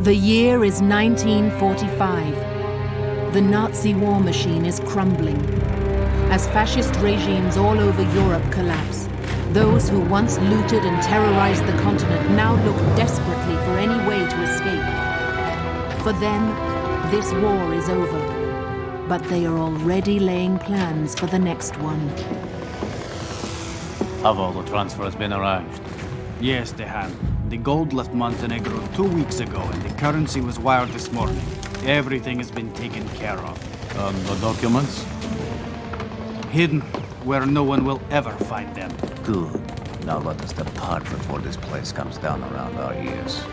The year is 1945. The Nazi war machine is crumbling. As fascist regimes all over Europe collapse, those who once looted and terrorized the continent now look desperately for any way to escape. For them, this war is over, but they are already laying plans for the next one. Have all the transfers been arranged? Yes, they have. The gold left Montenegro 2 weeks ago, and the currency was wired this morning. Everything has been taken care of. And the documents? Hidden, where no one will ever find them. Good. Now let us depart before this place comes down around our ears.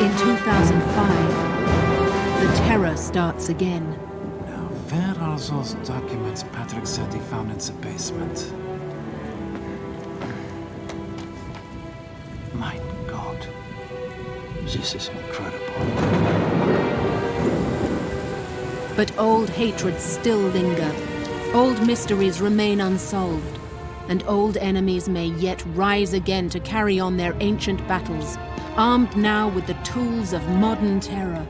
In 2005, the terror starts again. Now, where are those documents Patrick said he found in the basement? My God. This is incredible. But old hatreds still linger. Old mysteries remain unsolved. And old enemies may yet rise again to carry on their ancient battles, armed now with the tools of modern terror.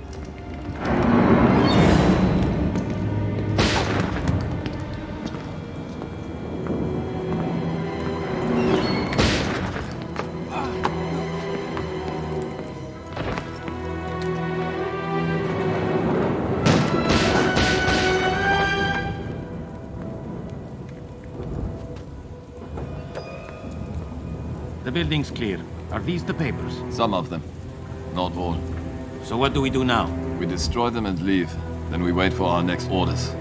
The building's clear. Are these the papers? Some of them. Not all. So what do we do now? We destroy them and leave. Then we wait for our next orders.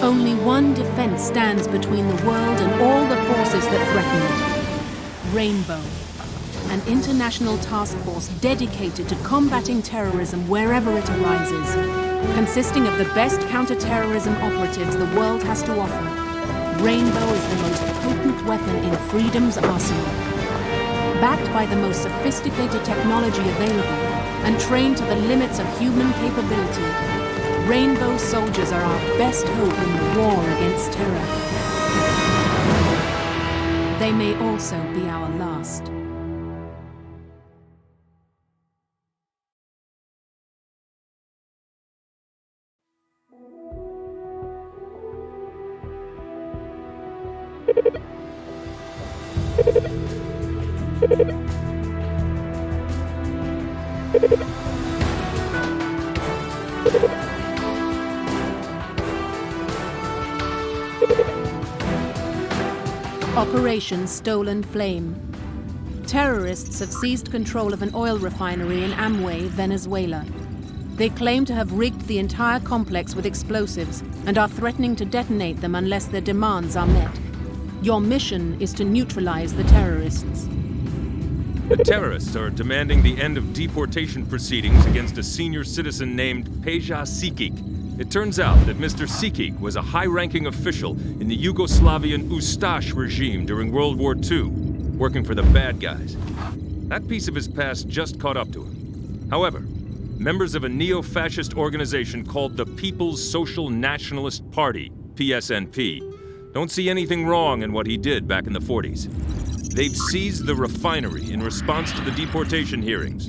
Only one defense stands between the world and all the forces that threaten it. Rainbow. An international task force dedicated to combating terrorism wherever it arises. Consisting of the best counter-terrorism operatives the world has to offer. Rainbow is the most potent weapon in freedom's arsenal. Backed by the most sophisticated technology available and trained to the limits of human capability, Rainbow soldiers are our best hope in the war against terror. They may also be our last. Operation Stolen Flame. Terrorists have seized control of an oil refinery in Amway, Venezuela. They claim to have rigged the entire complex with explosives and are threatening to detonate them unless their demands are met. Your mission is to neutralize the terrorists. The terrorists are demanding the end of deportation proceedings against a senior citizen named Peja Sikik. It turns out that Mr. Sikik was a high-ranking official in the Yugoslavian Ustash regime during World War II, working for the bad guys. That piece of his past just caught up to him. However, members of a neo-fascist organization called the People's Social Nationalist Party, PSNP, don't see anything wrong in what he did back in the 40s. They've seized the refinery in response to the deportation hearings.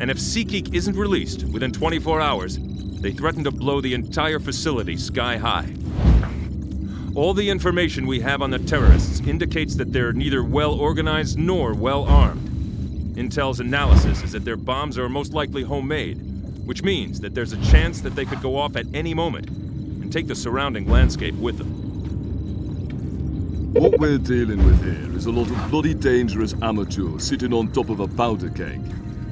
And if Sikik isn't released within 24 hours, they threaten to blow the entire facility sky high. All the information we have on the terrorists indicates that they're neither well-organized nor well-armed. Intel's analysis is that their bombs are most likely homemade, which means that there's a chance that they could go off at any moment and take the surrounding landscape with them. What we're dealing with here is a lot of bloody dangerous amateurs sitting on top of a powder keg.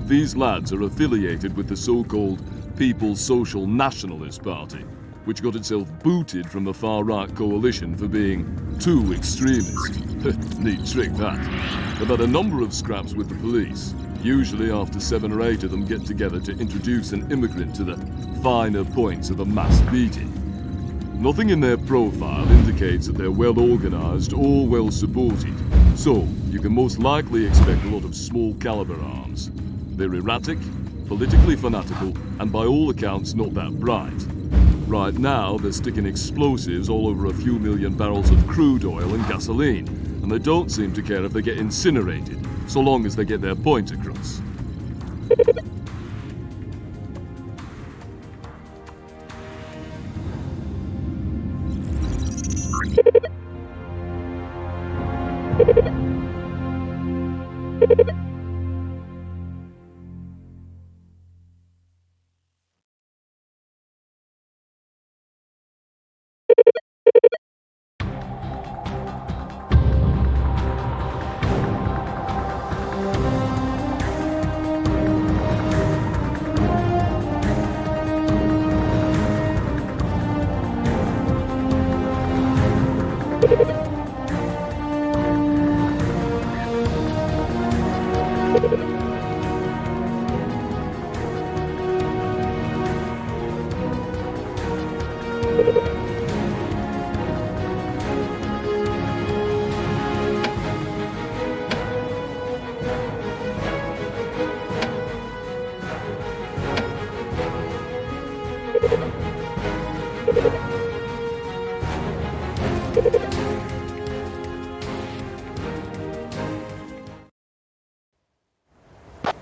These lads are affiliated with the so-called People's Social Nationalist Party, which got itself booted from the far-right coalition for being too extremist. Neat trick, that. They've had a number of scraps with the police. Usually after 7 or 8 of them get together to introduce an immigrant to the finer points of a mass beating. Nothing in their profile indicates that they're well-organized or well-supported, so you can most likely expect a lot of small-caliber arms. They're erratic, politically fanatical, and by all accounts not that bright. Right now, they're sticking explosives all over a few million barrels of crude oil and gasoline, and they don't seem to care if they get incinerated, so long as they get their point across.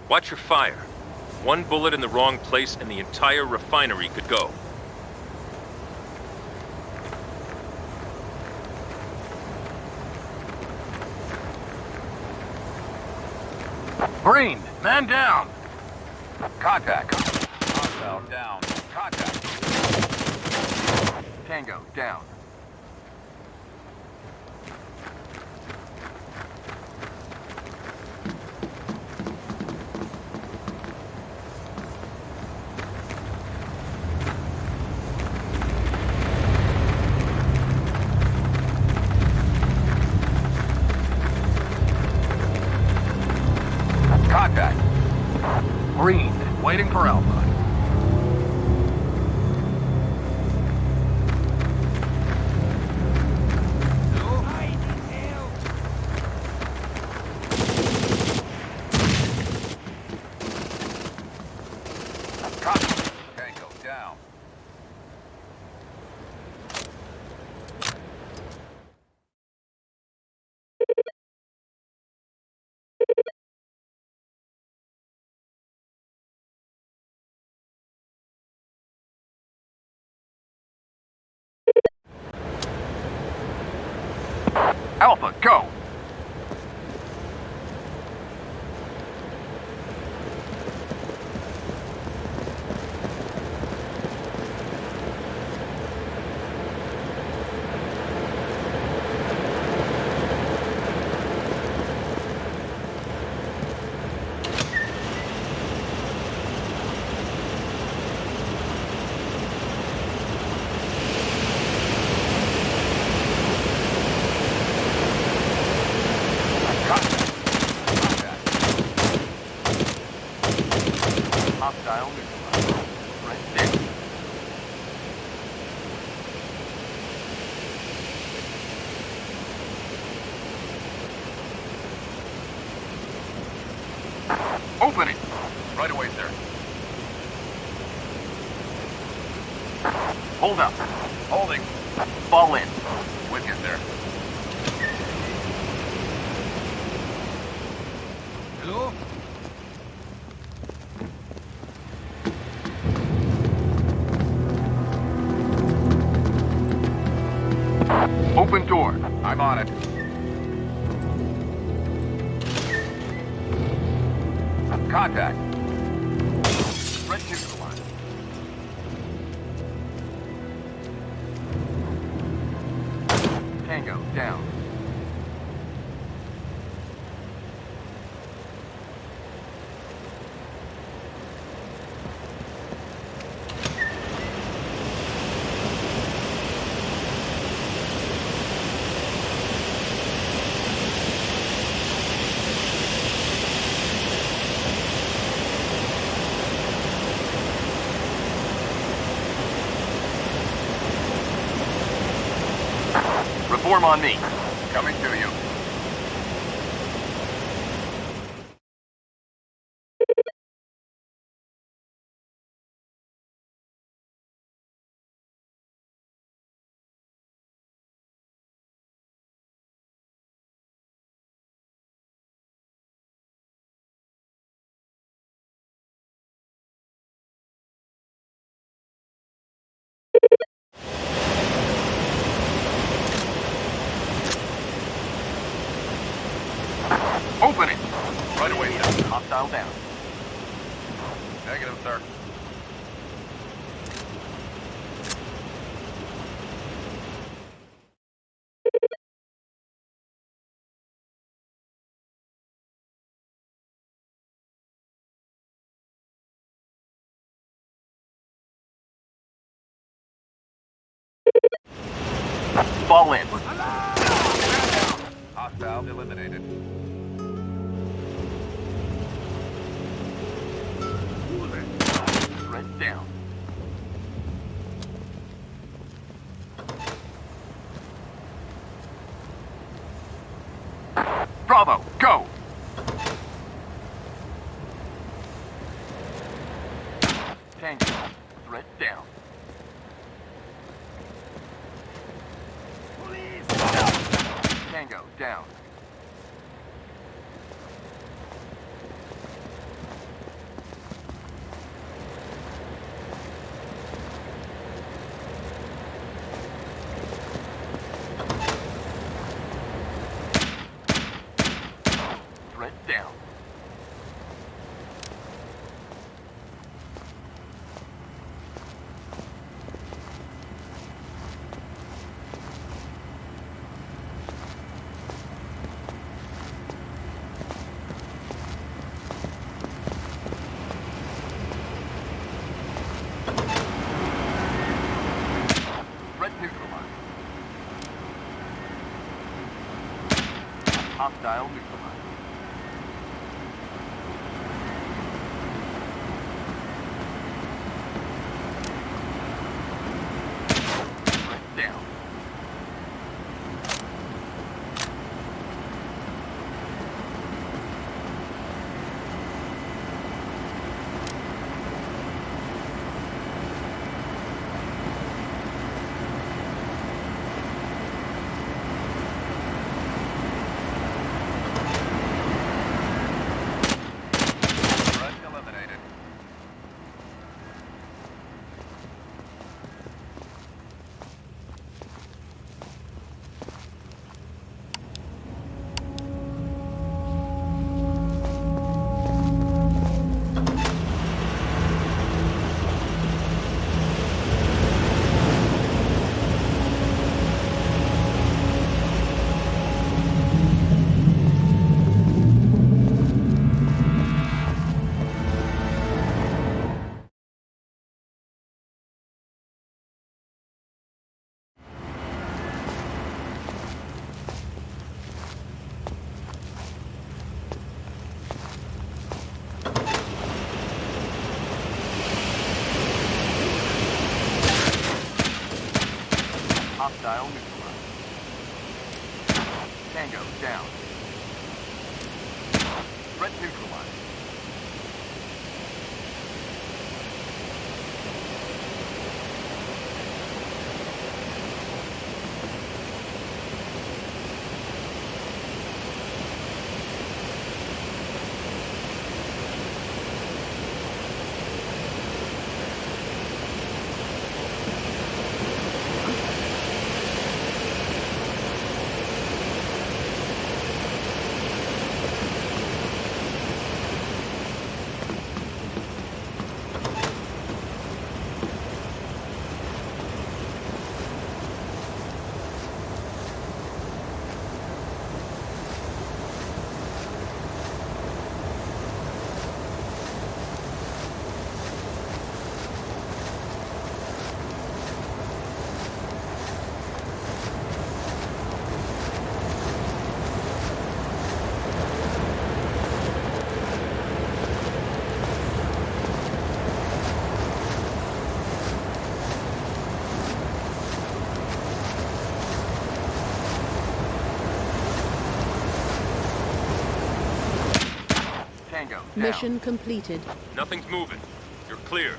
Watch your fire. One bullet in the wrong place and the entire refinery could go. Green, man down. Contact. Hostile down. Contact. Tango down. Contact. Green, waiting for Alpha. Tango down. Alpha, go! Hostile neutralized. Right there. Open it! Right away, sir. Hold up. Holding. Fall in. With you, sir. Hello? Open door. I'm on it. Contact. Threat neutralized. Tango down. Reform on me. Coming to you. Hostile down. Negative, sir. Fall in. Hostile eliminated. Threat down. Bravo, go! Tango, threat down. Tango, down. Threat down. Threat neutralized. Hostile neutralized. Threat down. Threat eliminated. Hostile neutralized. Tango down. Threat neutralized. Tango down. Mission completed. Nothing's moving. You're clear.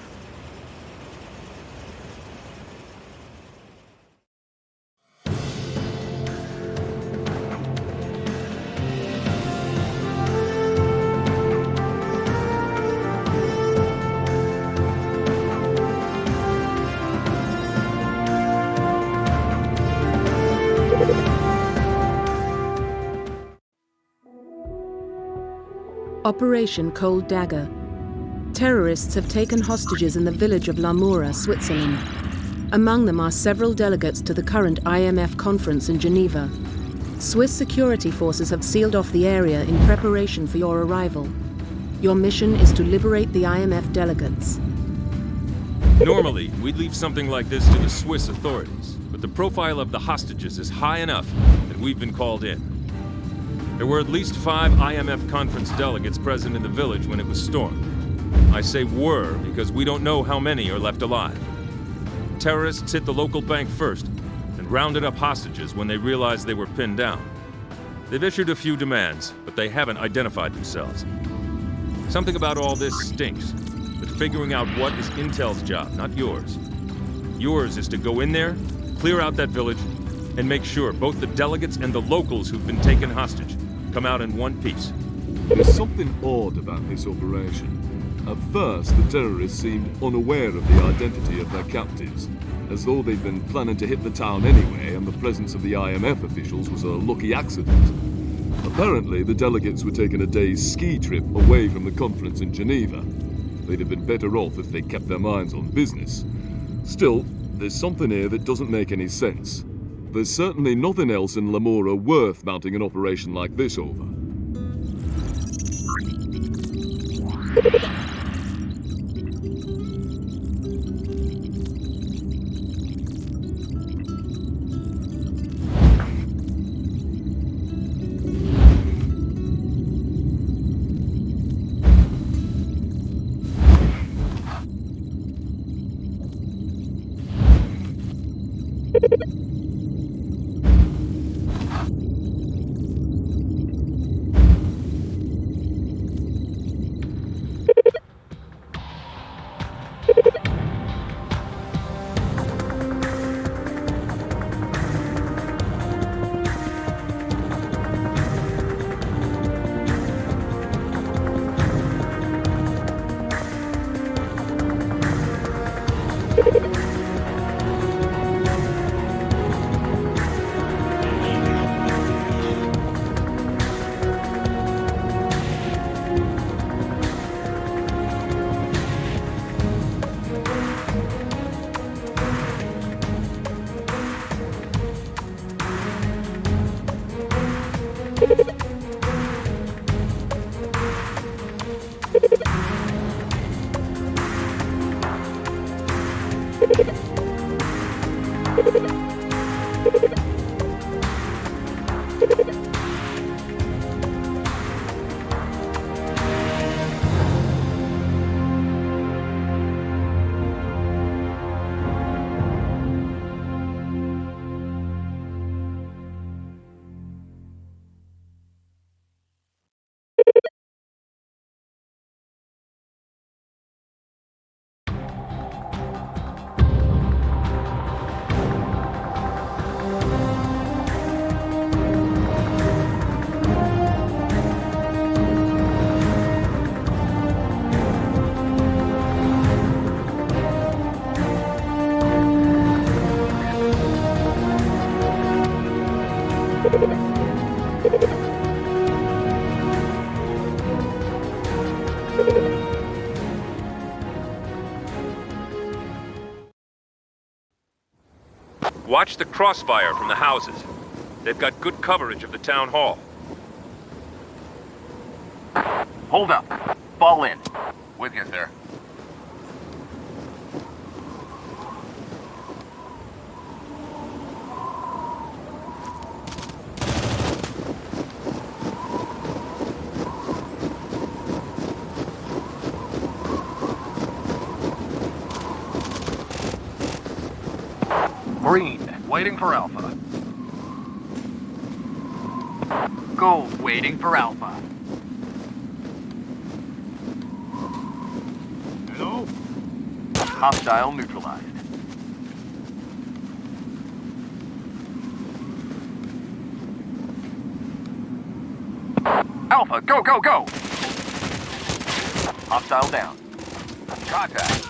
Operation Cold Dagger. Terrorists have taken hostages in the village of Lamura, Switzerland. Among them are several delegates to the current IMF conference in Geneva. Swiss security forces have sealed off the area in preparation for your arrival. Your mission is to liberate the IMF delegates. Normally, we'd leave something like this to the Swiss authorities, but the profile of the hostages is high enough that we've been called in. There were at least 5 IMF conference delegates present in the village when it was stormed. I say were because we don't know how many are left alive. Terrorists hit the local bank first and rounded up hostages when they realized they were pinned down. They've issued a few demands, but they haven't identified themselves. Something about all this stinks, but figuring out what is Intel's job, not yours. Yours is to go in there, clear out that village, and make sure both the delegates and the locals who've been taken hostage come out in one piece. There's something odd about this operation. At first, the terrorists seemed unaware of the identity of their captives, as though they'd been planning to hit the town anyway and the presence of the IMF officials was a lucky accident. Apparently, the delegates were taking a day's ski trip away from the conference in Geneva. They'd have been better off if they kept their minds on business. Still, there's something here that doesn't make any sense. There's certainly nothing else in Lamura worth mounting an operation like this over. Watch the crossfire from the houses. They've got good coverage of the town hall. Hold up. Fall in. With you, sir. Green, waiting for Alpha. Gold, waiting for Alpha. Hello? Hostile neutralized. Alpha, go, go, go! Hostile down. Contact.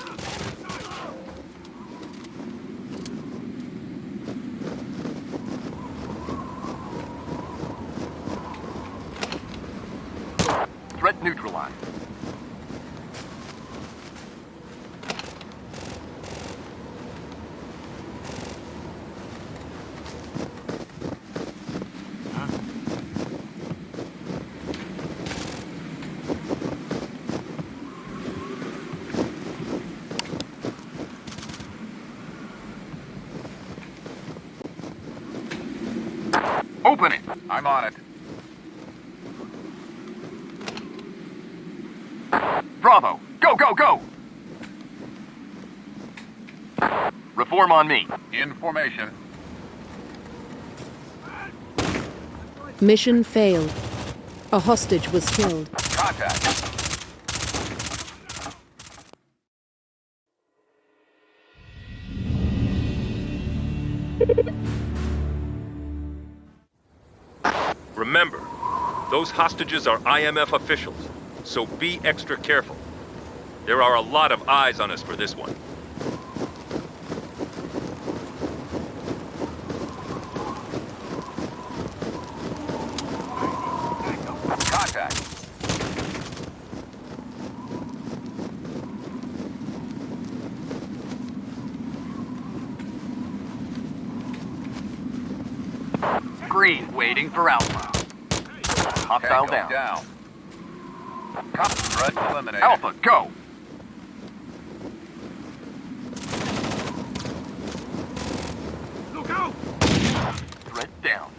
Threat Threat neutralized. Open it! I'm on it. Bravo! Go, go, go! Reform on me. In formation. Mission failed. A hostage was killed. Contact. Remember, those hostages are IMF officials, so be extra careful. There are a lot of eyes on us for this one. Contact. Green, waiting for Alpha. Hostile down. Threat eliminated. Alpha, go! Look out! Threat down.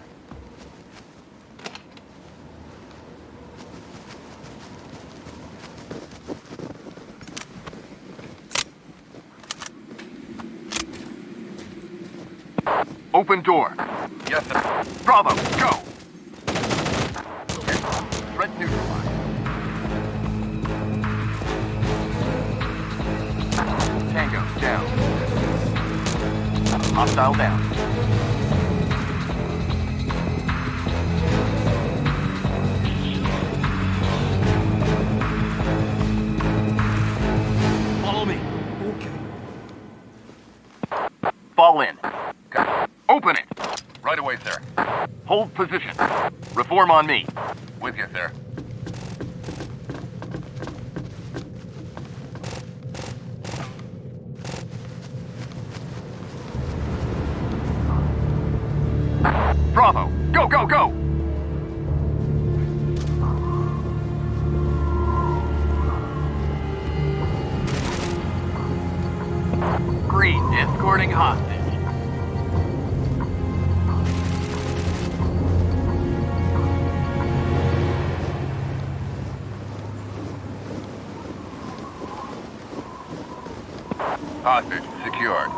Open door. Yes, sir. Bravo, go! Threat neutralized. Tango down. Hostile down. Follow me. Okay. Fall in. Open it. Right away, sir. Hold position. Reform on me. With you, sir. Bravo! Go, go, go! Green, escorting hostage. Hostage secured.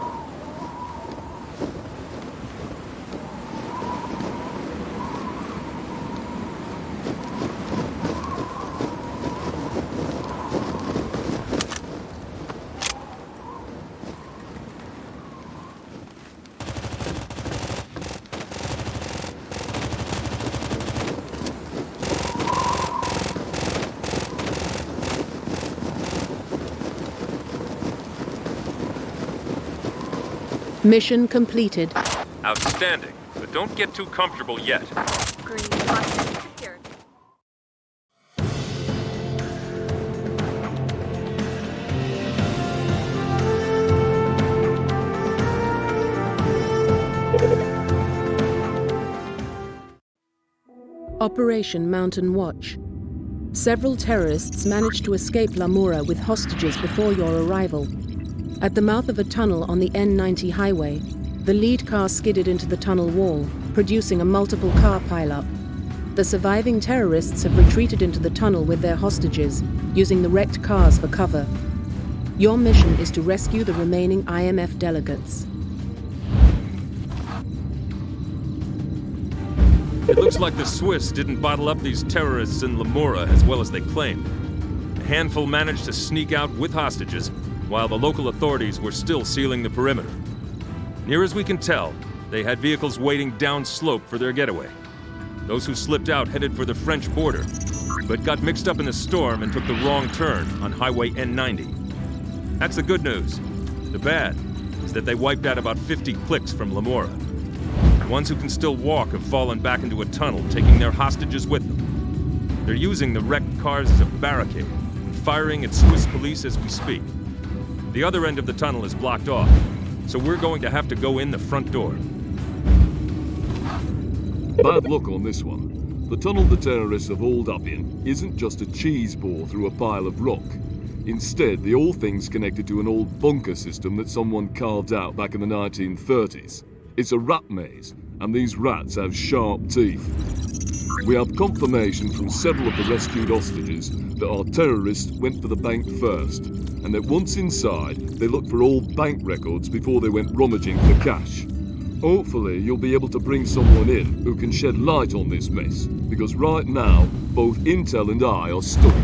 Mission completed. Outstanding, but don't get too comfortable yet. Green hostage secured. Operation Mountain Watch. Several terrorists managed to escape Lamura with hostages before your arrival. At the mouth of a tunnel on the N90 highway, the lead car skidded into the tunnel wall, producing a multiple car pileup. The surviving terrorists have retreated into the tunnel with their hostages, using the wrecked cars for cover. Your mission is to rescue the remaining IMF delegates. It looks like the Swiss didn't bottle up these terrorists in Lamura as well as they claimed. A handful managed to sneak out with hostages, while the local authorities were still sealing the perimeter. Near as we can tell, they had vehicles waiting downslope for their getaway. Those who slipped out headed for the French border, but got mixed up in the storm and took the wrong turn on Highway N90. That's the good news. The bad is that they wiped out about 50 clicks from Lamura. The ones who can still walk have fallen back into a tunnel, taking their hostages with them. They're using the wrecked cars as a barricade, and firing at Swiss police as we speak. The other end of the tunnel is blocked off, so we're going to have to go in the front door. Bad luck on this one. The tunnel the terrorists have hauled up in isn't just a cheese bore through a pile of rock. Instead, the whole thing's connected to an old bunker system that someone carved out back in the 1930s. It's a rat maze, and these rats have sharp teeth. We have confirmation from several of the rescued hostages that our terrorists went for the bank first, and that once inside, they looked for old bank records before they went rummaging for cash. Hopefully, you'll be able to bring someone in who can shed light on this mess, because right now, both Intel and I are stuck.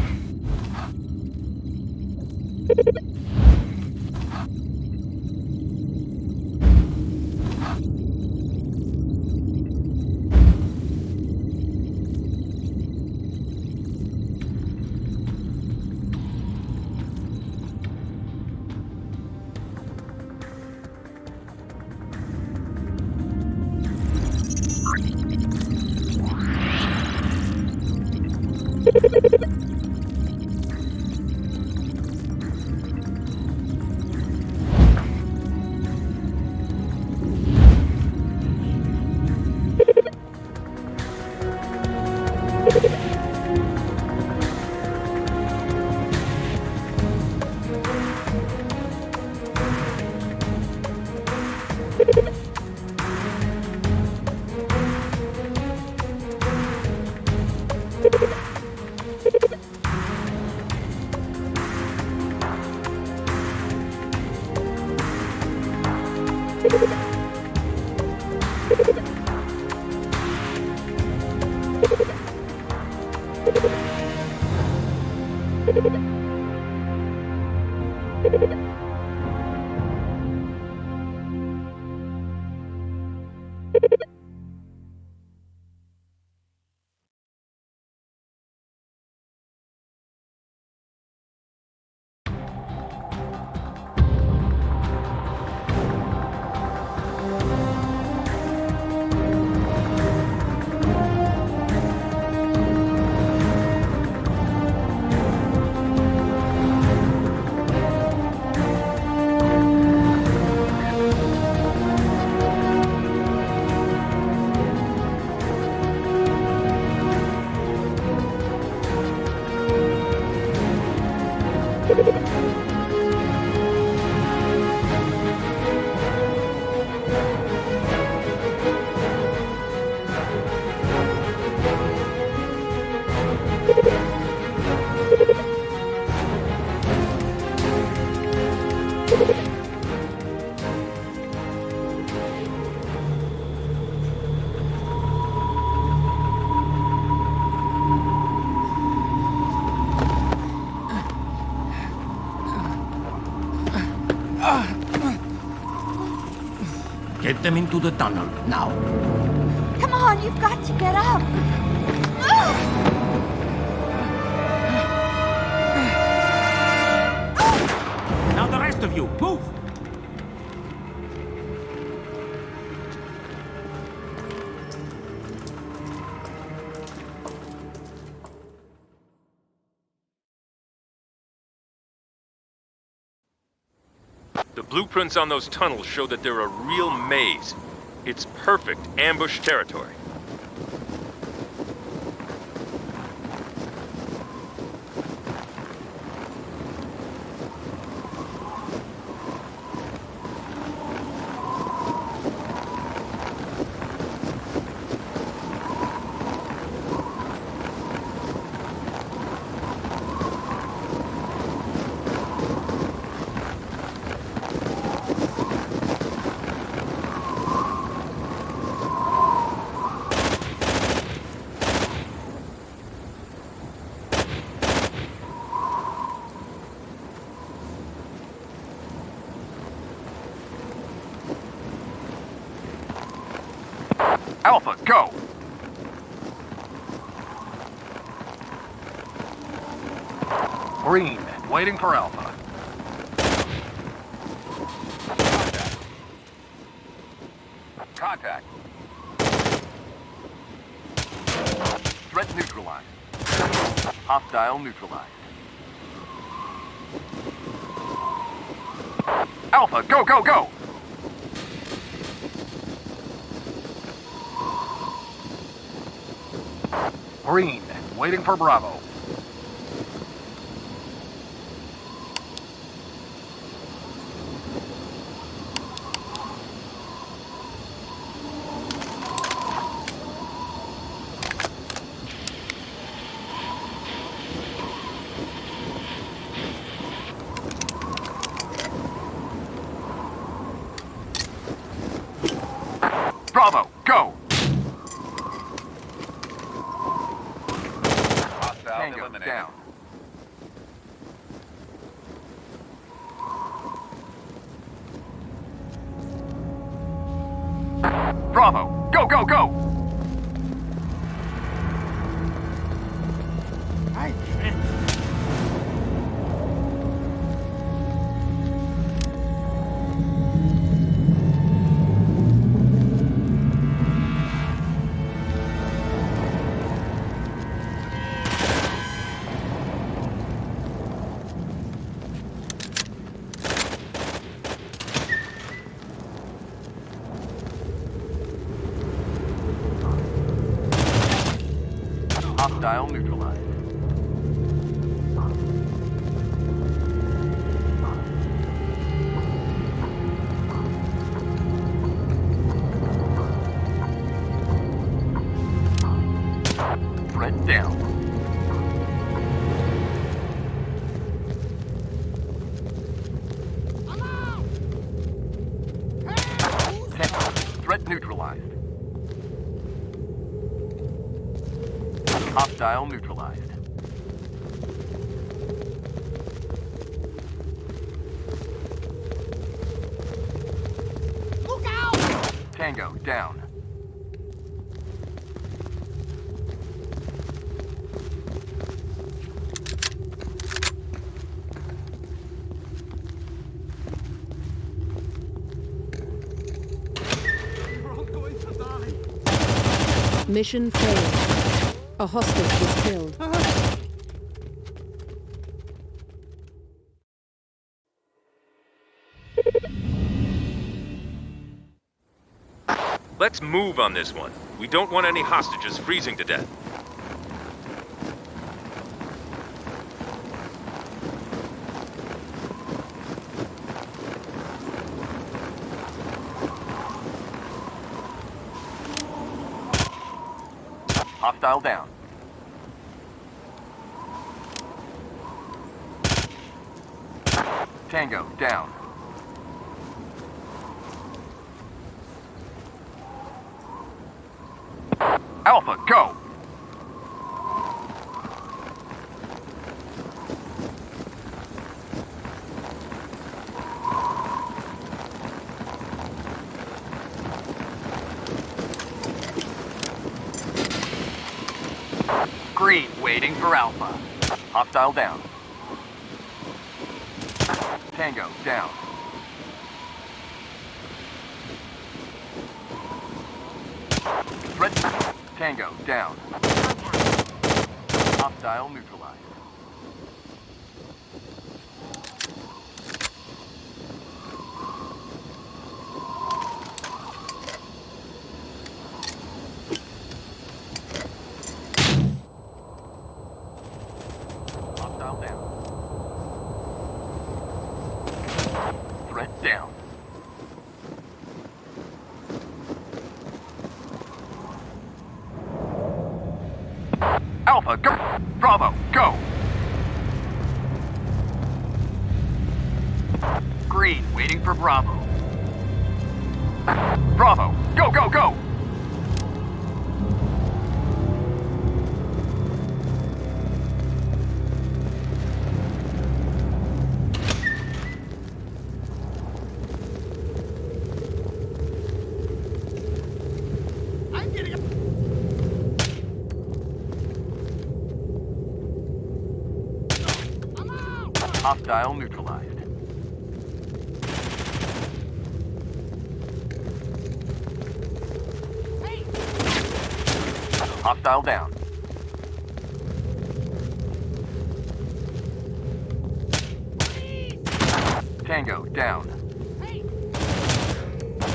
Get them into the tunnel, now. Come on, you've got to get up. Now the rest of you, move! The blueprints on those tunnels show that they're a real maze. It's perfect ambush territory. Alpha, go! Green, waiting for Alpha. Contact. Threat neutralized. Hostile neutralized. Alpha, go, go, go! Green, waiting for Bravo. Bravo, go! Tango down. Bravo, go, go, go! Hostile neutralized. Threat down. Threat neutralized. Hostile neutralized. Look out! Tango down. Mission failed. A hostage was killed. Let's move on this one. We don't want any hostages freezing to death. Hostile down. Tango down. Alpha, go! Green, waiting for Alpha. Hostile down. Tango down. Threat. Tango down. Hostile neutralized. Hostile down. Threat down. Alpha, go! Bravo, go! Green, waiting for Bravo. Bravo, go, go, go! Hostile neutralized. Hostile down. down.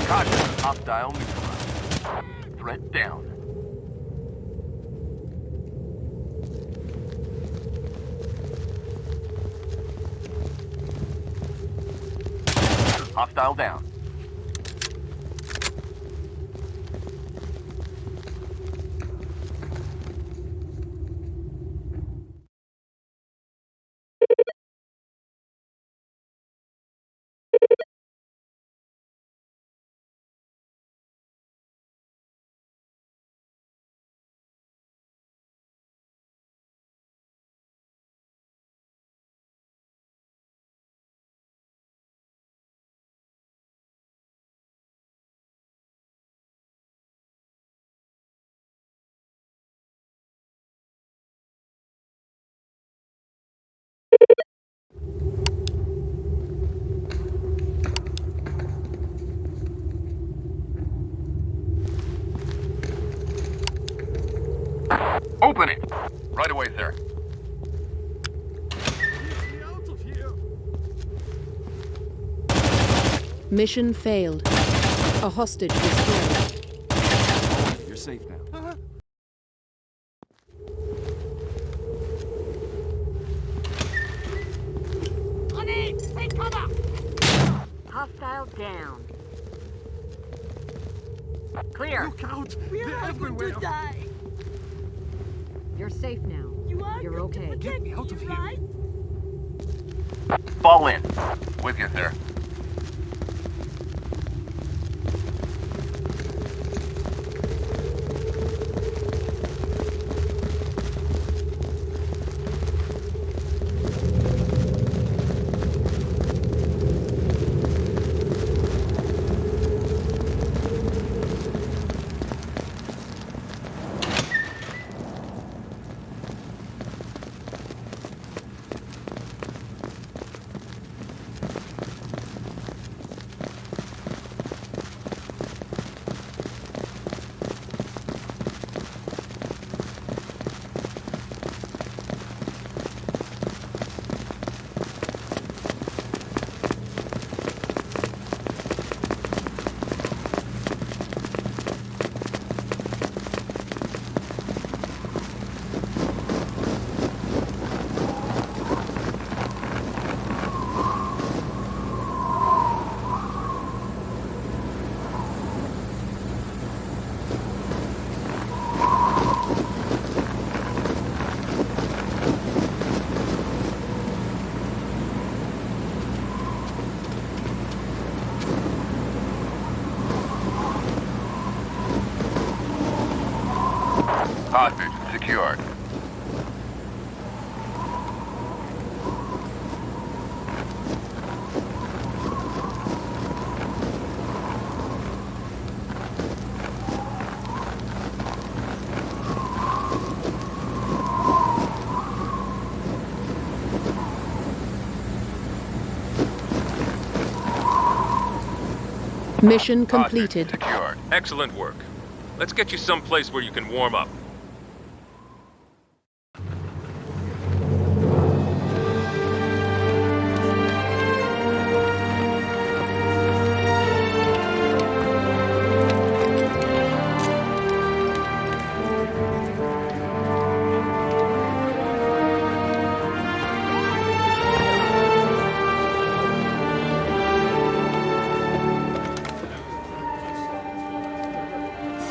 Caution, hostile neutralized. Threat down. Hostile down. Open it! Right away, sir. Mission failed. A hostage was killed. You're safe now. Hostile down. Clear. Look out! We They're are everywhere. going to die. You're safe now. You're okay. Get me out of here. Fall in. With you, sir. Hostage secured. Mission completed. Hostage secured. Excellent work. Let's get you someplace where you can warm up.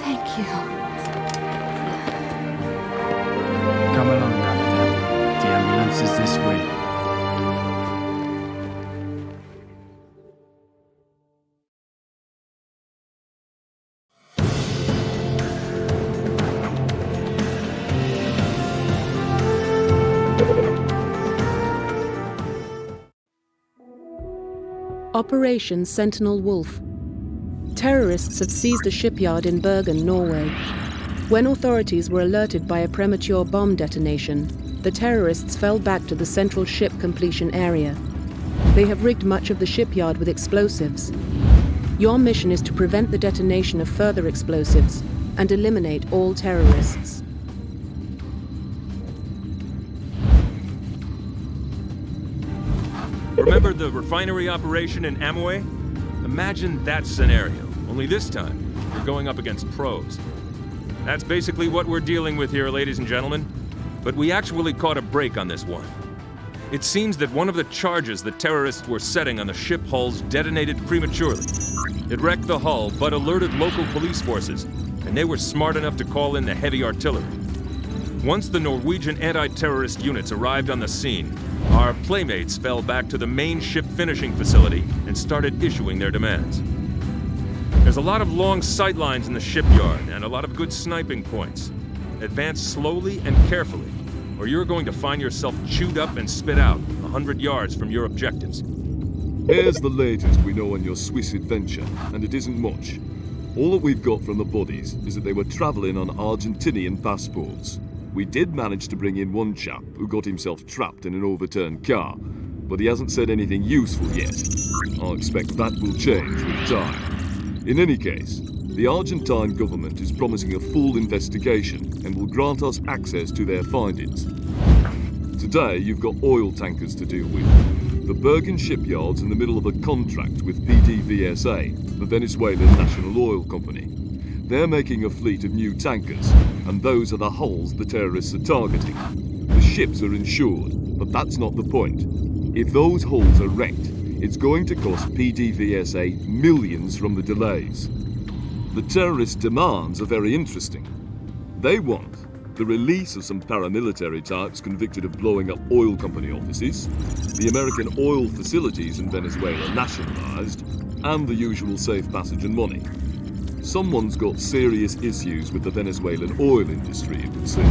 Thank you. Come along, Dagger. The ambulance is this way. Operation Sentinel Wolf. Terrorists had seized a shipyard in Bergen, Norway. When authorities were alerted by a premature bomb detonation, the terrorists fell back to the central ship completion area. They have rigged much of the shipyard with explosives. Your mission is to prevent the detonation of further explosives and eliminate all terrorists. Remember the refinery operation in Amway? Imagine that scenario, only this time, you're going up against pros. That's basically what we're dealing with here, ladies and gentlemen. But we actually caught a break on this one. It seems that one of the charges the terrorists were setting on the ship hulls detonated prematurely. It wrecked the hull, but alerted local police forces, and they were smart enough to call in the heavy artillery. Once the Norwegian anti-terrorist units arrived on the scene, our playmates fell back to the main ship finishing facility and started issuing their demands. There's a lot of long sight lines in the shipyard and a lot of good sniping points. Advance slowly and carefully, or you're going to find yourself chewed up and spit out 100 yards from your objectives. Here's the latest we know on your Swiss adventure, and it isn't much. All that we've got from the bodies is that they were travelling on Argentinian passports. We did manage to bring in one chap who got himself trapped in an overturned car, but he hasn't said anything useful yet. I expect that will change with time. In any case, the Argentine government is promising a full investigation and will grant us access to their findings. Today, you've got oil tankers to deal with. The Bergen shipyard's in the middle of a contract with PDVSA, the Venezuelan National Oil Company. They're making a fleet of new tankers, and those are the hulls the terrorists are targeting. The ships are insured, but that's not the point. If those hulls are wrecked, it's going to cost PDVSA millions from the delays. The terrorist demands are very interesting. They want the release of some paramilitary types convicted of blowing up oil company offices, the American oil facilities in Venezuela nationalized, and the usual safe passage and money. Someone's got serious issues with the Venezuelan oil industry, you can see.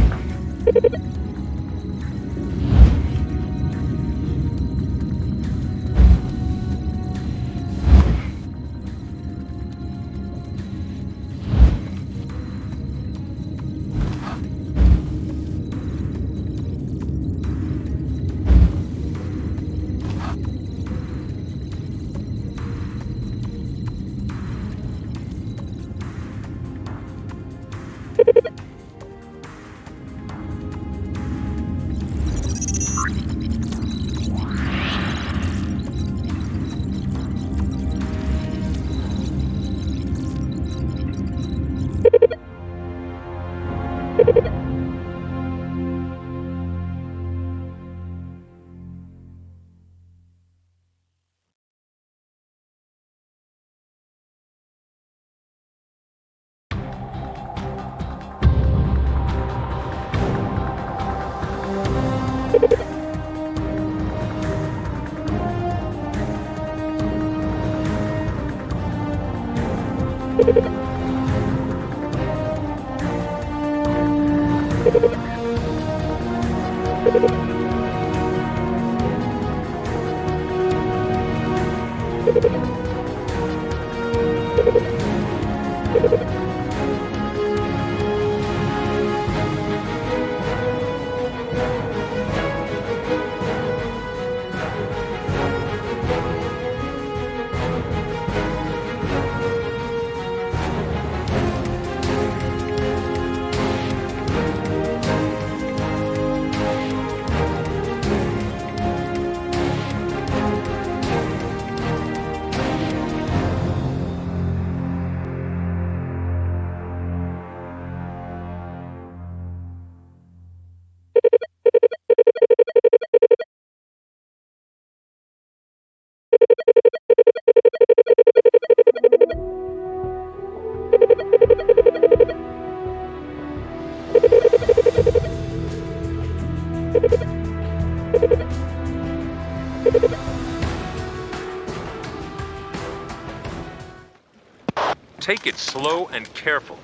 Take it slow and careful.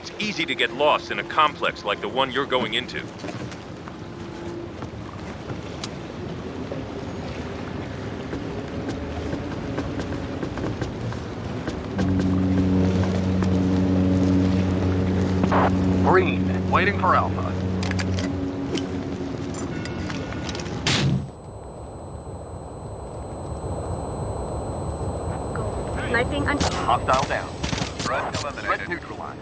It's easy to get lost in a complex like the one you're going into. Green, waiting for Alpha. Sniping on... Hostile down. Threat eliminated. Threat neutralized.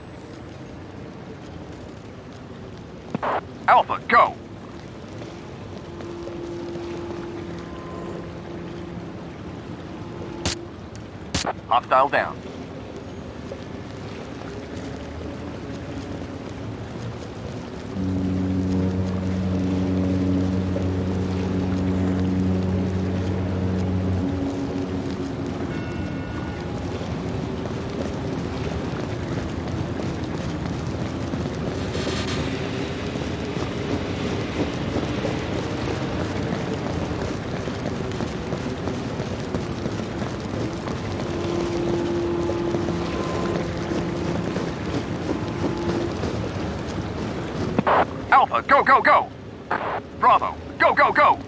Alpha, go! Hostile down. Alpha, go, go, go! Bravo, go, go, go!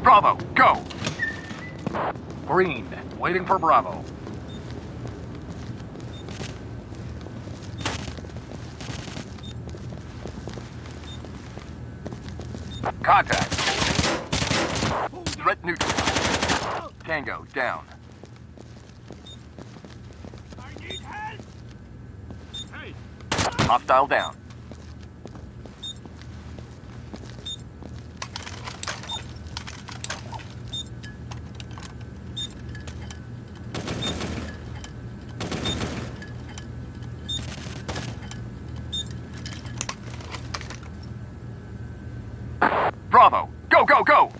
Bravo, go! Green, waiting for Bravo. Contact. Threat neutral. Tango down. I need help! Hey. Hostile down. Bravo, go, go, go!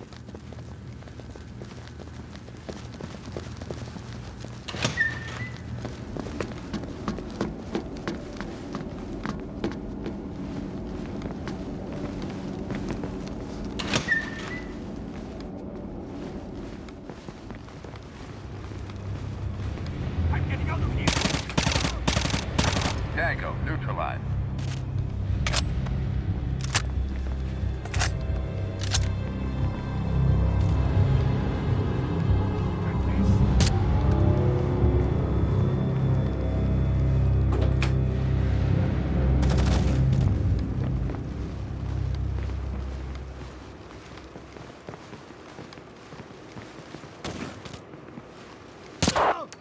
I'm getting out of here. Tango neutralized.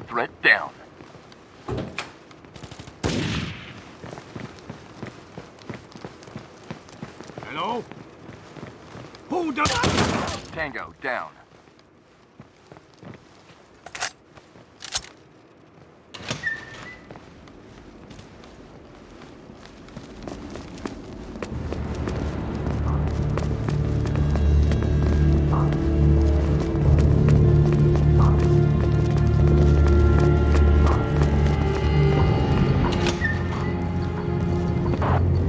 Threat down. Hello? Who does... Tango down.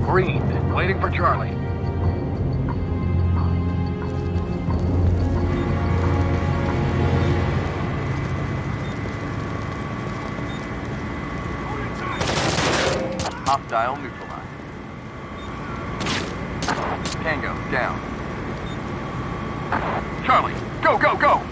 Green, waiting for Charlie. Hostile neutralized. Tango down. Charlie, go, go, go!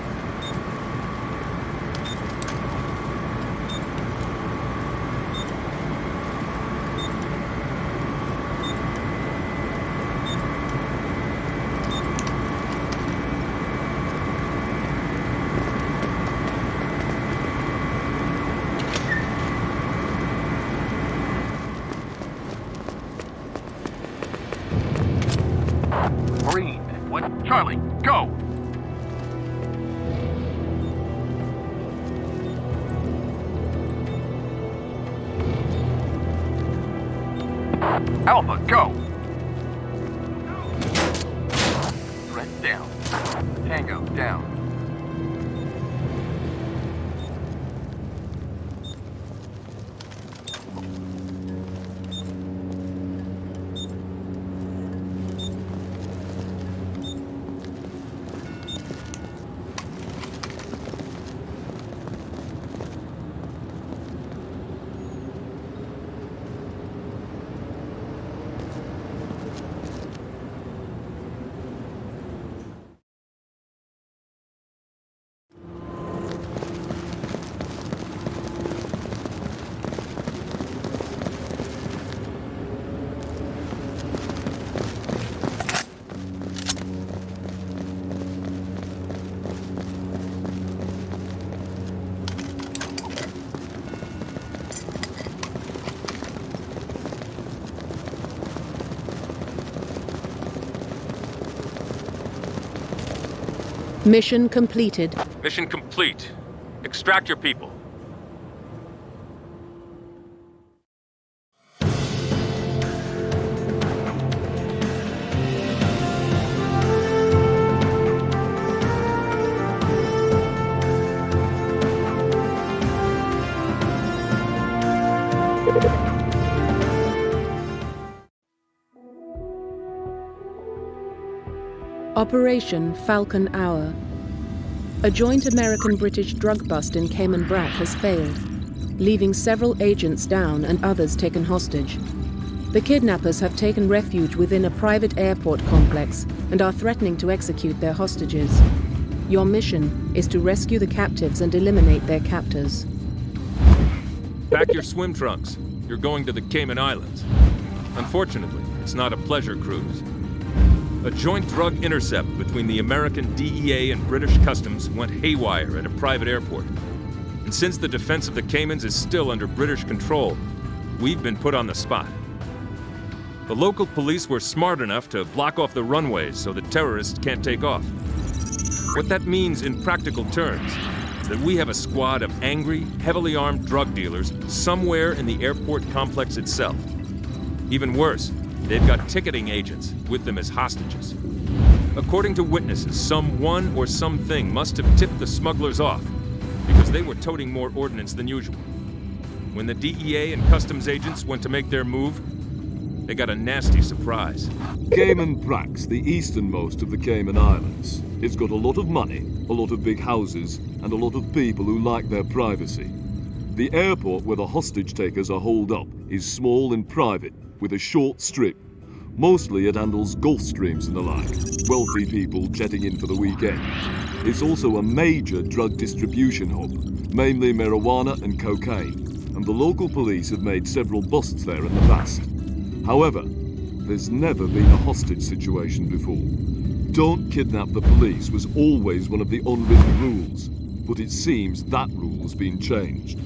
Green, what? Charlie, go! Alpha, go! Threat down. Tango down. Mission completed. Mission complete. Extract your people. Operation Falcon Hour. A joint American-British drug bust in Cayman Brac has failed, leaving several agents down and others taken hostage. The kidnappers have taken refuge within a private airport complex and are threatening to execute their hostages. Your mission is to rescue the captives and eliminate their captors. Pack your swim trunks. You're going to the Cayman Islands. Unfortunately, it's not a pleasure cruise. A joint drug intercept between the American DEA and British Customs went haywire at a private airport. And since the defense of the Caymans is still under British control, we've been put on the spot. The local police were smart enough to block off the runways so the terrorists can't take off. What that means in practical terms is that we have a squad of angry, heavily armed drug dealers somewhere in the airport complex itself. Even worse, they've got ticketing agents with them as hostages. According to witnesses, someone or something must have tipped the smugglers off because they were toting more ordnance than usual. When the DEA and customs agents went to make their move, they got a nasty surprise. Cayman Brac's the easternmost of the Cayman Islands. It's got a lot of money, a lot of big houses, and a lot of people who like their privacy. The airport where the hostage takers are holed up is small and private, with a short strip. Mostly it handles Gulfstreams and the like, wealthy people jetting in for the weekend. It's also a major drug distribution hub, mainly marijuana and cocaine, and the local police have made several busts there in the past. However, there's never been a hostage situation before. Don't kidnap the police was always one of the unwritten rules, but it seems that rule's been changed.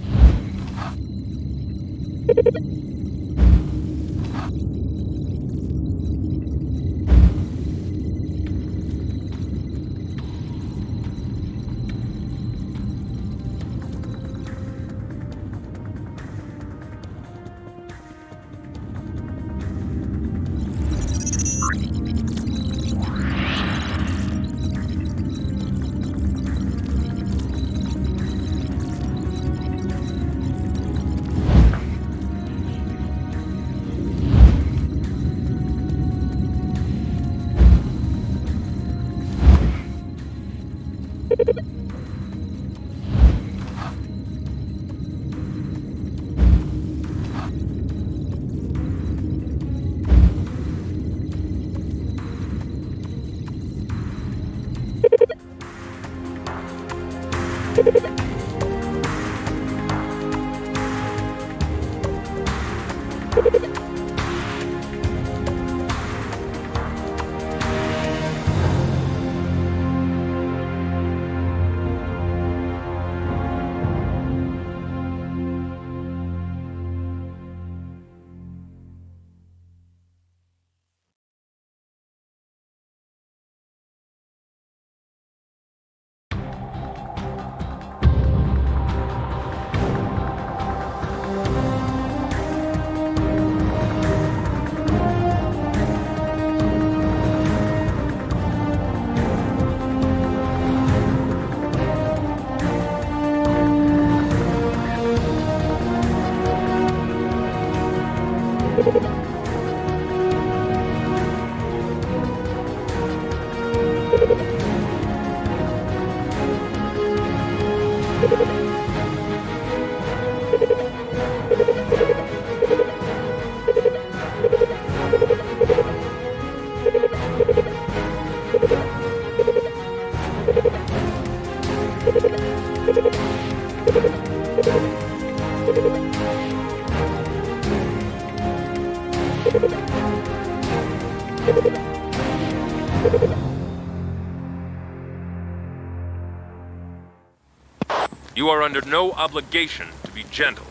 You are under no obligation to be gentle.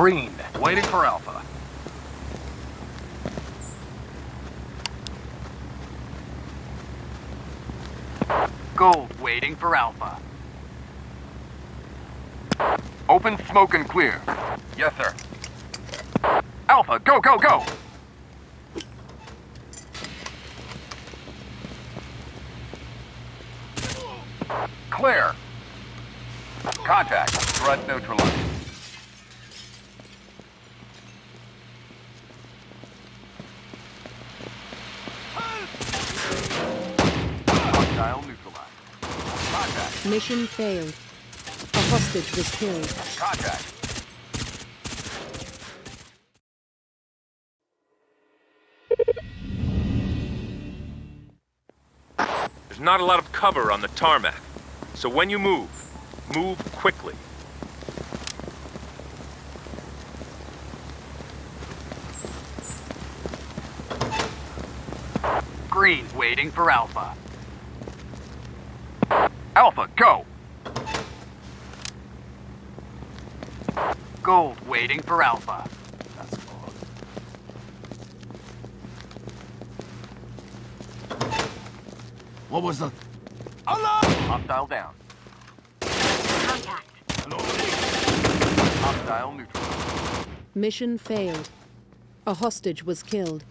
Green, waiting for Alpha. Gold, waiting for Alpha. Open, smoke, and clear. Yes, sir. Alpha, go, go, go! Clear. Contact. Threat neutralized. Hostile neutralized. Contact. Mission failed. A hostage was killed. Contact. There's not a lot of cover on the tarmac, so when you move quickly. Green, waiting for Alpha. Alpha, go! Gold, waiting for Alpha. What was the... Alarm! Hostile down. Contact. Hostile neutral. Mission failed. A hostage was killed.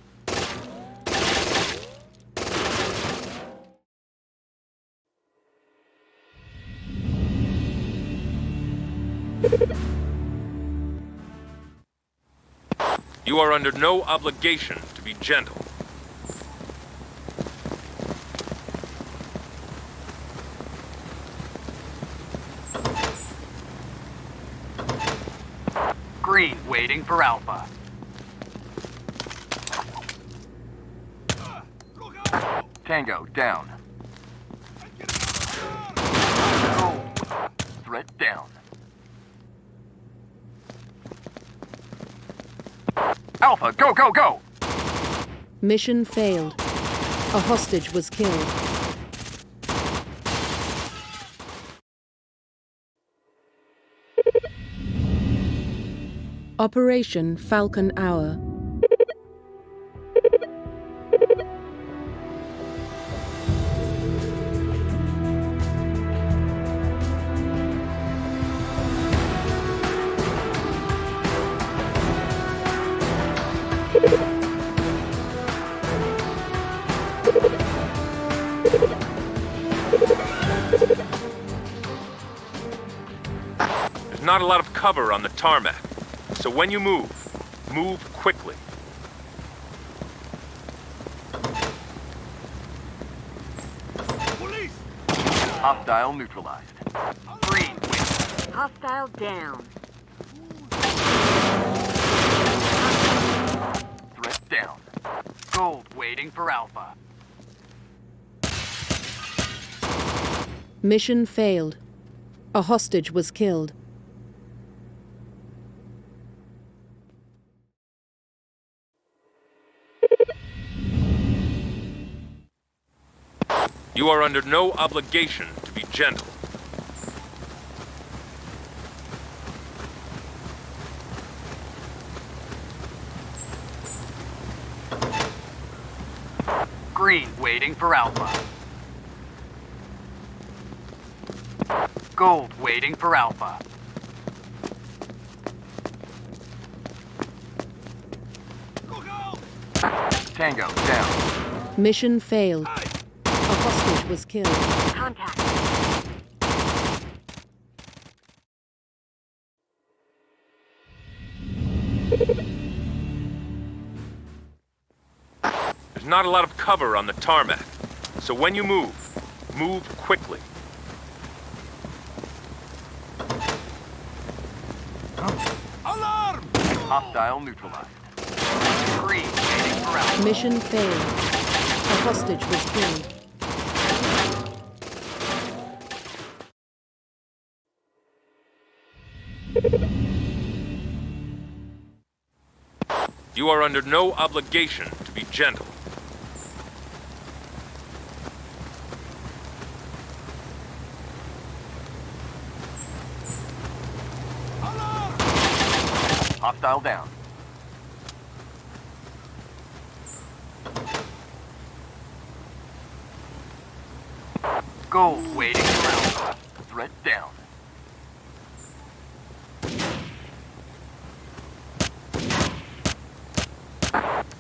You are under no obligation to be gentle. Green, waiting for Alpha. Tango, down. Gold. Threat down. Alpha, go, go, go! Mission failed. A hostage was killed. Operation Falcon Hour. There's not a lot of cover on the tarmac, so when you move quickly. Police! Hostile neutralized. Green, waiting. Hostile down. Threat down. Gold, waiting for Alpha. Mission failed. A hostage was killed. You are under no obligation to be gentle. Green, waiting for Alpha. Gold, waiting for Alpha. Tango, down. Mission failed. A hostage was killed. Contact. There's not a lot of cover on the tarmac, so when you move quickly. Alarm! Hostile neutralized. Green, waiting for Alpha. Mission failed. A hostage was killed. You are under no obligation to be gentle. Hostile down. Gold waiting for Alpha. Threat down.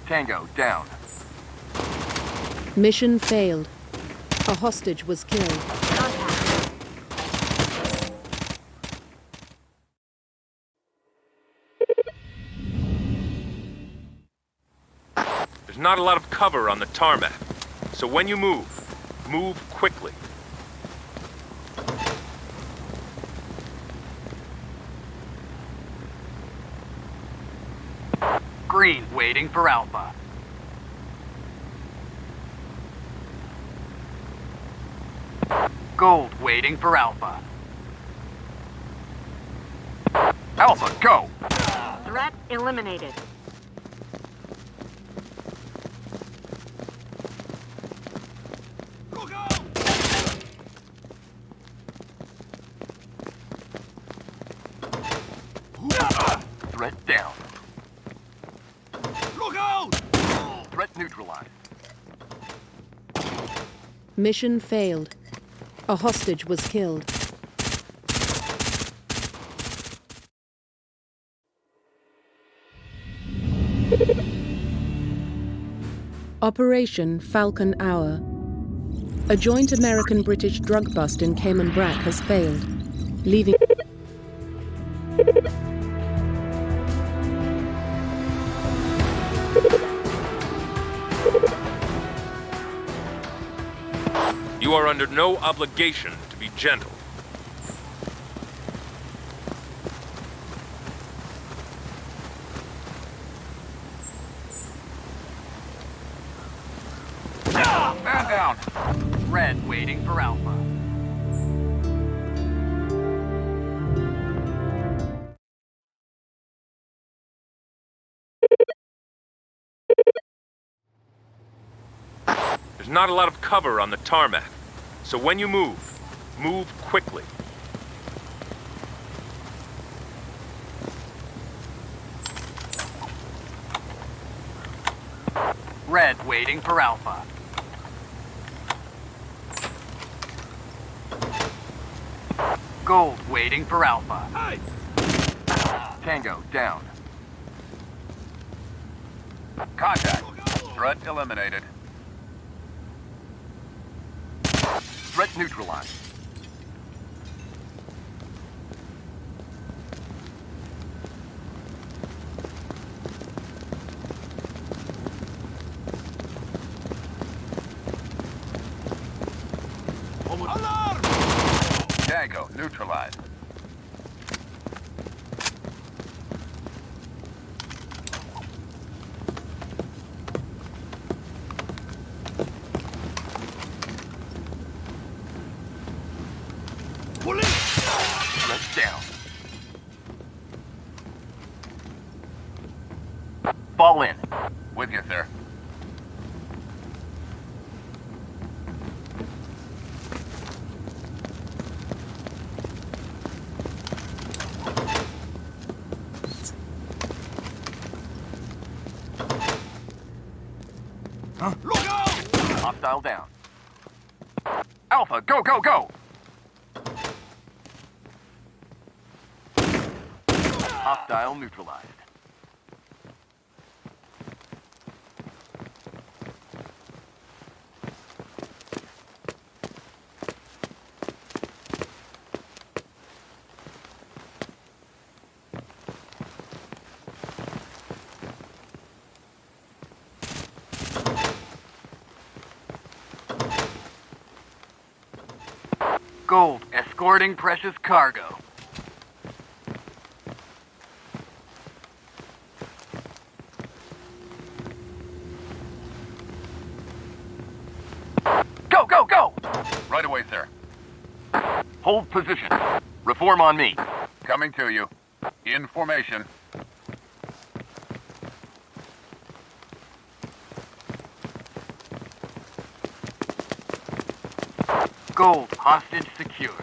Tango down. Mission failed. A hostage was killed. Contact. There's not a lot of cover on the tarmac, so when you move quickly. Green waiting for Alpha. Gold waiting for Alpha. Alpha, go! Threat eliminated. Threat down. Look out! Threat neutralized. Mission failed. A hostage was killed. Operation Falcon Hour. A joint American-British drug bust in Cayman Brac has failed, leaving... You are under no obligation to be gentle. Man down. Red waiting for Alpha. There's not a lot of cover on the tarmac, so when you move quickly. Red waiting for Alpha. Gold waiting for Alpha. Tango down. Contact. Threat eliminated. Threat neutralized. Alarm! Tango neutralized. Threat down. Fall in. With you, sir. Look out! Hostile down. Alpha, go, go, go! Hostile neutralized. Gold escorting precious cargo. Go, go, go! Right away, sir. Hold position. Reform on me. Coming to you. In formation. Gold hostage secured.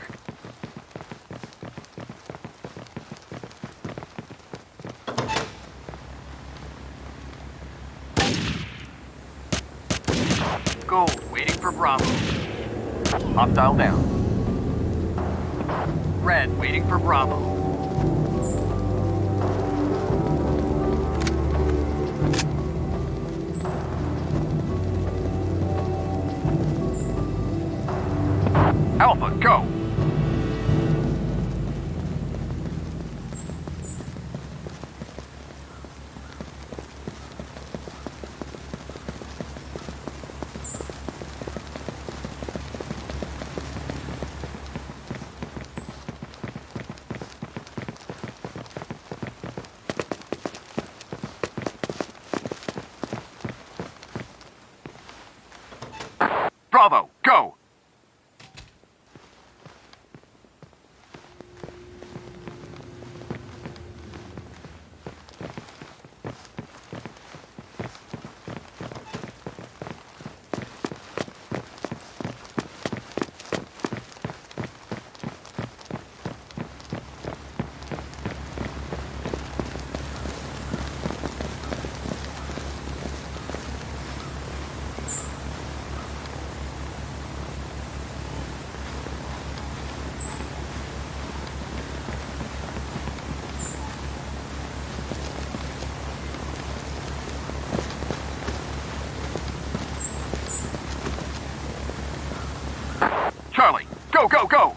Gold, waiting for Bravo. Hostile down. Red, waiting for Bravo. Alpha, go! Bravo, go! Charlie, go, go, go!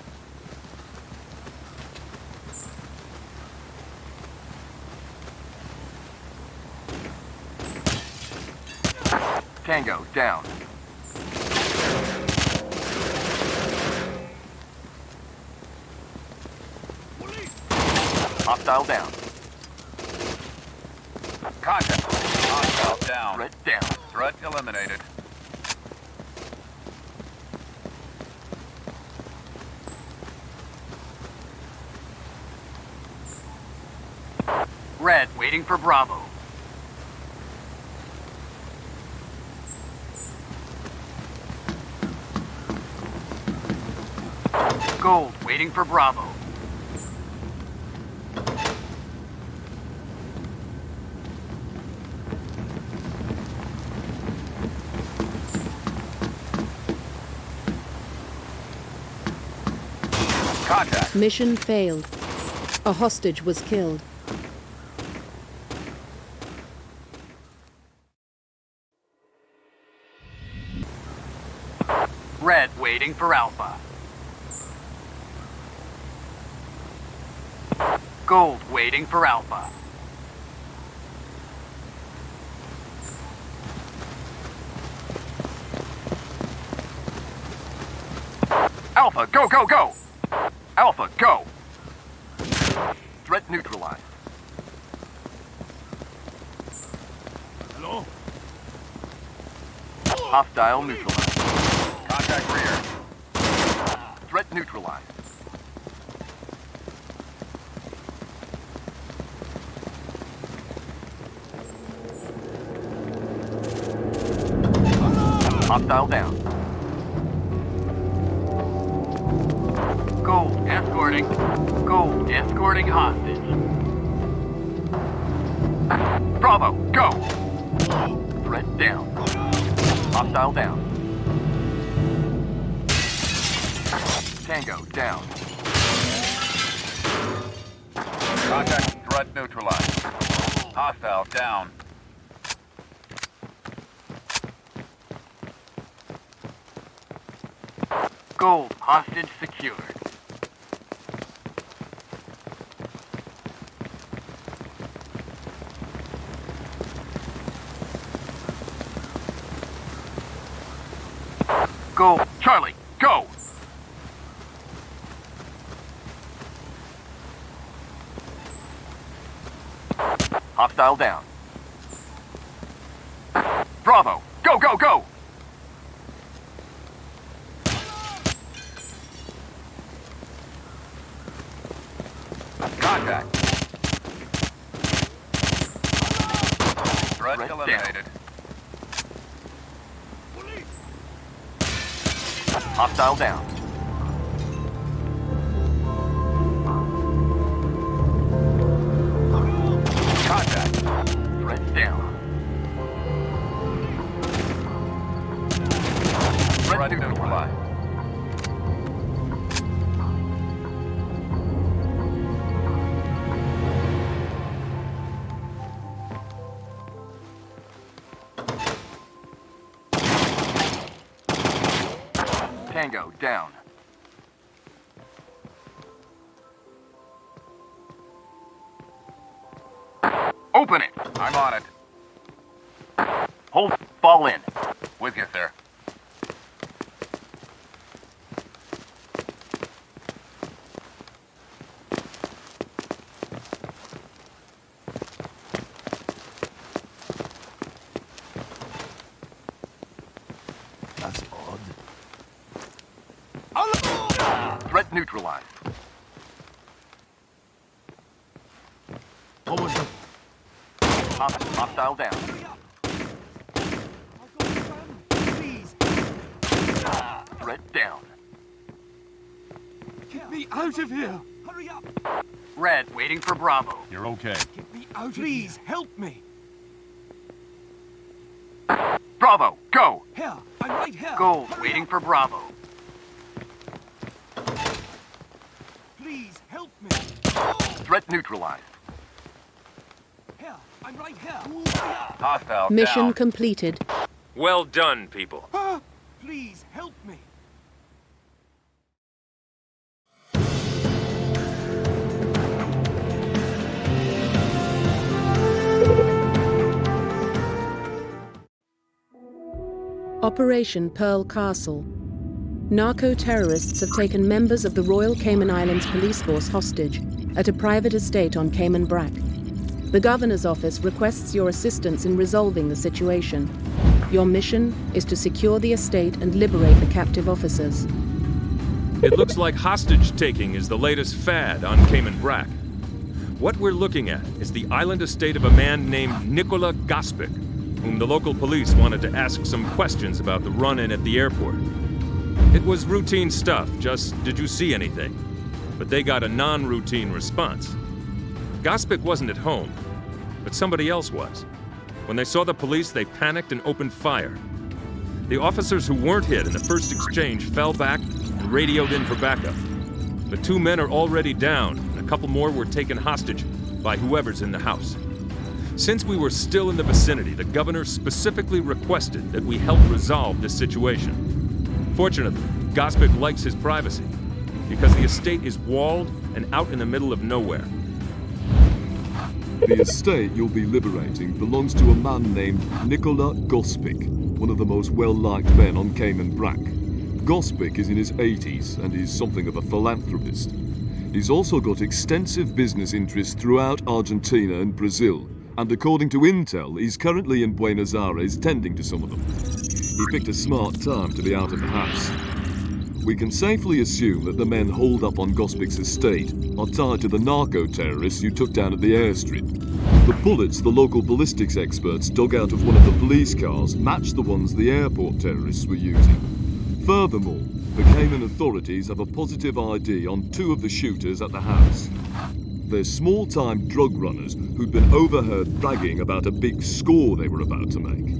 Tango, down. Hostile down. Contact. Hostile down. Threat down. Threat eliminated. Red, waiting for Bravo. Gold, waiting for Bravo. Contact. Mission failed. A hostage was killed. Red, waiting for Alpha. Gold, waiting for Alpha. Alpha, go, go, go! Alpha, go! Threat neutralized. Hello? Hostile neutralized. Contact rear. Threat neutralized. Hostile down. Gold escorting. Gold escorting hostage. Bravo, go! Threat down. Hostile down. Tango down. Contact threat neutralized. Hostile down. Gold hostage secured. Gold, Charlie, go! Hostile down. Bravo, go, go, go! Contact. Threat eliminated. Hostile down. Contact. Threat down. Tango, down. Open it! I'm on it. Hold, fall in. With you, sir. That's odd. Threat neutralized. What was the... Hostile down. Threat down. Get me out of here! Hurry up! Red, waiting for Bravo. You're okay. Get me out Please, of help me! Bravo, go! Here, I'm right here! Gold, Hurry waiting up. for Bravo. Please, help me! Threat neutralized. Here, I'm right here! Hurry up. Hostile Mission down. completed. Well done, people. Ah, please, help me! Operation Pearl Castle. Narco-terrorists have taken members of the Royal Cayman Islands police force hostage at a private estate on Cayman Brac. The Governor's office requests your assistance in resolving the situation. Your mission is to secure the estate and liberate the captive officers. It looks like hostage-taking is the latest fad on Cayman Brac. What we're looking at is the island estate of a man named Nicola Gospic, whom the local police wanted to ask some questions about the run-in at the airport. It was routine stuff, just, did you see anything? But they got a non-routine response. Gospic wasn't at home, but somebody else was. When they saw the police, they panicked and opened fire. The officers who weren't hit in the first exchange fell back and radioed in for backup. The 2 men are already down, and a couple more were taken hostage by whoever's in the house. Since we were still in the vicinity, the governor specifically requested that we help resolve this situation. Fortunately, Gospic likes his privacy, because the estate is walled and out in the middle of nowhere. The estate you'll be liberating belongs to a man named Nicola Gospic, one of the most well-liked men on Cayman Brac. Gospic is in his 80s and is something of a philanthropist. He's also got extensive business interests throughout Argentina and Brazil, and according to intel, he's currently in Buenos Aires tending to some of them. He picked a smart time to be out of the house. We can safely assume that the men holed up on Gospic's estate are tied to the narco-terrorists you took down at the airstrip. The bullets the local ballistics experts dug out of one of the police cars match the ones the airport terrorists were using. Furthermore, the Cayman authorities have a positive ID on 2 of the shooters at the house. They're small-time drug runners who'd been overheard bragging about a big score they were about to make.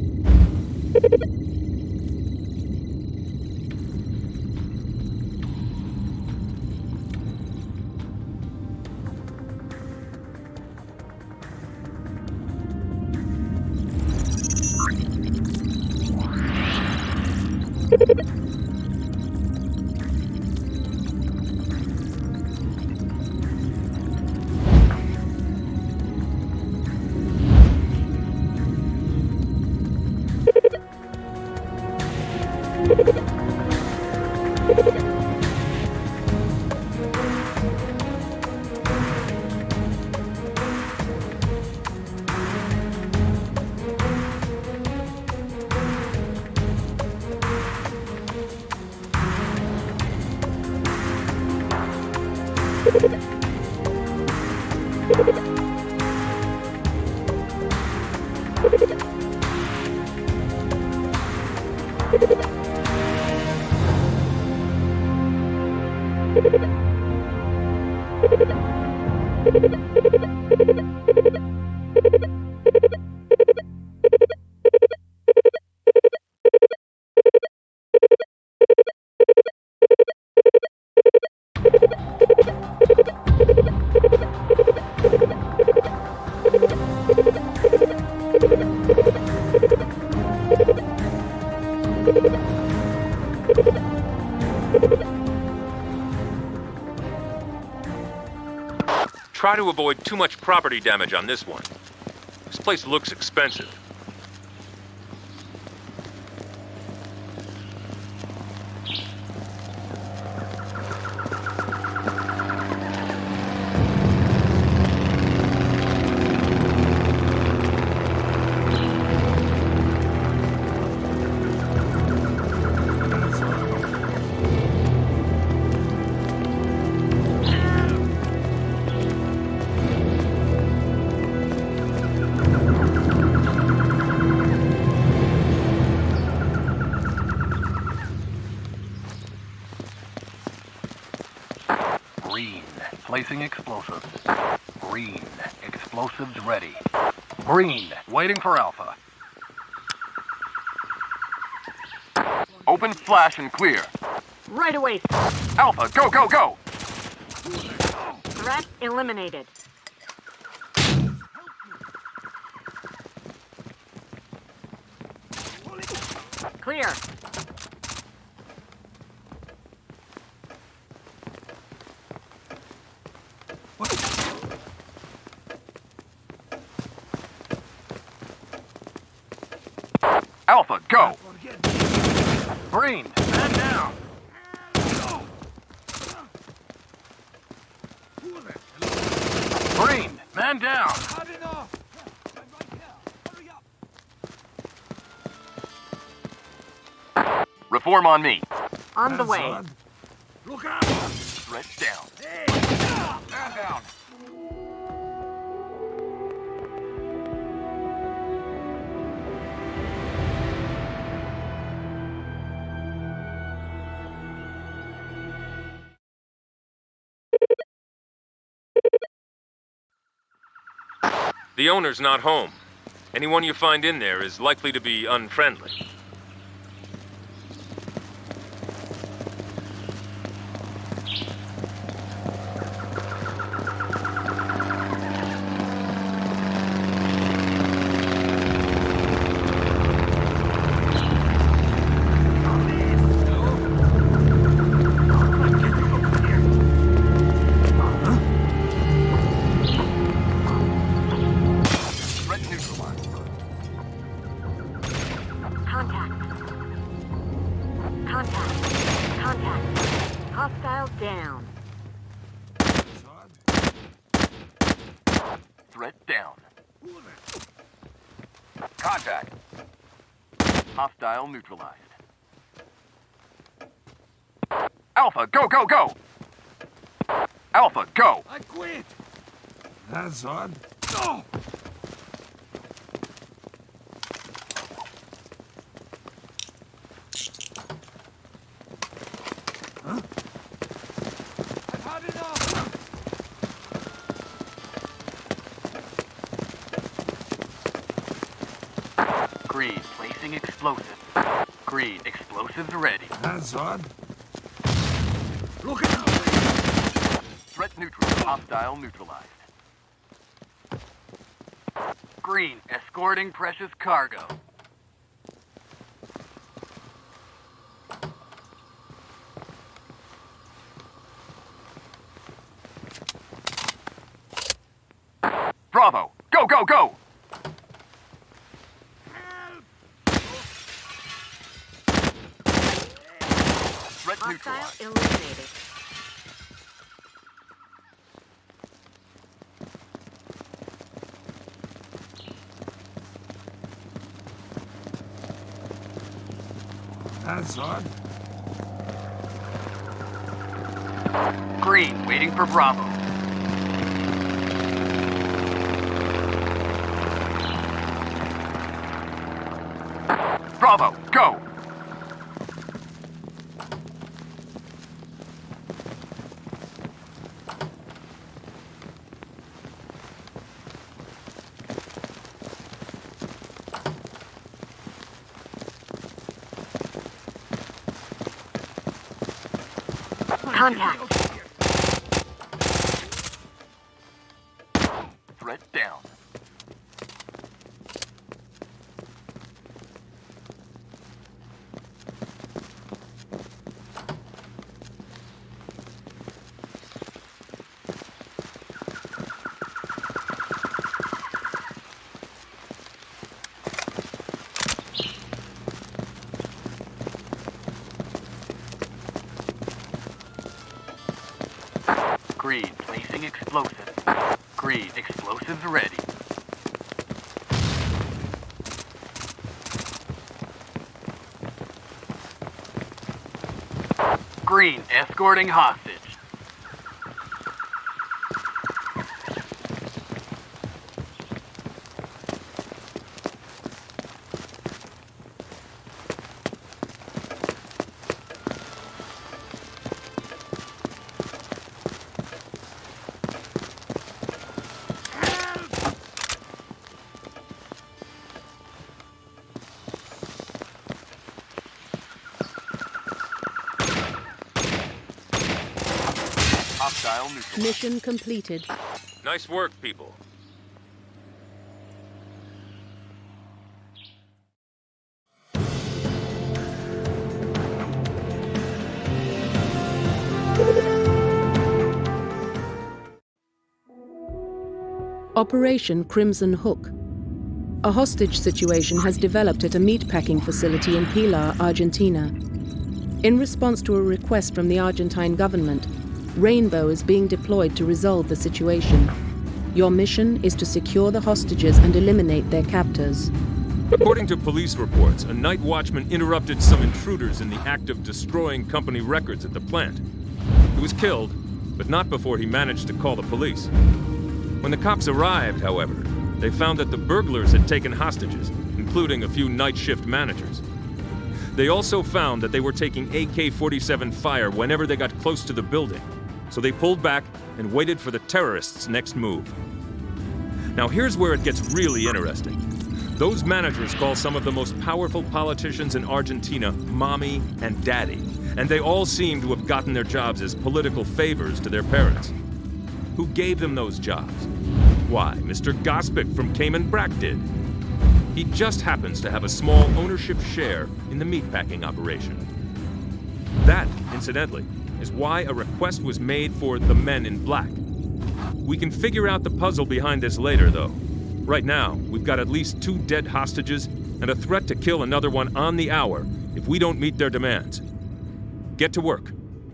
try to avoid too much property damage on this one. This place looks expensive. Green. Placing explosives. Green. Explosives ready. Green. Waiting for Alpha. Open, flash, and clear. Right away. Alpha, go, go, go! Threat eliminated. Clear. Alpha, go! Green, man down! Green, man down! Reform on me. On the way. Look out! Threat down. Man down. The owner's not home. Anyone you find in there is likely to be unfriendly. Down. Threat down. Contact. Hostile neutralized. Alpha, go, go, go! Alpha, go! I quit! That's odd. No! Huh? I've had enough! Green, placing explosives. Green, explosives ready. That's odd. Look out! Threat neutral. Hostile neutralized. Green, escorting precious cargo. Bravo! Go, go, go! Threat Hostile neutralized. eliminated. That's odd. Green, waiting for Bravo. Bravo, go! Contact. Threat down. Greed, placing explosives. Greed, explosives ready. Green, escorting hostage. Hostile neutral. Mission completed. Nice work, people. Operation Crimson Hook. A hostage situation has developed at a meatpacking facility in Pilar, Argentina. In response to a request from the Argentine government, Rainbow is being deployed to resolve the situation. Your mission is to secure the hostages and eliminate their captors. According to police reports, a night watchman interrupted some intruders in the act of destroying company records at the plant. He was killed, but not before he managed to call the police. When the cops arrived, however, they found that the burglars had taken hostages, including a few night shift managers. They also found that they were taking AK-47 fire whenever they got close to the building, so they pulled back and waited for the terrorists' next move. Now here's where it gets really interesting. Those managers call some of the most powerful politicians in Argentina Mommy and Daddy, and they all seem to have gotten their jobs as political favors to their parents. Who gave them those jobs? Why, Mr. Gospic from Cayman Brack did. He just happens to have a small ownership share in the meatpacking operation. That, incidentally, is why a request was made for the Men in Black. We can figure out the puzzle behind this later, though. Right now, we've got at least 2 dead hostages and a threat to kill another one on the hour if we don't meet their demands. Get to work.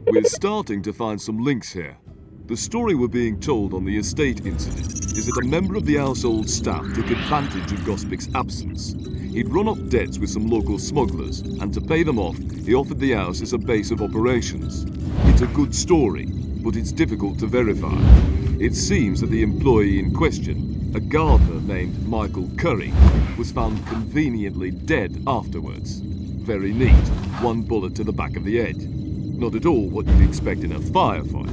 We're starting to find some links here. The story we're being told on the estate incident is that a member of the household staff took advantage of Gospic's absence. He'd run up debts with some local smugglers, and to pay them off, he offered the house as a base of operations. It's a good story, but it's difficult to verify. It seems that the employee in question, a gardener named Michael Curry, was found conveniently dead afterwards. Very neat, 1 bullet to the back of the head. Not at all what you'd expect in a firefight.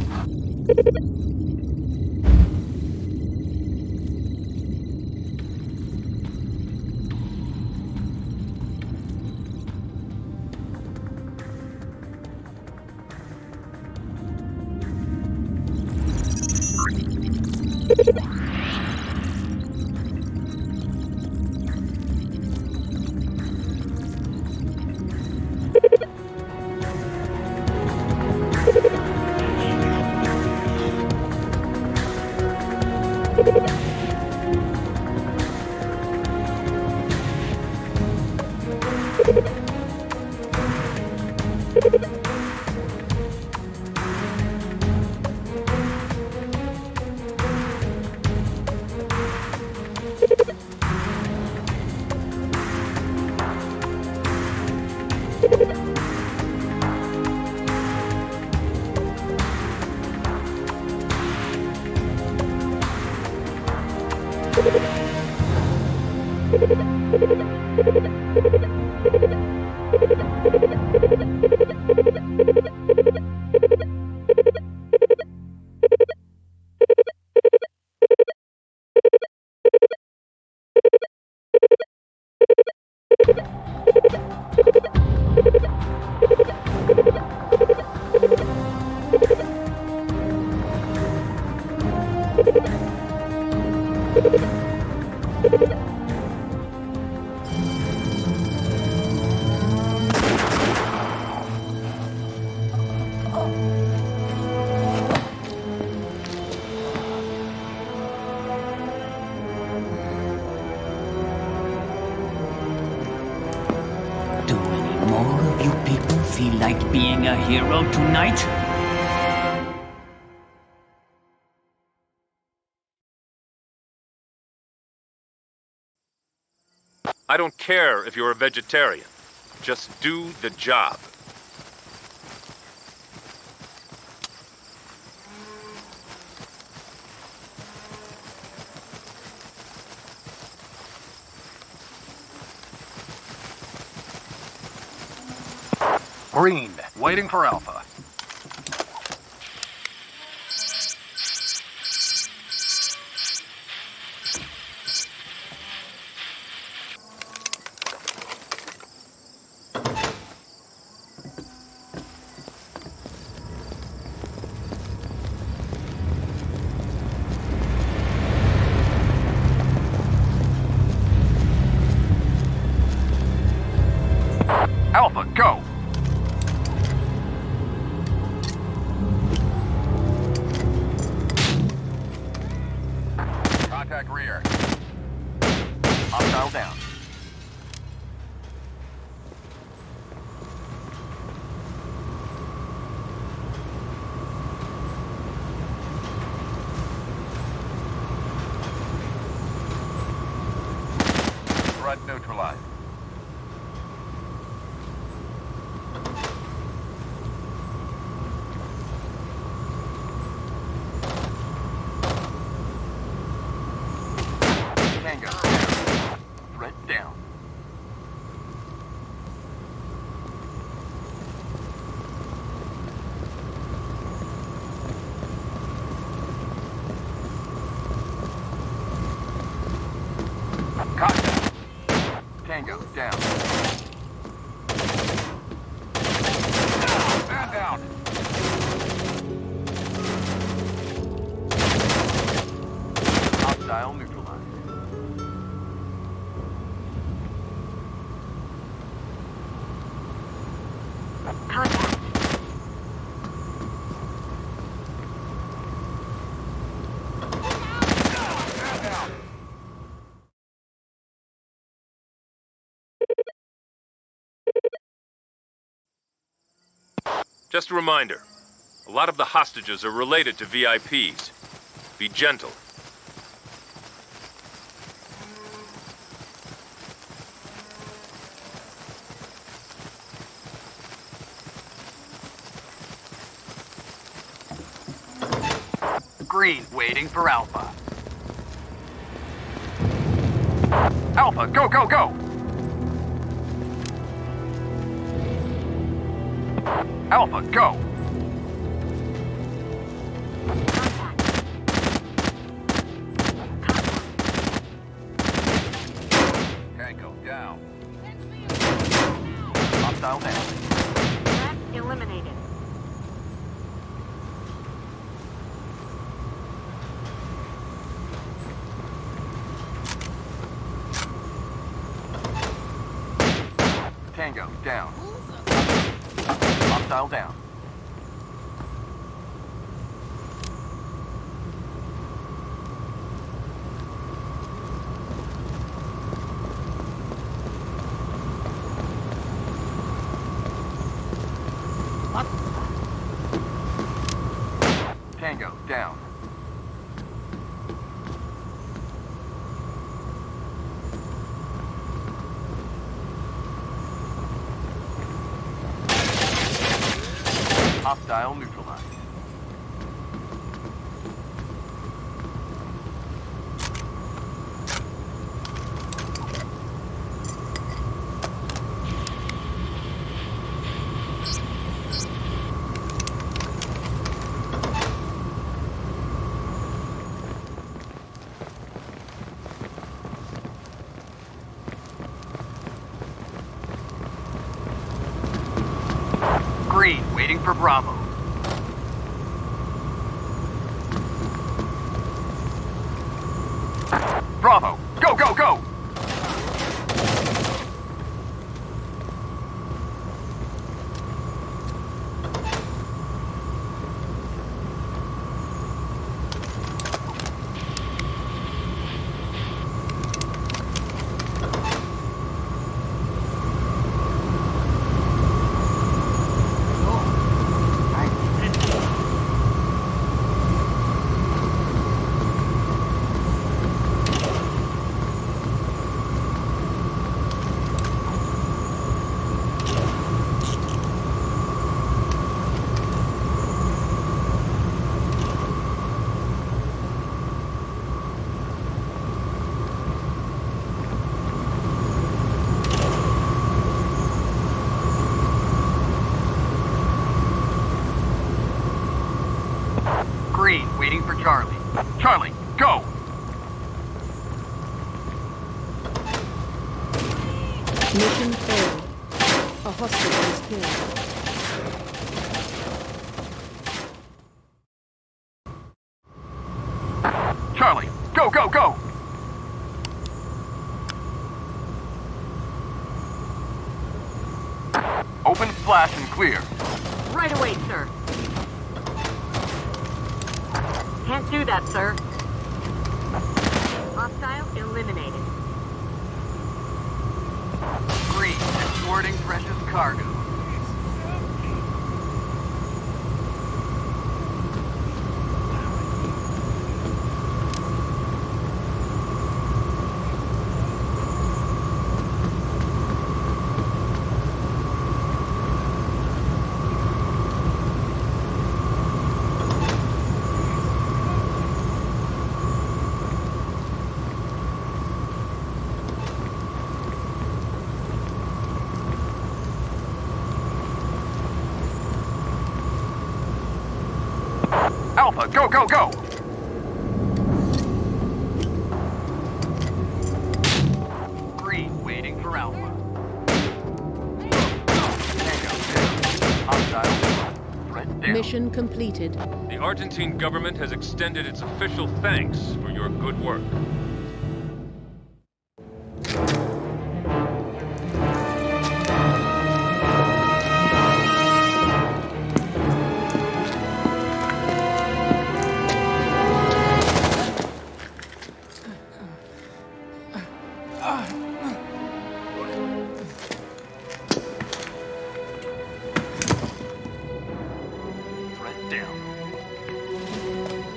Feel like being a hero tonight? I don't care if you're a vegetarian. Just do the job. Green, waiting for Alpha. Alpha, go! Contact rear. Hostile down. Threat neutralized. Tango down. Threat down. Contact. Tango down. Man down. Hostile neutralized. Contact. Man down. Just a reminder, a lot of the hostages are related to VIPs. Be gentle. Green, waiting for Alpha. Alpha, go, go, go! Alpha, go! Tango down. Hostile down. Threat eliminated. Tango down. Hostile down. Tango down. Hostile neutralized. Green, waiting for Bravo. Bravo, go, go, go! Charlie. Charlie, go! Mission failed. A hostage was killed. Charlie, go, go, go! Open, flash, and clear. Right away, sir. Can't do that, sir. Hostile eliminated. Green, escorting precious cargo. Alpha, go, go, go! Green, waiting for Alpha. Hostile. Threat down. Mission completed. The Argentine government has extended its official thanks for your good work.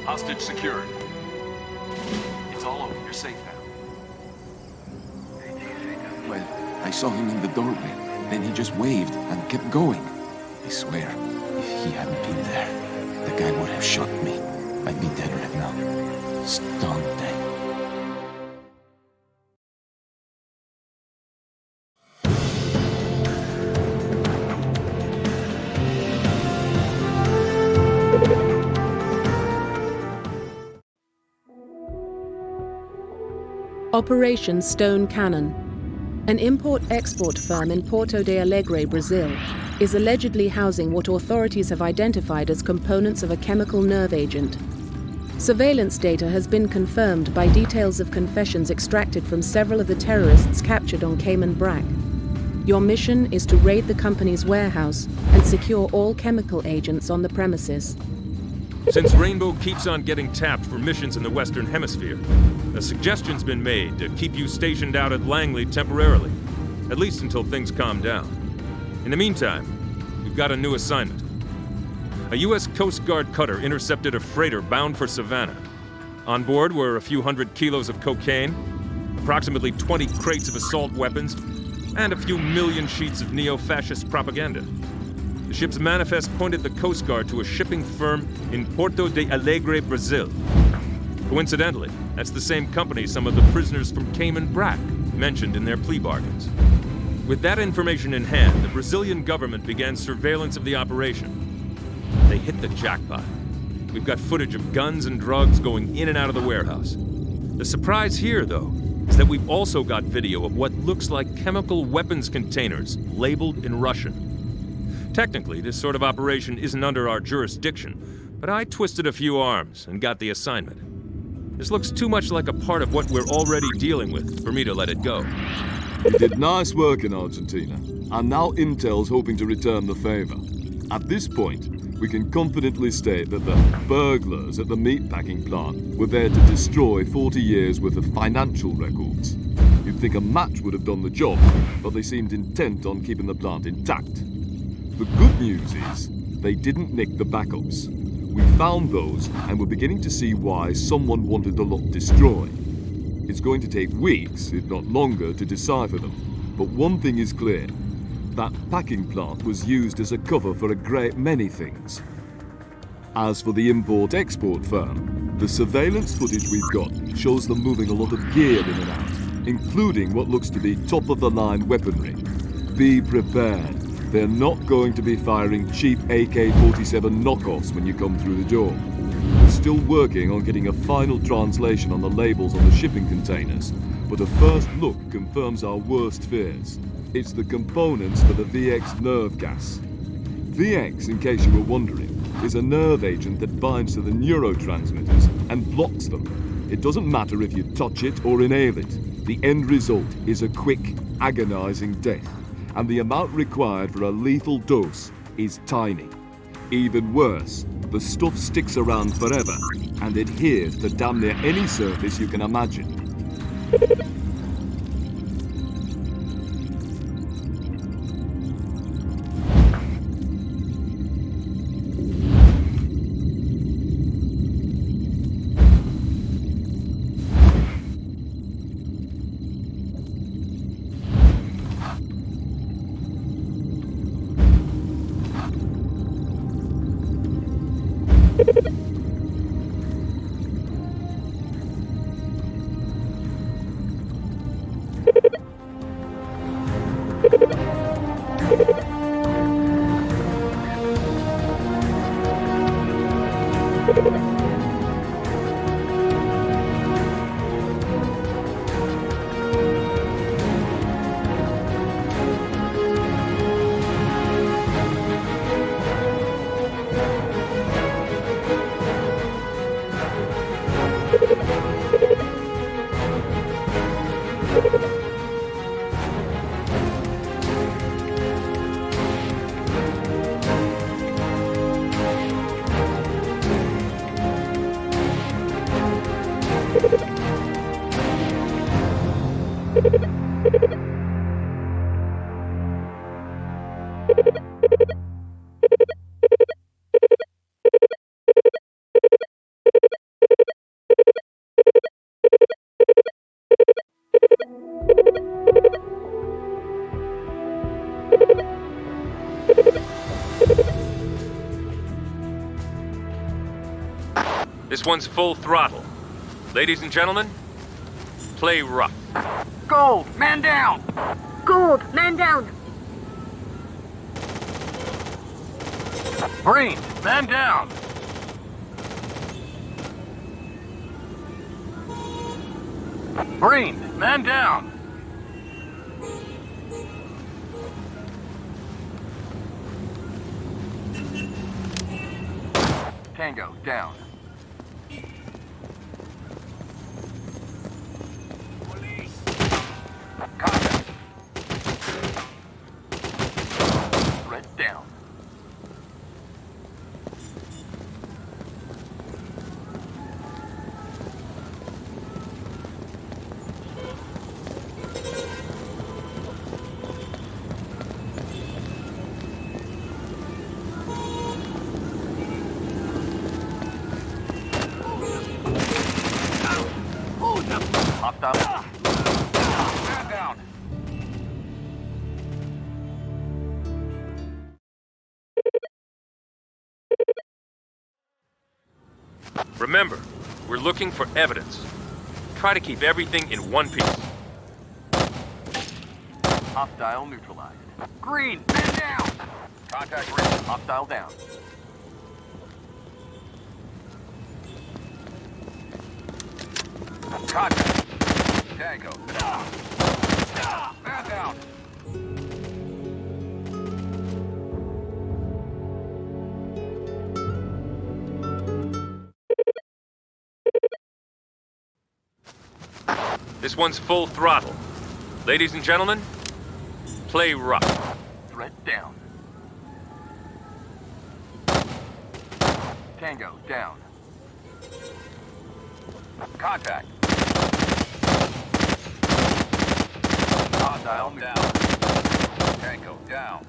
Hostage secured. It's all over. You're safe now. Well, I saw him in the doorway. Then he just waved and kept going. I swear, if he hadn't been there, the guy would have shot me. I'd be dead right now. Stone dead. Operation Stone Cannon. An import-export firm in Porto de Alegre, Brazil, is allegedly housing what authorities have identified as components of a chemical nerve agent. Surveillance data has been confirmed by details of confessions extracted from several of the terrorists captured on Cayman Brac. Your mission is to raid the company's warehouse and secure all chemical agents on the premises. Since Rainbow keeps on getting tapped for missions in the Western Hemisphere, a suggestion's been made to keep you stationed out at Langley temporarily, at least until things calm down. In the meantime, you've got a new assignment. A U.S. Coast Guard cutter intercepted a freighter bound for Savannah. On board were a few hundred kilos of cocaine, approximately 20 crates of assault weapons, and a few million sheets of neo-fascist propaganda. The ship's manifest pointed the Coast Guard to a shipping firm in Porto de Alegre, Brazil. Coincidentally, that's the same company some of the prisoners from Cayman Brac mentioned in their plea bargains. With that information in hand, the Brazilian government began surveillance of the operation. They hit the jackpot. We've got footage of guns and drugs going in and out of the warehouse. The surprise here, though, is that we've also got video of what looks like chemical weapons containers labeled in Russian. Technically, this sort of operation isn't under our jurisdiction, but I twisted a few arms and got the assignment. This looks too much like a part of what we're already dealing with for me to let it go. You did nice work in Argentina, and now Intel's hoping to return the favor. At this point, we can confidently state that the burglars at the meatpacking plant were there to destroy 40 years worth of financial records. You'd think a match would have done the job, but they seemed intent on keeping the plant intact. The good news is, they didn't nick the backups. We found those, and we're beginning to see why someone wanted the lot destroyed. It's going to take weeks, if not longer, to decipher them. But one thing is clear. That packing plant was used as a cover for a great many things. As for the import-export firm, the surveillance footage we've got shows them moving a lot of gear in and out, including what looks to be top-of-the-line weaponry. Be prepared. They're not going to be firing cheap AK-47 knockoffs when you come through the door. The still working on getting a final translation on the labels on the shipping containers, but a first look confirms our worst fears. It's the components for the VX nerve gas. VX, in case you were wondering, is a nerve agent that binds to the neurotransmitters and blocks them. It doesn't matter if you touch it or inhale it. The end result is a quick, agonizing death, and the amount required for a lethal dose is tiny. Even worse, the stuff sticks around forever and adheres to damn near any surface you can imagine. This one's full throttle. Ladies and gentlemen, play rough. Gold, man down! Gold, man down! Green, man down! Green, man down! Tango, down. Police! Contact. Red down. Hostile. Man down. Remember, we're looking for evidence. Try to keep everything in one piece. Hostile neutralized. Green, man down! Contact green. Hostile down. Contact. Tango. Man down. This one's full throttle. Ladies and gentlemen, play rough. Threat down. Tango down. Contact. Hostile down. Tango down.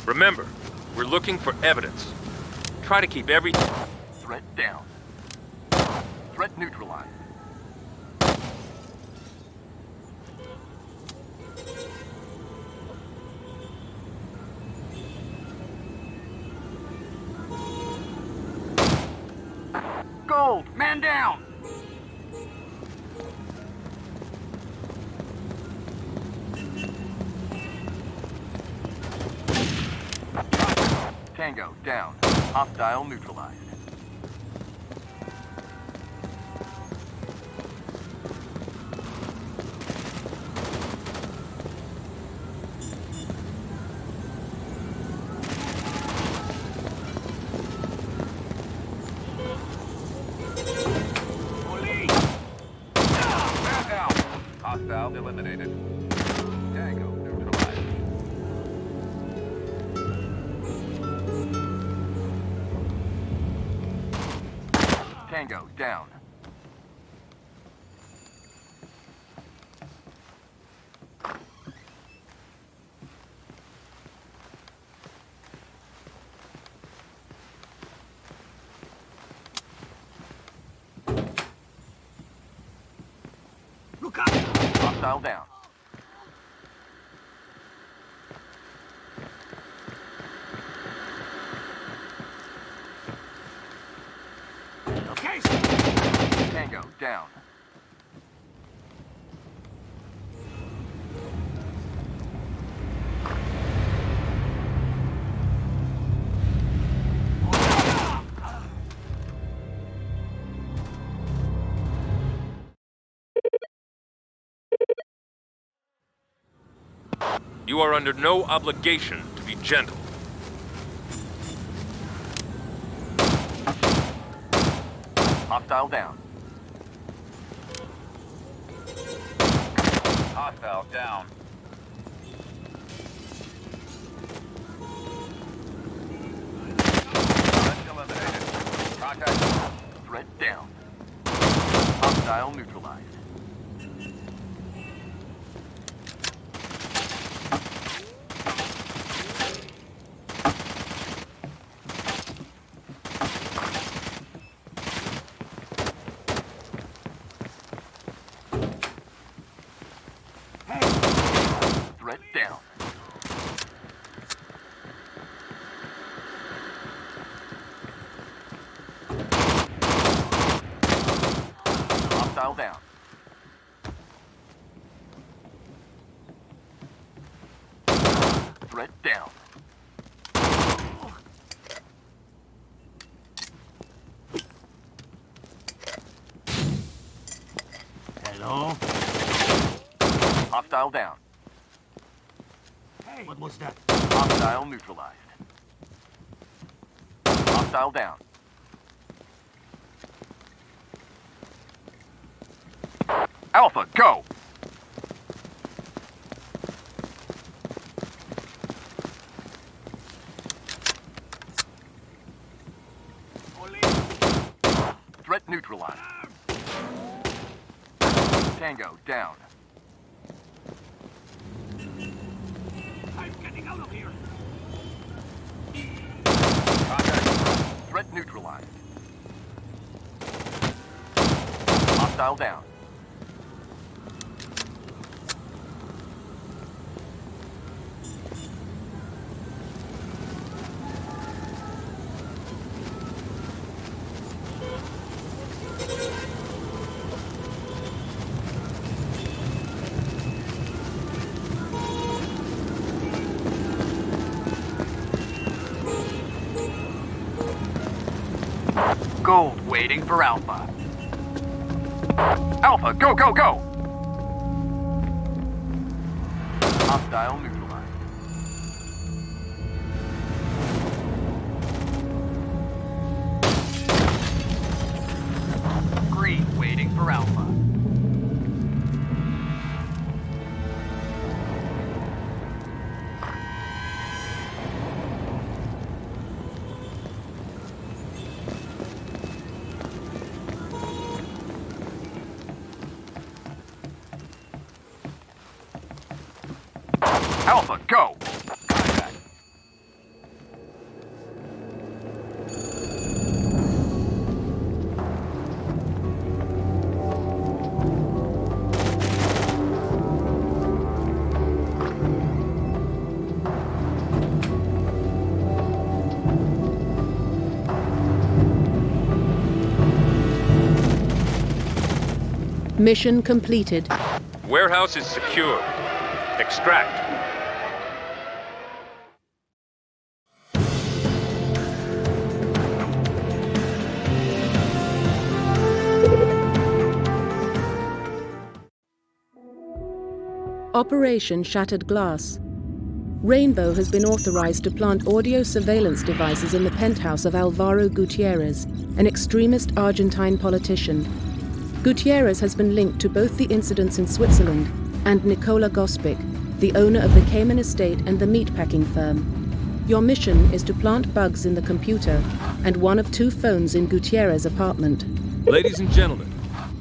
Remember, we're looking for evidence. Try to keep everything... Threat down. Threat neutralized. Gold! Man down! Tango, down. Hostile neutralized. Hostile eliminated. Tango neutralized. Tango down. Look out! Hostile down. Okay. Tango down. You are under no obligation to be gentle. Hostile down. Hostile down. Threat eliminated. Contact. Threat down. Hostile neutralized. Threat down. Hostile down. Threat down. Hello? Hostile down. Hey, what was that? Hostile neutralized. Hostile down. Alpha, go! Threat neutralized. Tango down. I'm getting out of here. Contact. Threat neutralized. Hostile down. Gold waiting for Alpha. Alpha, go, go, go! Hostile neutralized. Green waiting for Alpha. Alpha, go! Contact. Mission completed. Warehouse is secure. Extract. Operation Shattered Glass. Rainbow has been authorized to plant audio surveillance devices in the penthouse of Alvaro Gutierrez, an extremist Argentine politician. Gutierrez has been linked to both the incidents in Switzerland and Nicola Gospic, the owner of the Cayman estate and the meatpacking firm. Your mission is to plant bugs in the computer and one of 2 phones in Gutierrez's apartment. Ladies and gentlemen,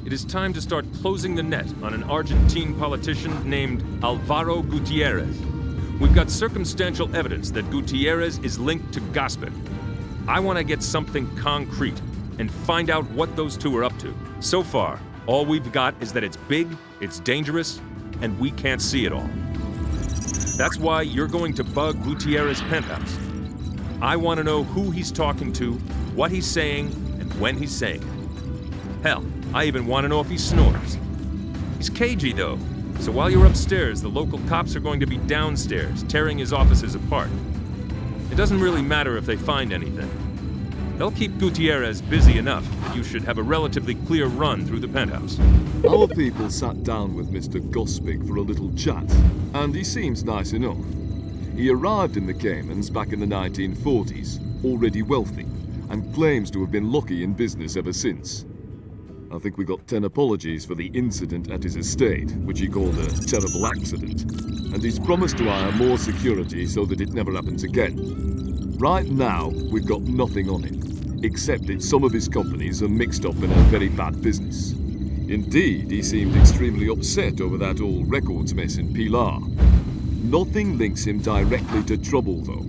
it is time to start closing the net on an Argentine politician named Alvaro Gutierrez. We've got circumstantial evidence that Gutierrez is linked to Gospic. I want to get something concrete and find out what those 2 are up to. So far, all we've got is that it's big, it's dangerous, and we can't see it all. That's why you're going to bug Gutierrez's penthouse. I want to know who he's talking to, what he's saying, and when he's saying it. Hell, I even want to know if he snores. He's cagey, though, so while you're upstairs, the local cops are going to be downstairs, tearing his offices apart. It doesn't really matter if they find anything. They'll keep Gutierrez busy enough that you should have a relatively clear run through the penthouse. Our people sat down with Mr. Gospic for a little chat, and he seems nice enough. He arrived in the Caymans back in the 1940s, already wealthy, and claims to have been lucky in business ever since. I think we got 10 apologies for the incident at his estate, which he called a terrible accident, and he's promised to hire more security so that it never happens again. Right now, we've got nothing on him, except that some of his companies are mixed up in a very bad business. Indeed, he seemed extremely upset over that old records mess in Pilar. Nothing links him directly to trouble, though.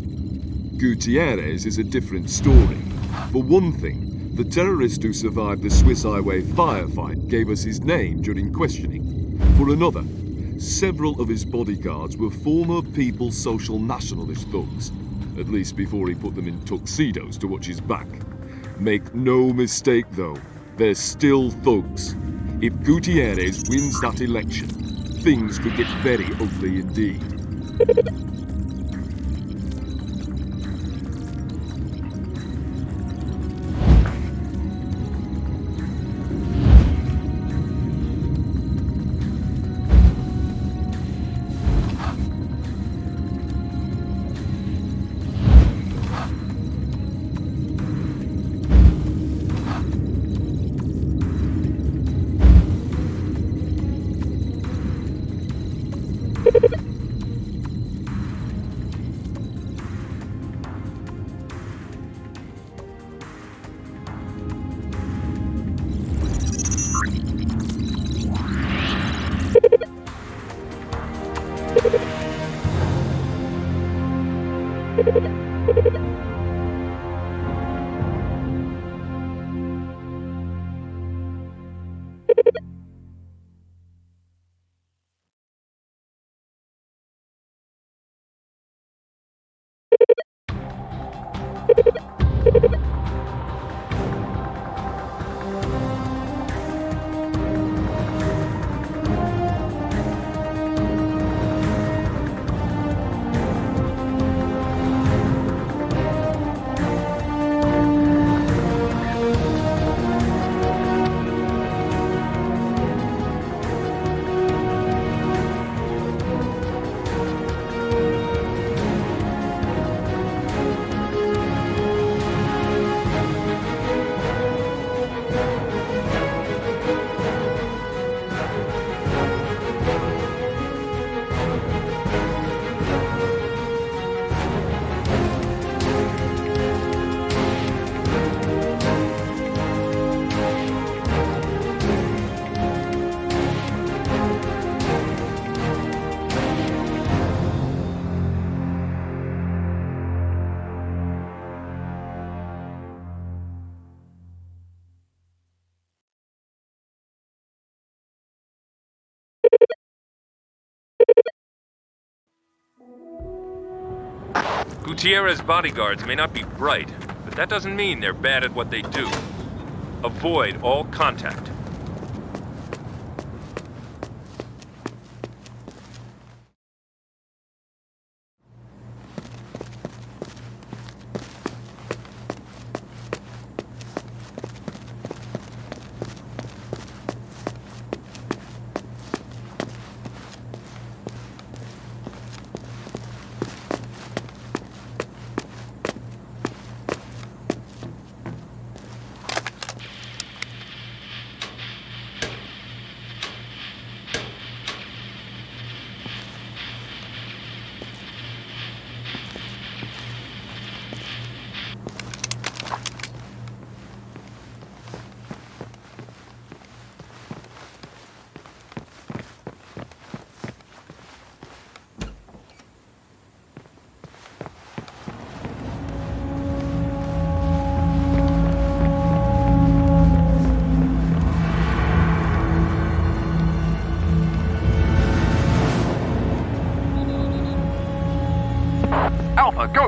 Gutierrez is a different story. For one thing, the terrorist who survived the Swiss highway firefight gave us his name during questioning. For another, several of his bodyguards were former People's Social Nationalist thugs, at least before he put them in tuxedos to watch his back. Make no mistake though, they're still thugs. If Gutierrez wins that election, things could get very ugly indeed. Gutierrez's bodyguards may not be bright, but that doesn't mean they're bad at what they do. Avoid all contact.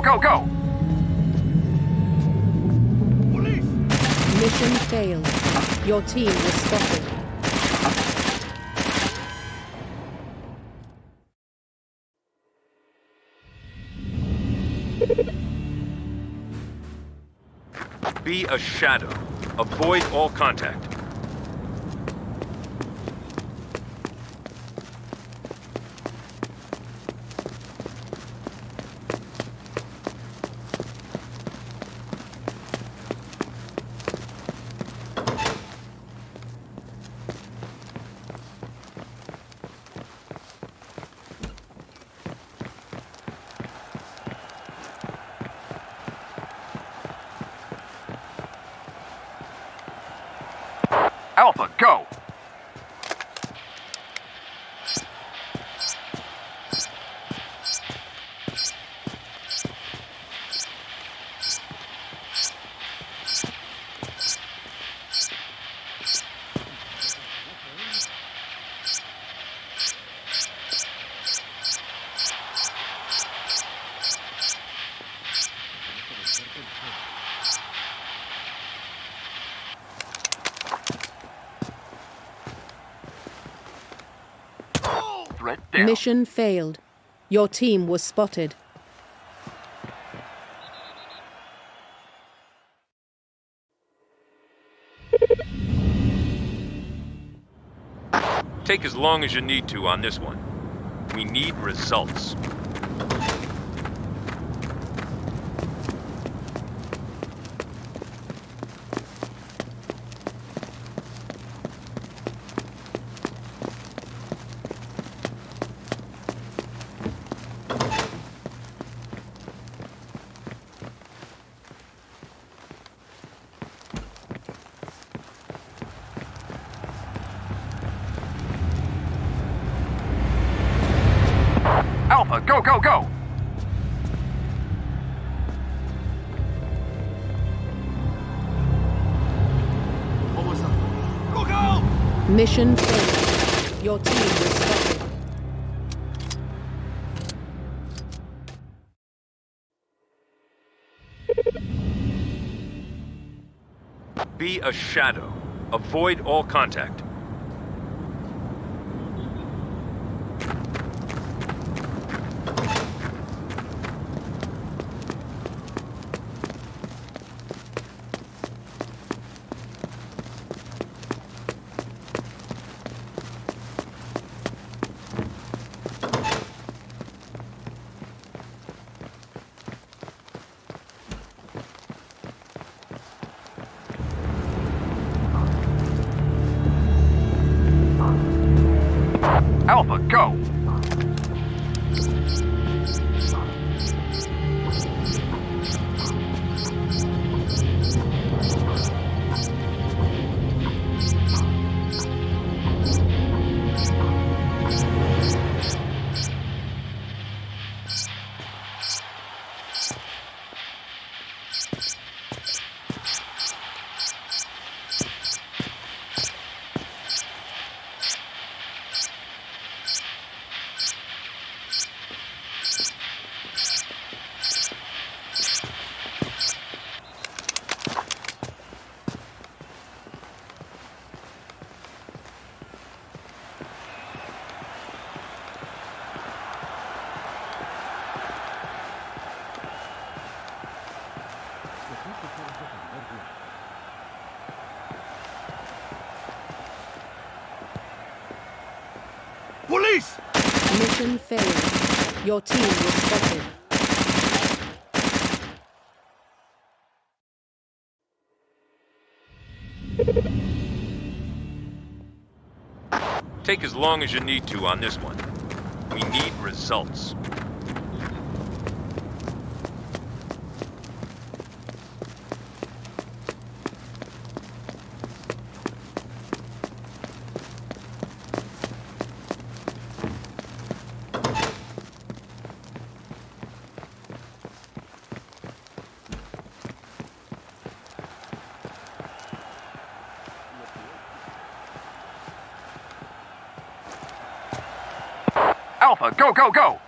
go, go! Mission failed. Your team was spotted. Be a shadow. Avoid all contact. Alpha, go! Threat down. Mission failed. Your team was spotted. Take as long as you need to on this one. We need results. Alpha, go, go, go! What was that? Go, go! Mission failed. Your team was spotted. Be a shadow. Avoid all contact. Alpha, go! Police! Mission failed. Your team was spotted. Take as long as you need to on this one. We need results. Alpha, go, go, go!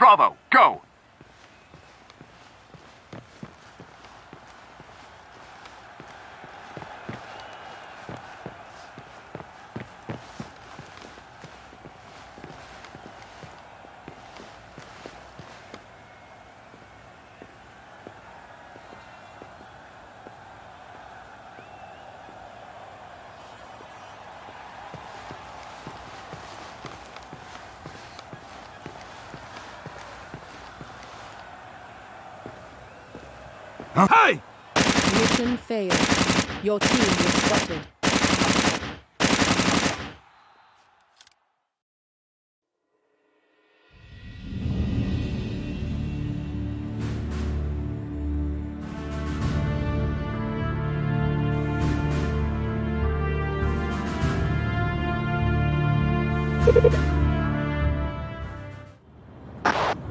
Bravo, go! Hey! Mission failed. Your team was spotted.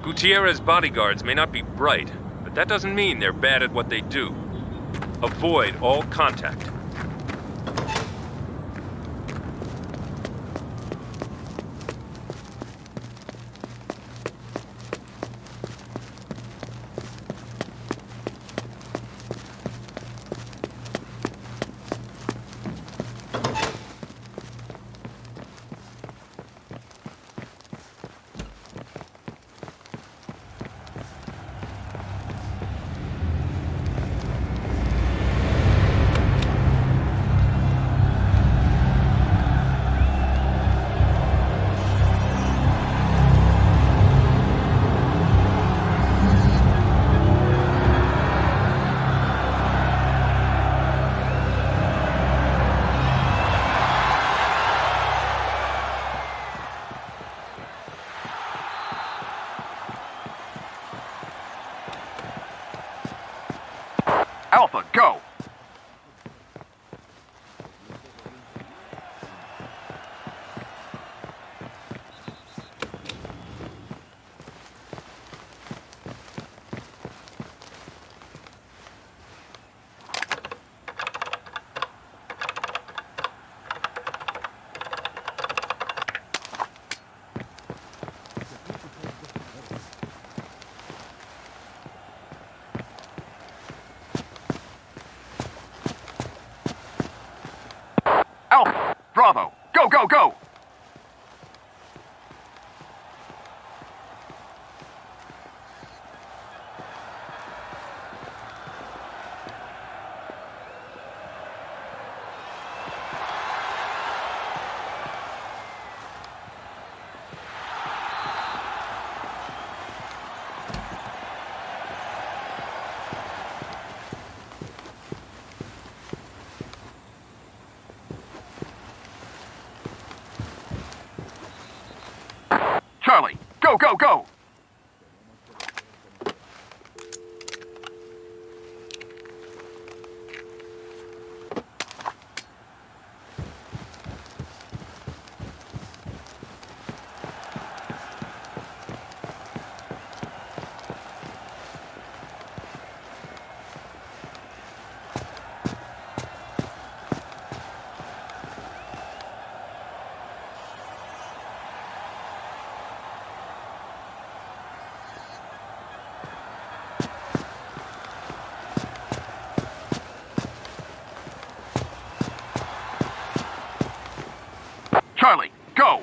Gutierrez's bodyguards may not be bright, but that doesn't mean they're bad at what they do. Avoid all contact. Alpha, go! Alpha, Bravo, go, go, go! Charlie, go, go, go! Charlie, go!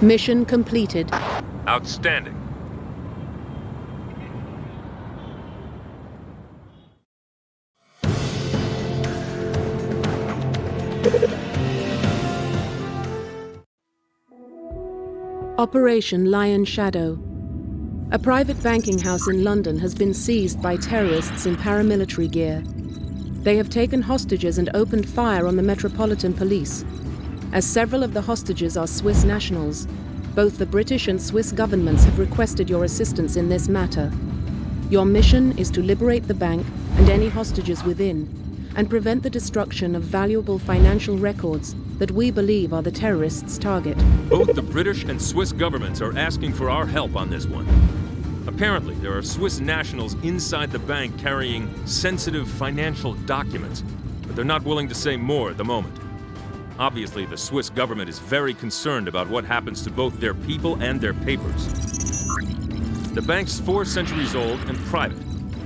Mission completed. Outstanding. Operation Lion Shadow. A private banking house in London has been seized by terrorists in paramilitary gear. They have taken hostages and opened fire on the Metropolitan Police. As several of the hostages are Swiss nationals, both the British and Swiss governments have requested your assistance in this matter. Your mission is to liberate the bank and any hostages within, and prevent the destruction of valuable financial records that we believe are the terrorists' target. Both the British and Swiss governments are asking for our help on this one. Apparently, there are Swiss nationals inside the bank carrying sensitive financial documents, but they're not willing to say more at the moment. Obviously, the Swiss government is very concerned about what happens to both their people and their papers. The bank's 4 centuries old and private,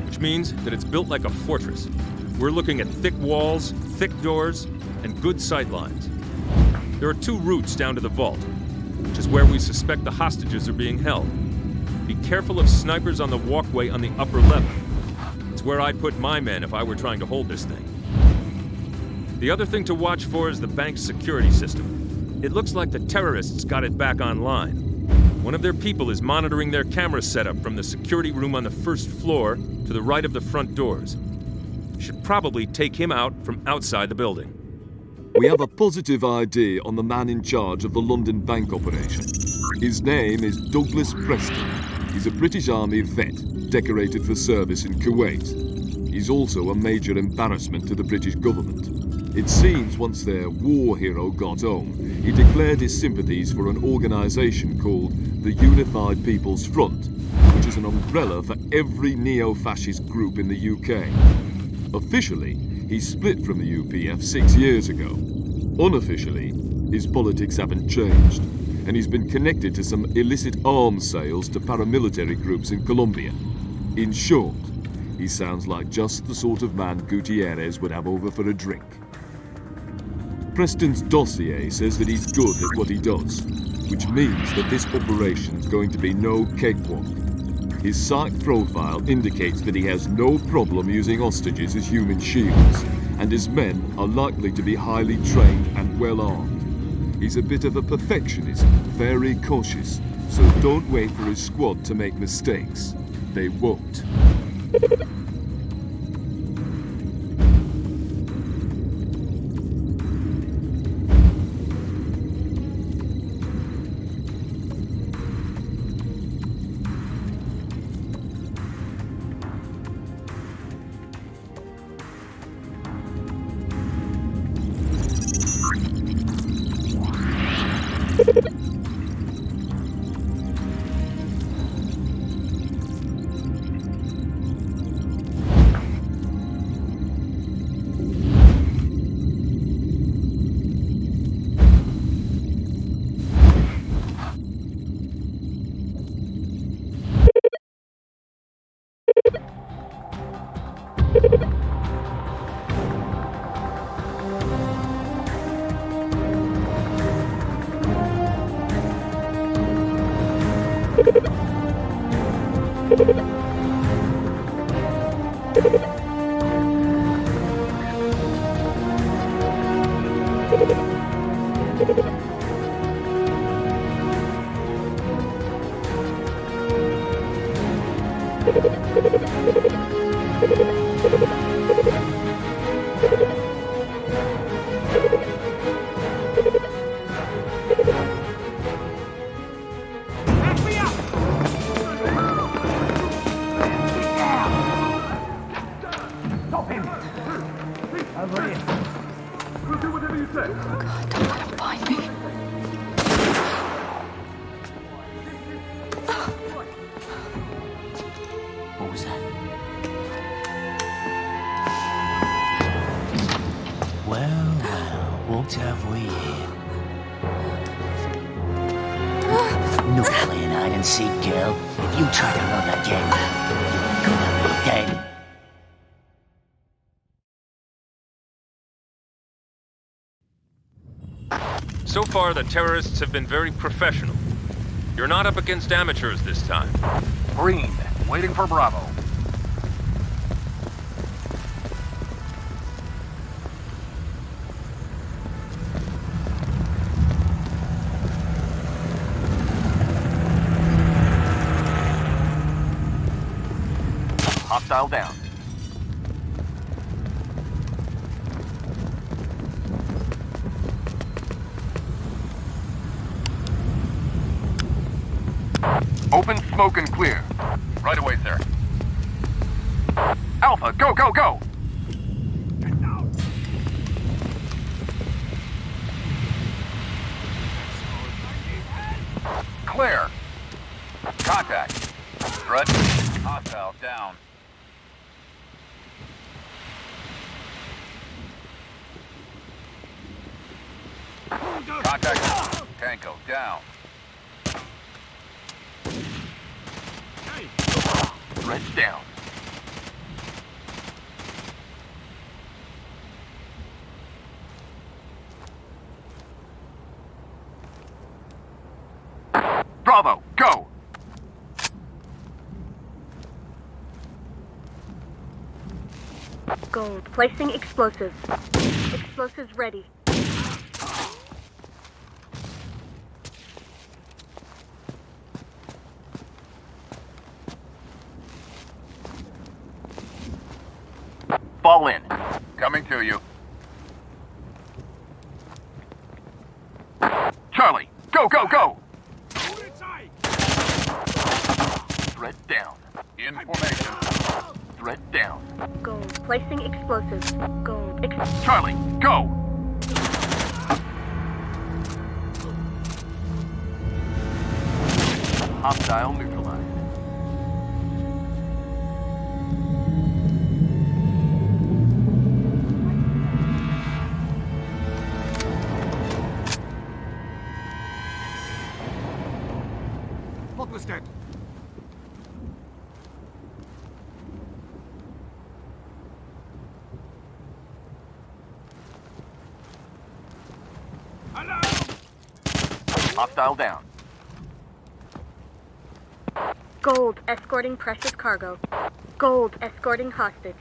which means that it's built like a fortress. We're looking at thick walls, thick doors, and good sight lines. There are 2 routes down to the vault, which is where we suspect the hostages are being held. Be careful of snipers on the walkway on the upper level. It's where I'd put my men if I were trying to hold this thing. The other thing to watch for is the bank's security system. It looks like the terrorists got it back online. One of their people is monitoring their camera setup from the security room on the 1st floor to the right of the front doors. Should probably take him out from outside the building. We have a positive ID on the man in charge of the London bank operation. His name is Douglas Preston. He's a British Army vet, decorated for service in Kuwait. He's also a major embarrassment to the British government. It seems once their war hero got home, he declared his sympathies for an organisation called the Unified People's Front, which is an umbrella for every neo-fascist group in the UK. Officially, he split from the UPF 6 years ago. Unofficially, his politics haven't changed, and he's been connected to some illicit arms sales to paramilitary groups in Colombia. In short, he sounds like just the sort of man Gutierrez would have over for a drink. Preston's dossier says that he's good at what he does, which means that this operation's going to be no cakewalk. His psych profile indicates that he has no problem using hostages as human shields, and his men are likely to be highly trained and well armed. He's a bit of a perfectionist, very cautious, so don't wait for his squad to make mistakes. They won't. What have we here? No playing hide and seek, girl. If you try to run again, you're gonna be dead. So far, the terrorists have been very professional. You're not up against amateurs this time. Green, waiting for Bravo. Hostile down. Open, smoke, and clear. Right away, sir. Alpha, go, go, go! Clear. Contact. Threat. Hostile down. Contact. Tango down. Threat down. Bravo, go! Gold, placing explosives. Explosives ready. Fall in. Coming to you. Charlie, go, go, go! Threat down. In formation. Threat down. Gold, placing explosives. Gold, Charlie, go! Hostile neutralized. What was that? Hostile down. Gold, escorting precious cargo. Gold, escorting hostage.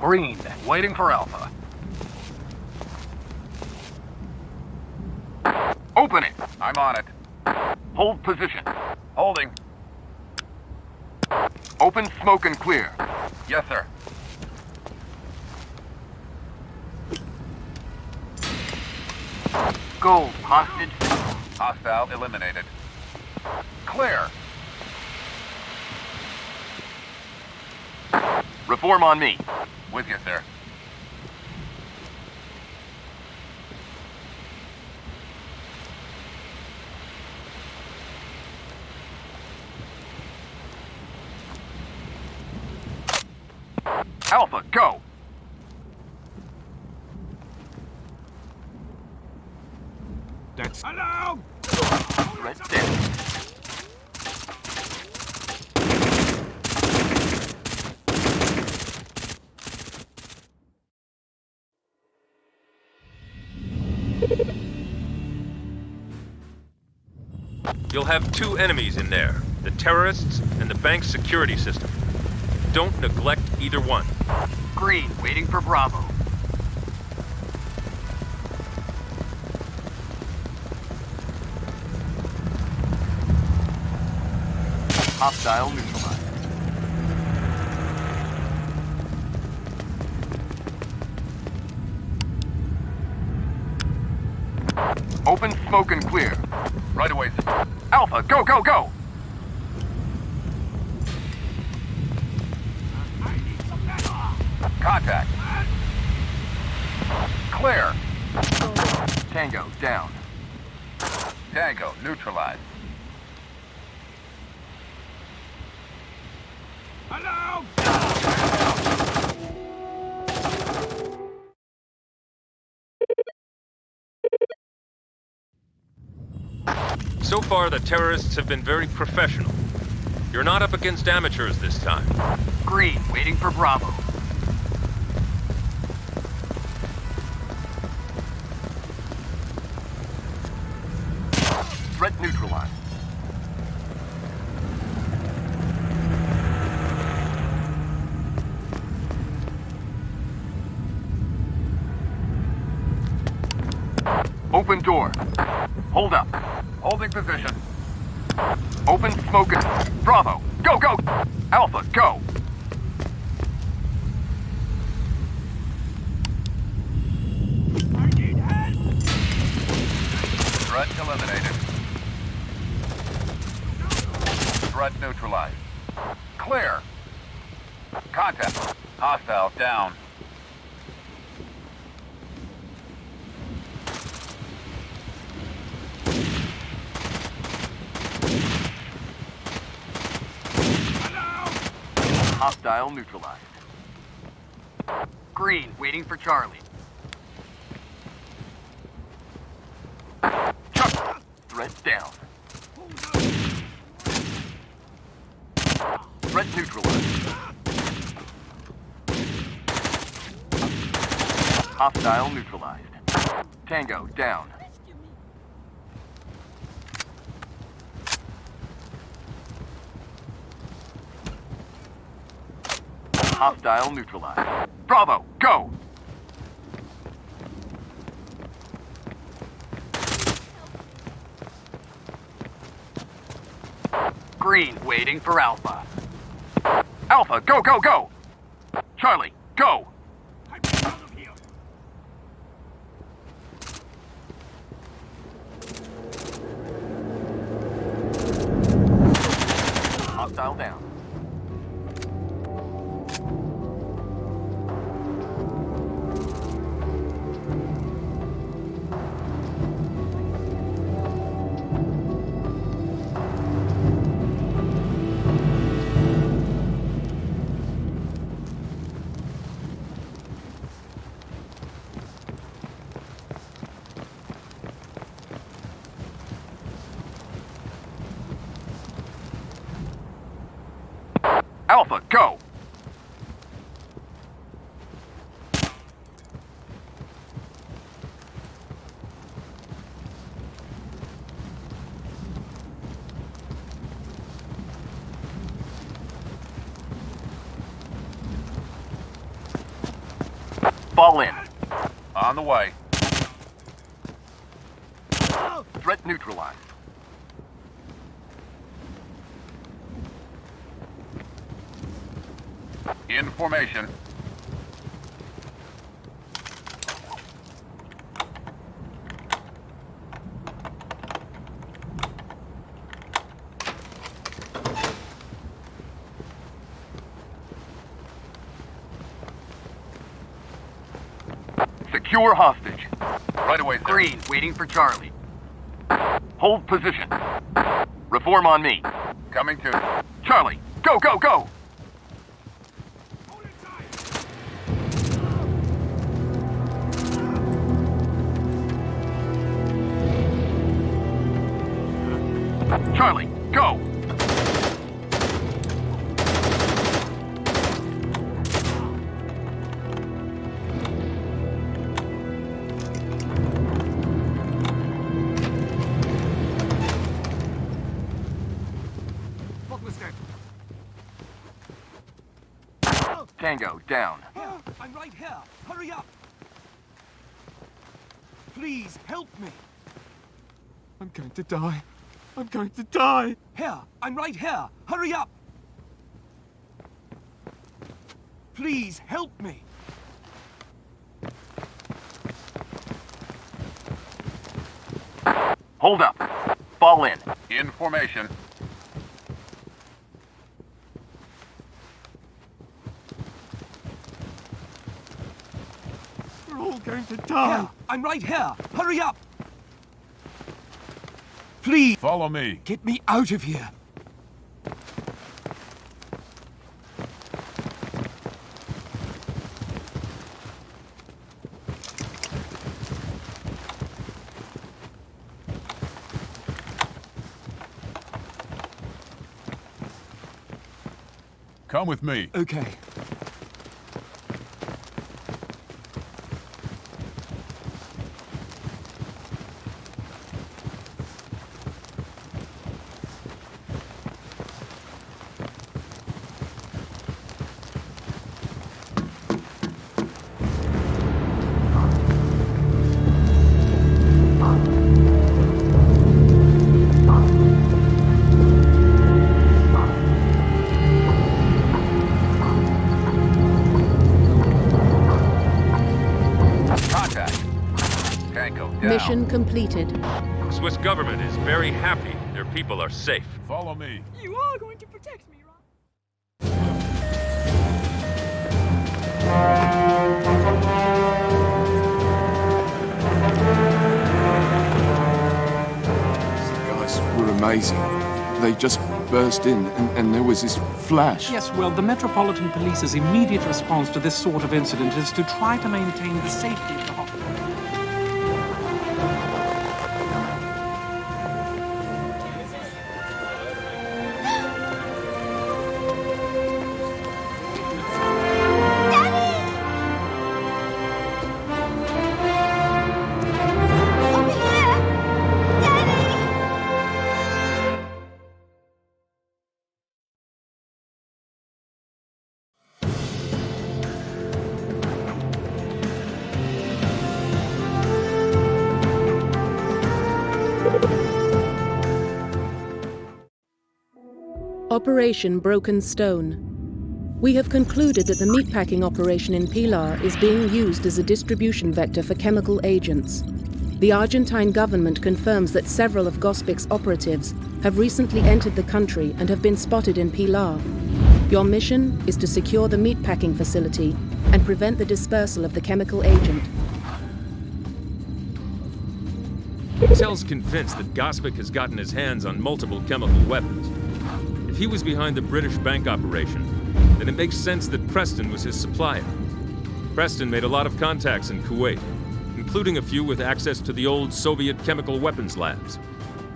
Green, waiting for Alpha. Open it! I'm on it. Hold position. Holding. Open, smoke, and clear. Yes, sir. Gold, hostage. Hostile eliminated. Clear. Reform on me. With you, sir. Alpha, go! That's... Hello! Threat dead. You'll have two enemies in there, the terrorists and the bank's security system. Don't neglect either one. Green, waiting for Bravo. Hostile neutralized. Open, smoke, and clear. Right away, sir. Alpha, go, go, go! Contact. Clear. Tango, down. Tango, neutralized. Hello! So far, the terrorists have been very professional. You're not up against amateurs this time. Green, waiting for Bravo. Threat neutralized. Open door. Hold up. Holding position. Open smoke. Bravo. Go, go. Alpha, go. Threat eliminated. Threat neutralized. Clear. Contact. Hostile down. Hostile neutralized. Green, waiting for Charlie. Chuck. Threat down. Threat neutralized. Hostile neutralized. Tango down. Hostile neutralized. Bravo, go! Green, waiting for Alpha. Alpha, go, go, go! Charlie, go! Hostile down. Alpha, go! Fall in. On the way. Threat neutralized. In formation. Secure hostage. Right away, sir. Green, waiting for Charlie. Hold position. Reform on me. Coming to. Charlie, go, go, go! Charlie, go! What was that? Tango, down. Here, I'm right here. Hurry up. Please, help me. I'm going to die. I'm going to die! Here, I'm right here. Hurry up. Please, help me. Hold up. Fall in. In formation. We're all going to die! Here, I'm right here. Hurry up. Please. Follow me. Get me out of here. Come with me. Okay. Mission completed. The Swiss government is very happy their people are safe. Follow me. You are going to protect me, right? The guys were amazing. They just burst in, and there was this flash. Yes, well, the Metropolitan Police's immediate response to this sort of incident is to try to maintain the safety of the hospital. Operation Broken Stone. We have concluded that the meatpacking operation in Pilar is being used as a distribution vector for chemical agents. The Argentine government confirms that several of Gospic's operatives have recently entered the country and have been spotted in Pilar. Your mission is to secure the meatpacking facility and prevent the dispersal of the chemical agent. Intel's convinced that Gospic has gotten his hands on multiple chemical weapons. If he was behind the British bank operation, then it makes sense that Preston was his supplier. Preston made a lot of contacts in Kuwait, including a few with access to the old Soviet chemical weapons labs.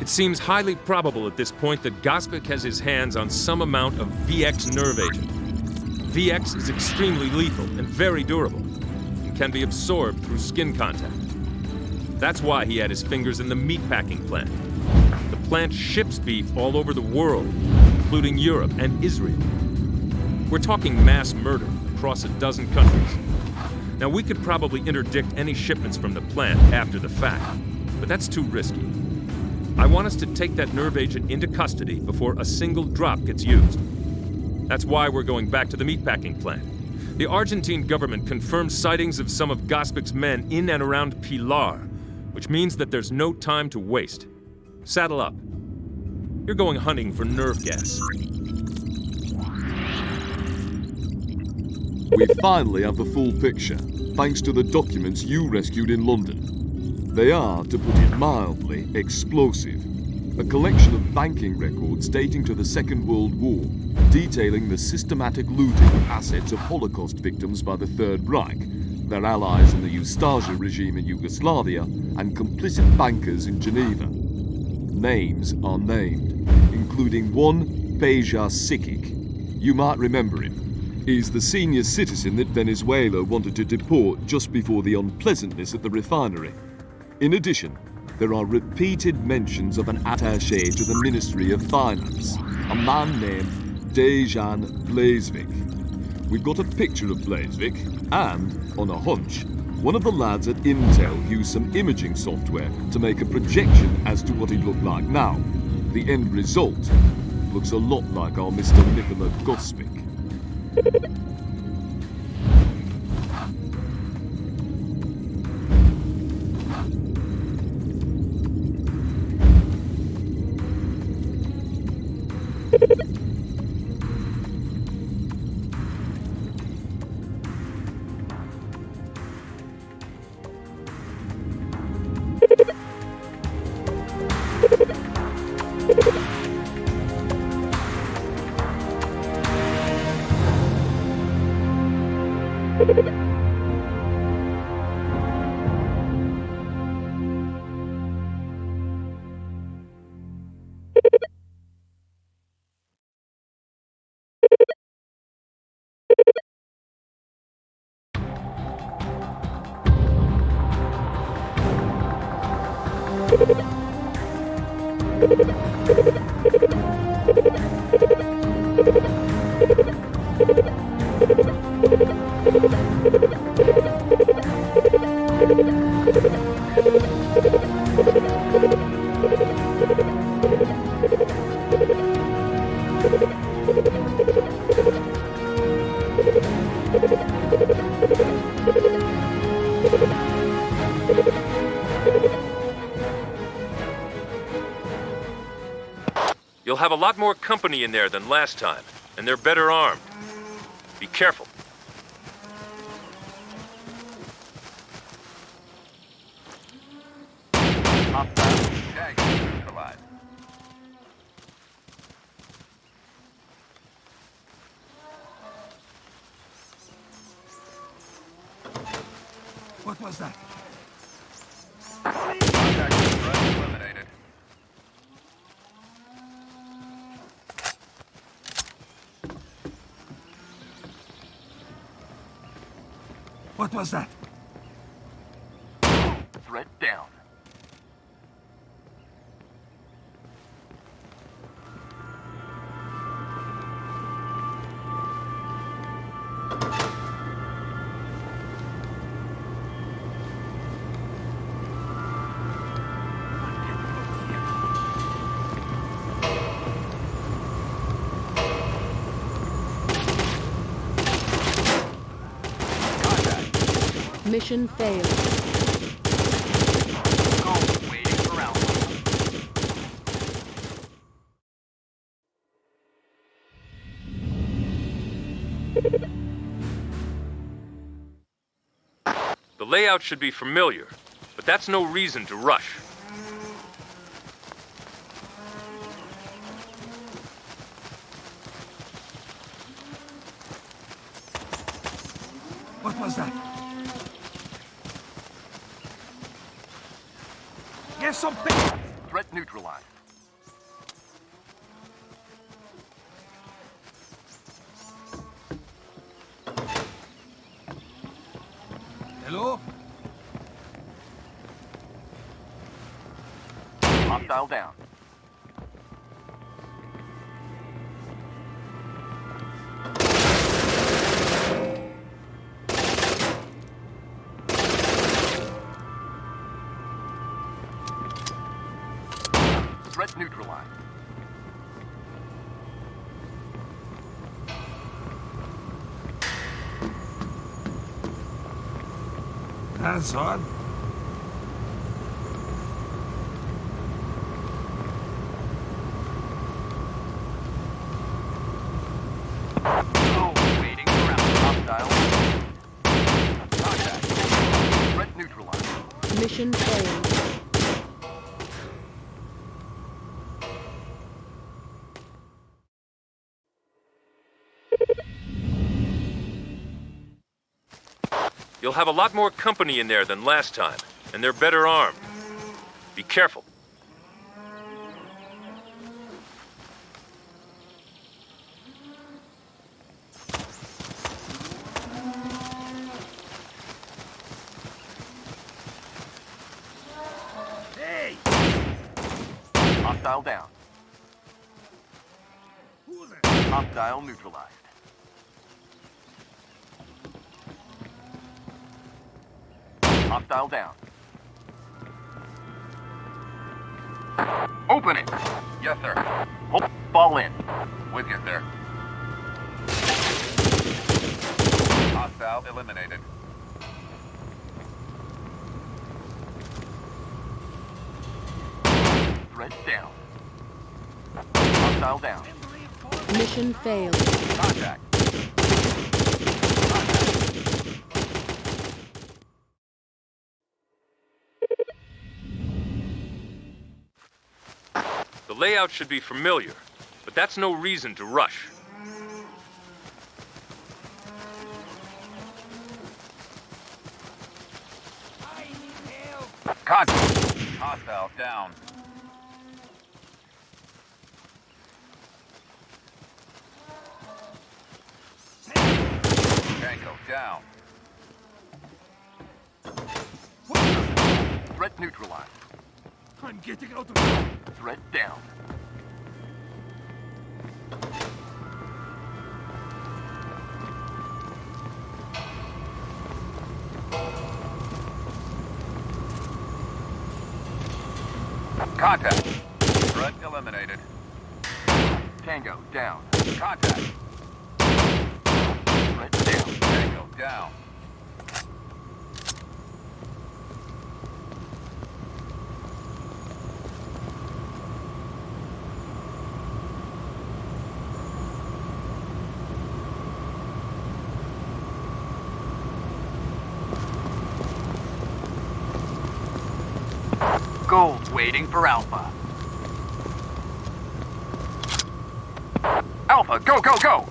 It seems highly probable at this point that Gospic has his hands on some amount of VX nerve agent. VX is extremely lethal and very durable, and can be absorbed through skin contact. That's why he had his fingers in the meatpacking plant. The plant ships beef all over the world, including Europe and Israel. We're talking mass murder across a dozen countries. Now, we could probably interdict any shipments from the plant after the fact, but that's too risky. I want us to take that nerve agent into custody before a single drop gets used. That's why we're going back to the meatpacking plant. The Argentine government confirmed sightings of some of Gospic's men in and around Pilar, which means that there's no time to waste. Saddle up. You're going hunting for nerve gas. We finally have the full picture, thanks to the documents you rescued in London. They are, to put it mildly, explosive. A collection of banking records dating to the Second World War, detailing the systematic looting of assets of Holocaust victims by the Third Reich, their allies in the Ustaša regime in Yugoslavia, and complicit bankers in Geneva. Names are named, including one Peja Sikic. You might remember him. He's the senior citizen that Venezuela wanted to deport just before the unpleasantness at the refinery. In addition, there are repeated mentions of an attaché to the Ministry of Finance, a man named Dejan Blazevik. We've got a picture of Blazevik, and, on a hunch, one of the lads at Intel used some imaging software to make a projection as to what he'd look like now. The end result looks a lot like our Mr. Nikola Gospic. You'll have a lot more company in there than last time, and they're better armed. Be careful. Dagger neutralized. What was that? Contact threat eliminated. What was that? Threat down. Mission failed. Waiting for Alpha. The layout should be familiar, but that's no reason to rush. What was that? Get something! Threat neutralized. Hello? Hostile down. Threat neutralized. Hands on. Waiting for Alpha. Hostile. Contact. Threat neutralized. Mission failed. You'll have a lot more company in there than last time, and they're better armed. Be careful. Hey! Hostile down. Who's it? Hostile neutralized. Hostile down. Open it! Yes, sir. Fall in. With you, sir. Hostile eliminated. Threat down. Hostile down. Mission failed. Contact. The layout should be familiar, but that's no reason to rush. I need help! Contact. Hostile down. Tango down. Threat neutralized. I'm getting out of here! Threat down. Contact. Threat eliminated. Tango down. Contact. Threat down. Tango down. Gold waiting for Alpha. Alpha, go, go, go!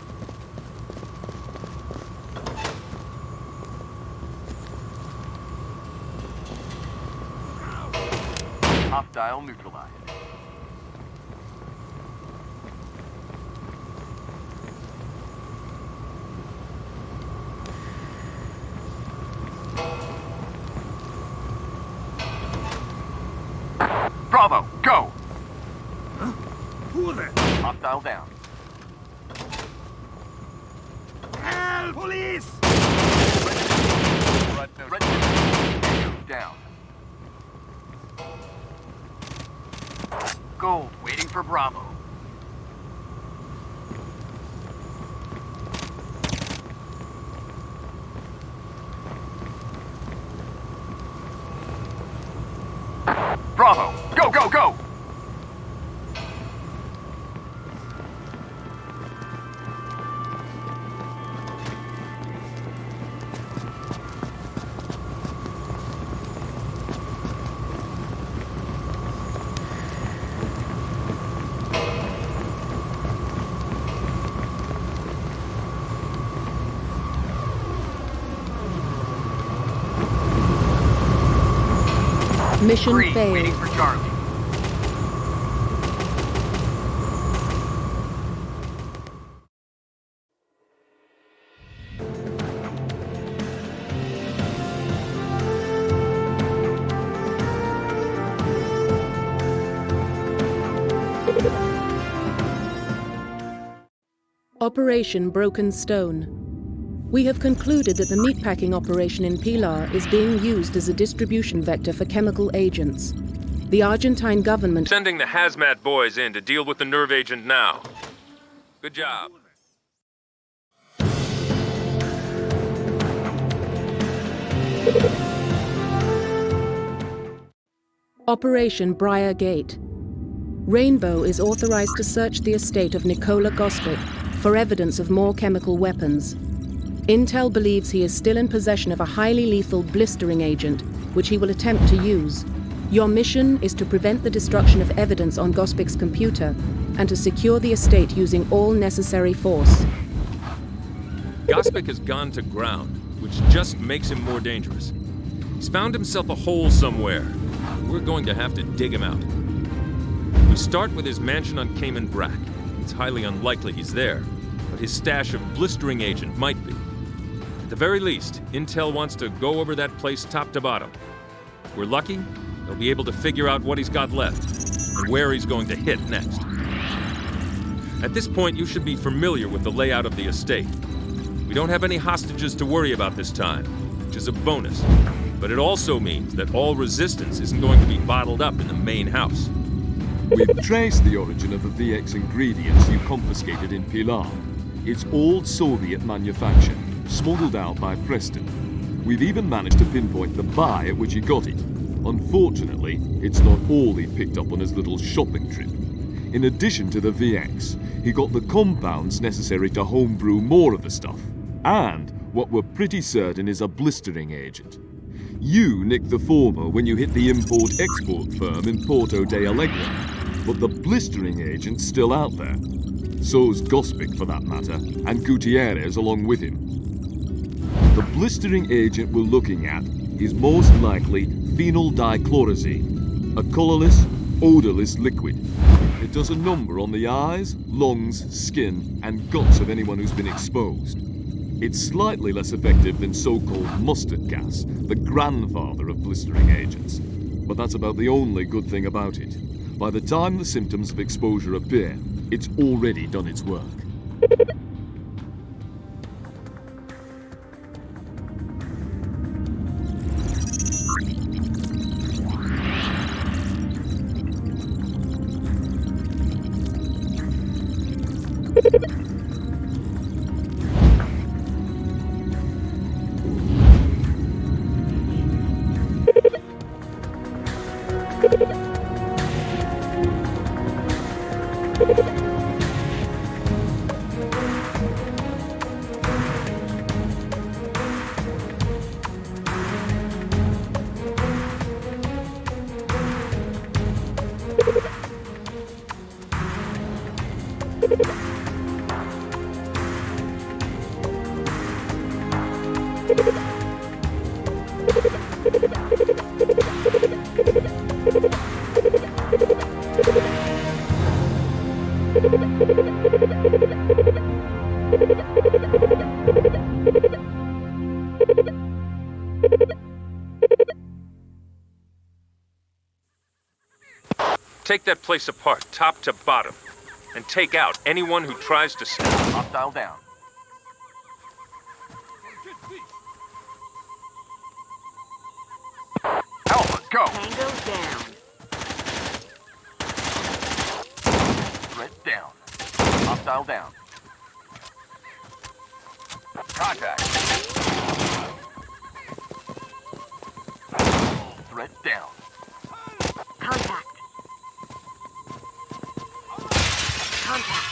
Hostile neutralized. Bravo, go! Huh? Who are they? Hostile down. Help! Police! Red down. Gold waiting for Bravo. Bravo, go, go, go! Mission Green, failed. waiting for Charlie. Operation Broken Stone. We have concluded that the meatpacking operation in Pilar is being used as a distribution vector for chemical agents. The Argentine government... Sending the hazmat boys in to deal with the nerve agent now. Good job. Operation Briar Gate. Rainbow is authorized to search the estate of Nikola Gospic for evidence of more chemical weapons. Intel believes he is still in possession of a highly lethal blistering agent, which he will attempt to use. Your mission is to prevent the destruction of evidence on Gospic's computer and to secure the estate using all necessary force. Gospic has gone to ground, which just makes him more dangerous. He's found himself a hole somewhere. We're going to have to dig him out. We start with his mansion on Cayman Brack. It's highly unlikely he's there, but his stash of blistering agent might be. At the very least, Intel wants to go over that place top to bottom. If we're lucky, they'll be able to figure out what he's got left and where he's going to hit next. At this point, you should be familiar with the layout of the estate. We don't have any hostages to worry about this time, which is a bonus. But it also means that all resistance isn't going to be bottled up in the main house. We've traced the origin of the VX ingredients you confiscated in Pilar. It's old Soviet manufacture, smuggled out by Preston. We've even managed to pinpoint the buy at which he got it. Unfortunately, it's not all he picked up on his little shopping trip. In addition to the VX, he got the compounds necessary to homebrew more of the stuff. And what we're pretty certain is a blistering agent. You nicked the former when you hit the import-export firm in Porto de Alegre, but the blistering agent's still out there. So's Gospic, for that matter, and Gutierrez along with him. The blistering agent we're looking at is most likely phenyl dichlorazine, a colorless, odorless liquid. It does a number on the eyes, lungs, skin, and guts of anyone who's been exposed. It's slightly less effective than so-called mustard gas, the grandfather of blistering agents. But that's about the only good thing about it. By the time the symptoms of exposure appear, it's already done its work. Take that place apart, top to bottom, and take out anyone who tries to stop. Hostile down. Alpha, go! Tango down. Threat down. Hostile down. Contact. Threat down. Contact. Contact.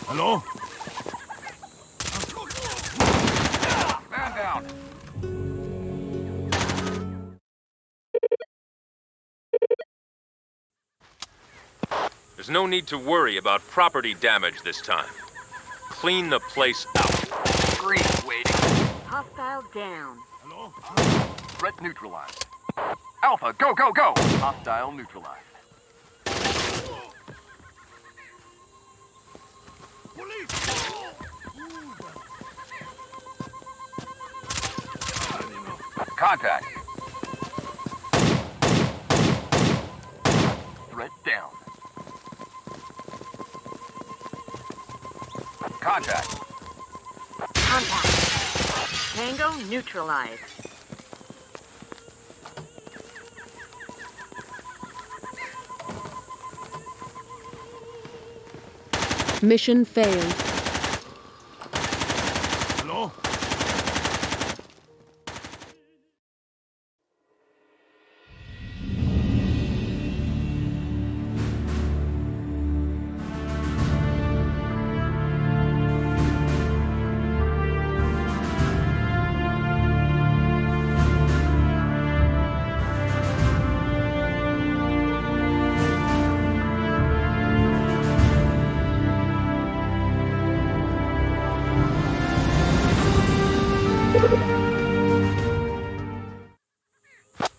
Hello? Man down. There's no need to worry about property damage this time. Clean the place out. Green waiting. Hostile down. Hello? Threat neutralized. Alpha, go, go, go! Hostile neutralized. Contact. Threat down. Contact. Contact. Tango neutralized. Mission failed. Hello?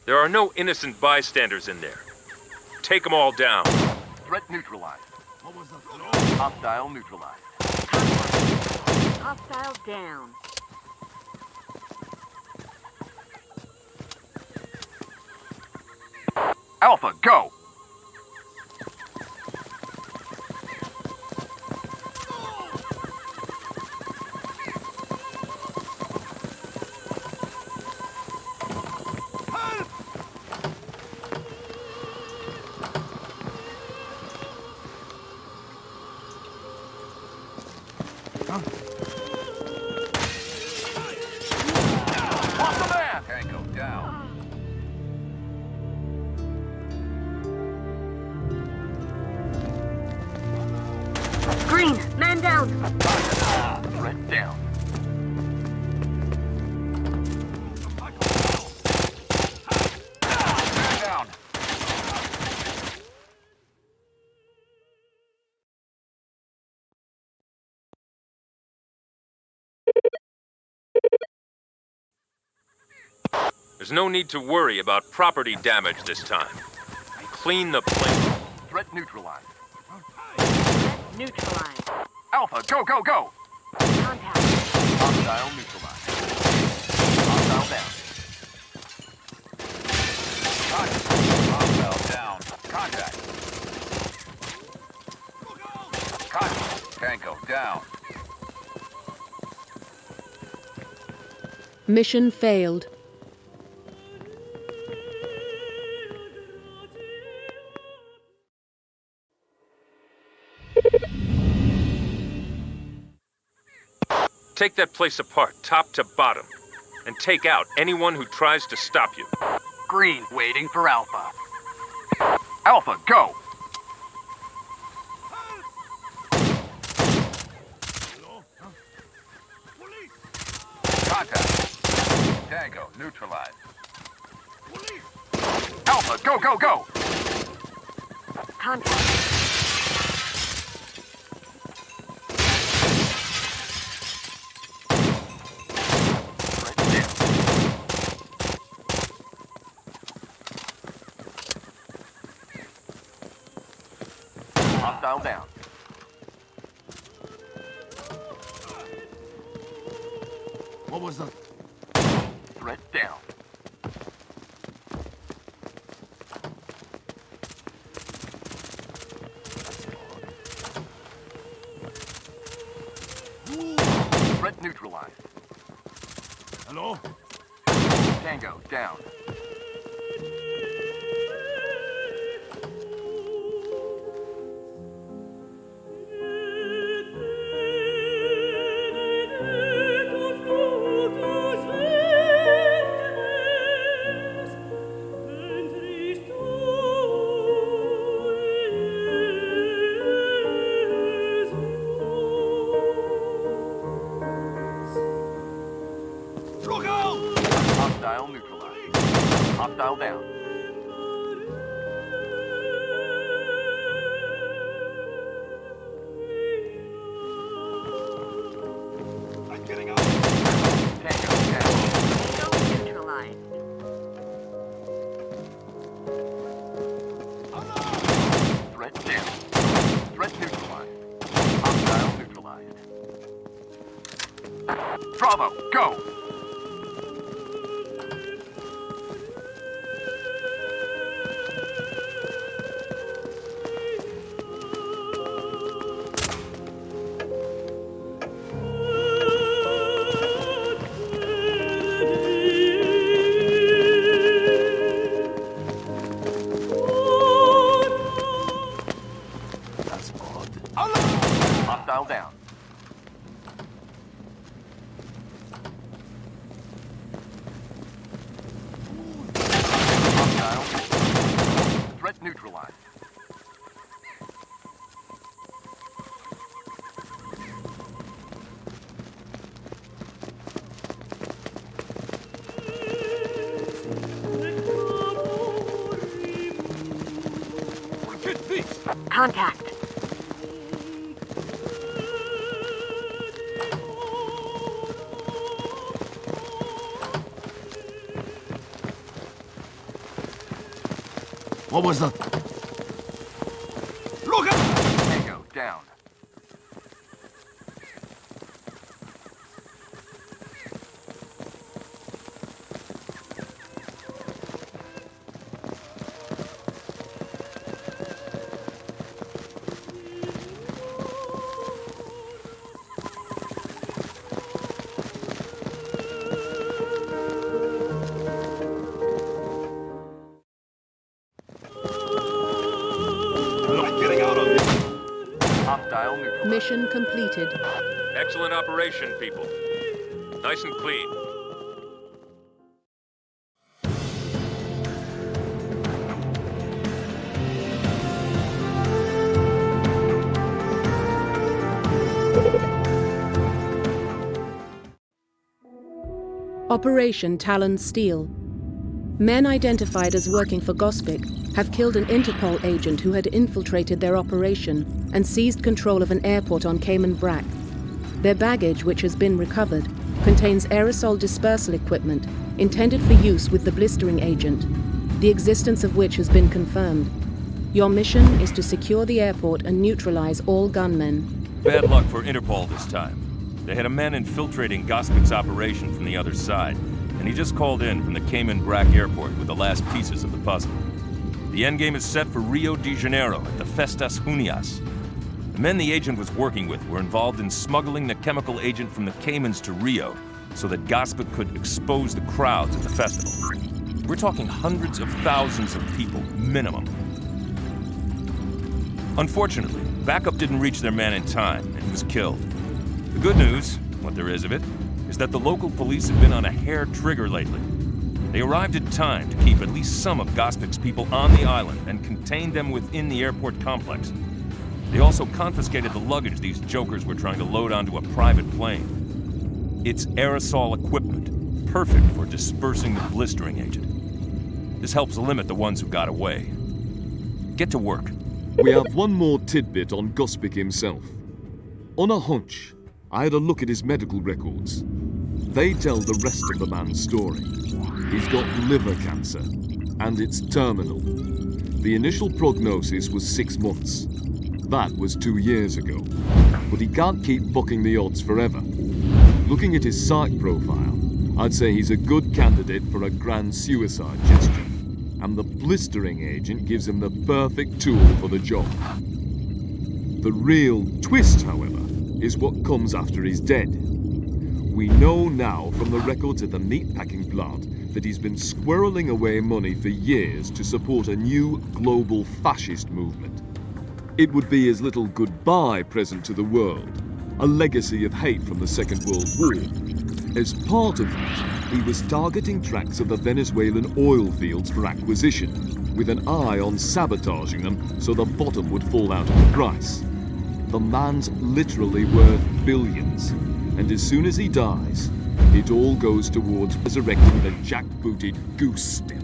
There are no innocent bystanders in there. Take them all down. Threat neutralized. What was that? Hostile neutralized. Hostile down. Alpha, go! Tango down. Green, man down. Threat down. Man down. There's no need to worry about property damage this time. Clean the place. Threat neutralized. Threat neutralized. Alpha, go, go, go! Contact. Hostile neutralized. Hostile down. Contact. Hostile down. Contact. Contact. Tango down. Mission failed. Take that place apart, top to bottom, and take out anyone who tries to stop you. Green waiting for Alpha. Alpha, go! neutralized. Alpha, go, go, go! Contact. Hostile down. What was that? Threat down. Threat neutralized. Hello? Tango down. Hostile neutralized. Hostile down. I'm getting out. Tango down. Zone neutralized. Threat down. Threat neutralized. Hostile neutralized. Bravo, go! That's odd. Hostile down. Hostile. Threat neutralized. Get this. Contact. What was that? Look out! Tango down. I'm getting out of here. Hostile neutralized. Mission completed. Excellent operation, people. Nice and clean. Operation Talon Steel. Men identified as working for Gospic have killed an Interpol agent who had infiltrated their operation and seized control of an airport on Cayman Brac. Their baggage, which has been recovered, contains aerosol dispersal equipment intended for use with the blistering agent, the existence of which has been confirmed. Your mission is to secure the airport and neutralize all gunmen. Bad luck for Interpol this time. They had a man infiltrating Gospic's operation from the other side, and he just called in from the Cayman Brac airport with the last pieces of the puzzle. The endgame is set for Rio de Janeiro at the Festas Junias. The men the agent was working with were involved in smuggling the chemical agent from the Caymans to Rio so that Gospic could expose the crowds at the festival. We're talking hundreds of thousands of people, minimum. Unfortunately, backup didn't reach their man in time, and he was killed. The good news, what there is of it, is that the local police have been on a hair trigger lately. They arrived in time to keep at least some of Gospic's people on the island and contain them within the airport complex. They also confiscated the luggage these jokers were trying to load onto a private plane. It's aerosol equipment, perfect for dispersing the blistering agent. This helps limit the ones who got away. Get to work. We have one more tidbit on Gospic himself. On a hunch, I had a look at his medical records. They tell the rest of the man's story. He's got liver cancer, and it's terminal. The initial prognosis was 6 months. That was 2 years ago. But he can't keep bucking the odds forever. Looking at his psych profile, I'd say he's a good candidate for a grand suicide gesture. And the blistering agent gives him the perfect tool for the job. The real twist, however, is what comes after he's dead. We know now from the records of the meatpacking plant that he's been squirreling away money for years to support a new global fascist movement. It would be his little goodbye present to the world, a legacy of hate from the Second World War. As part of that, he was targeting tracts of the Venezuelan oil fields for acquisition, with an eye on sabotaging them so the bottom would fall out of the price. The man's literally worth billions, and as soon as he dies, it all goes towards resurrecting the jackbooted goose step.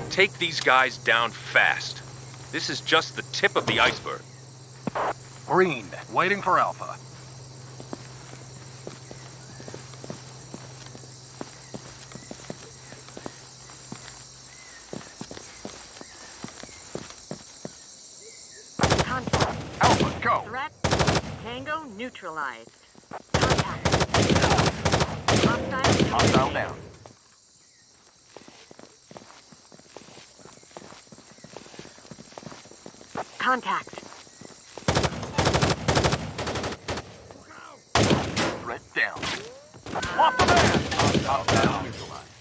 Take these guys down fast. This is just the tip of the iceberg. Green, waiting for Alpha. Contact. Alpha, go! Threat. Tango neutralized. Contact. Hostile down. Contact. Threat down. Off the man! Hostile down. Neutralized.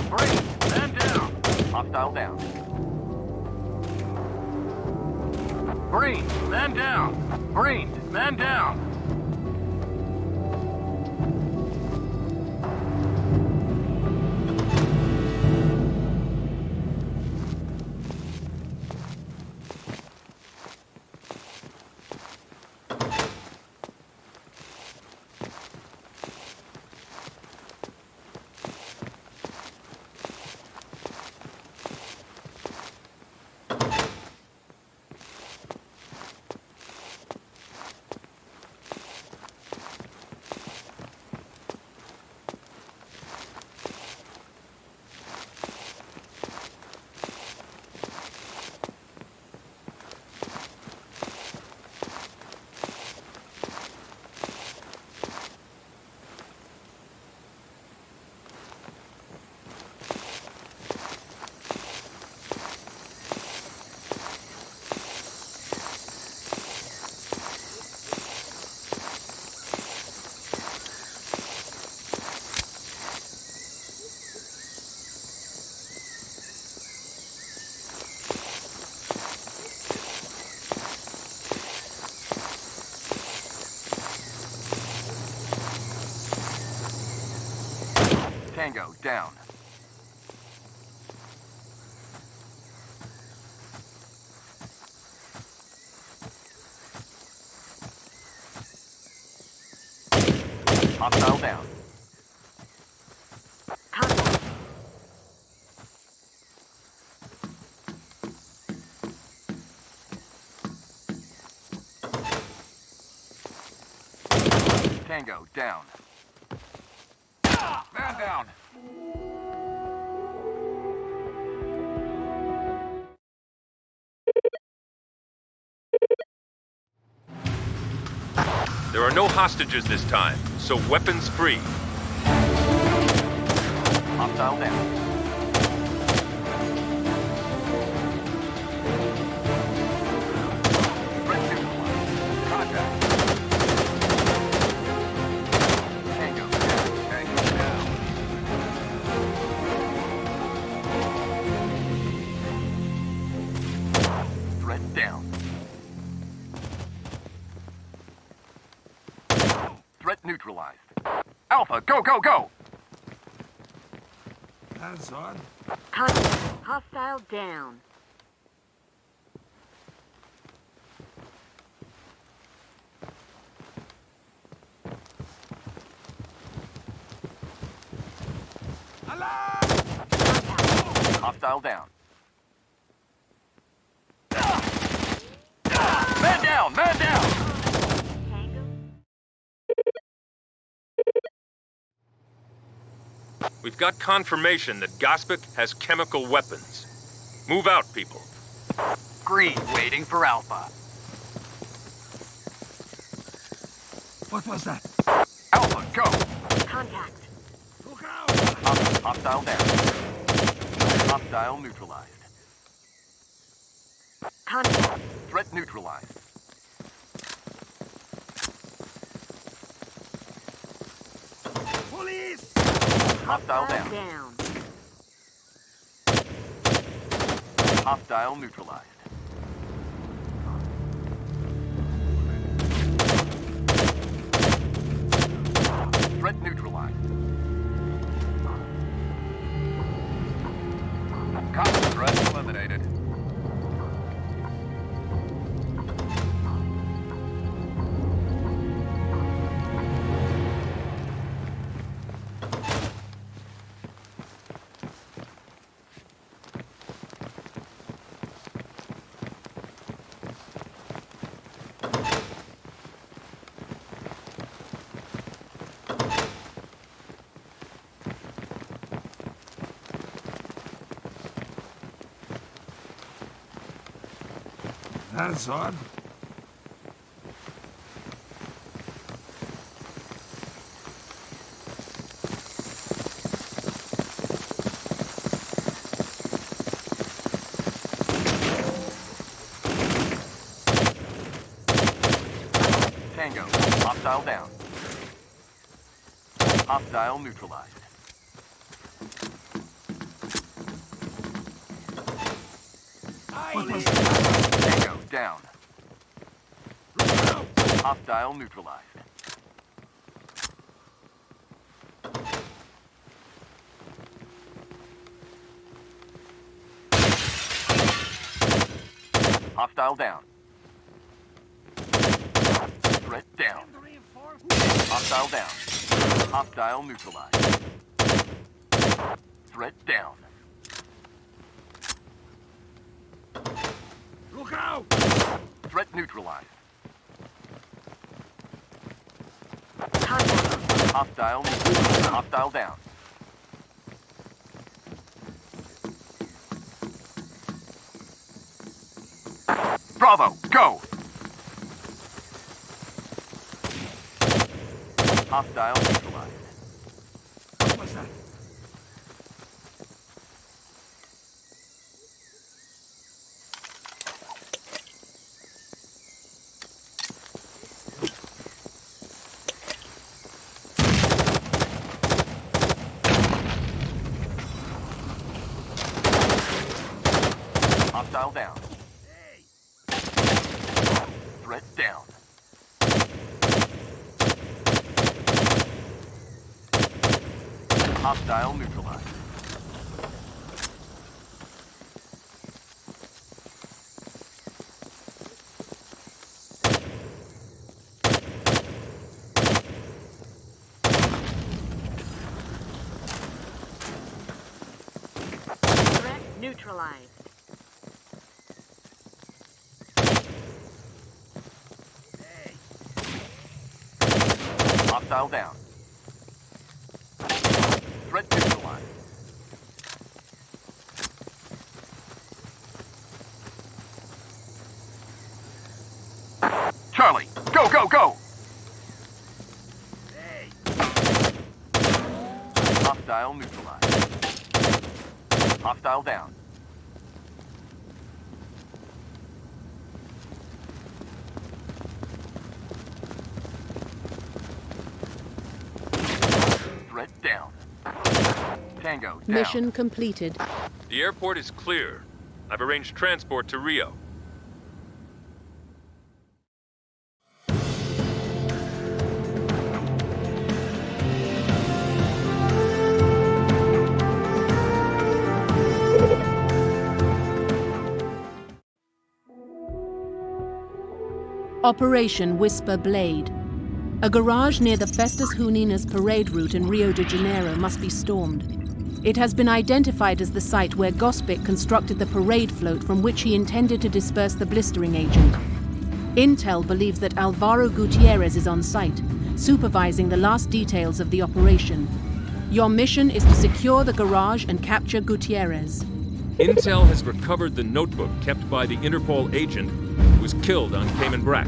Break. Man down. Hostile down. Green, man down. Green, man down. Tango, down. Hostile down. Tango, down. Man down. There are no hostages this time, so weapons free. Hostile down. Contact. Tango down. Tango down. Threat down. Threat neutralized. Alpha, go, go, go! Hands on. Hostile down. Hostile down. Man down! Man down! We've got confirmation that Gospic has chemical weapons. Move out, people. Green, waiting for Alpha. What was that? Alpha, go! Contact. Look out! Hostile down. Hostile neutralized. Contact. Threat neutralized. Police! Hostile down. Down. Hostile neutralized. Threat neutralized. Copy, threat eliminated. Hands on. Tango, hostile down. Hostile neutralized. What was that? Tango, down. Hostile neutralized. Hostile down. Threat down. Hostile down. Hostile neutralized. Threat down. Look out! Threat neutralized. Hostile. Hostile down. Bravo, go! Hostile neutralized. What was that? Hostile down. Threat down. Hostile neutralized. Threat neutralized. Hostile down. Threat neutralized. Charlie, go, go, go! Hostile neutralized. Hostile down. Threat down. Tango down. Mission completed. The airport is clear. I've arranged transport to Rio. Operation Whisper Blade. A garage near the Festas Juninas parade route in Rio de Janeiro must be stormed. It has been identified as the site where Gospic constructed the parade float from which he intended to disperse the blistering agent. Intel believes that Alvaro Gutierrez is on site, supervising the last details of the operation. Your mission is to secure the garage and capture Gutierrez. Intel has recovered the notebook kept by the Interpol agent who was killed on Cayman Brac.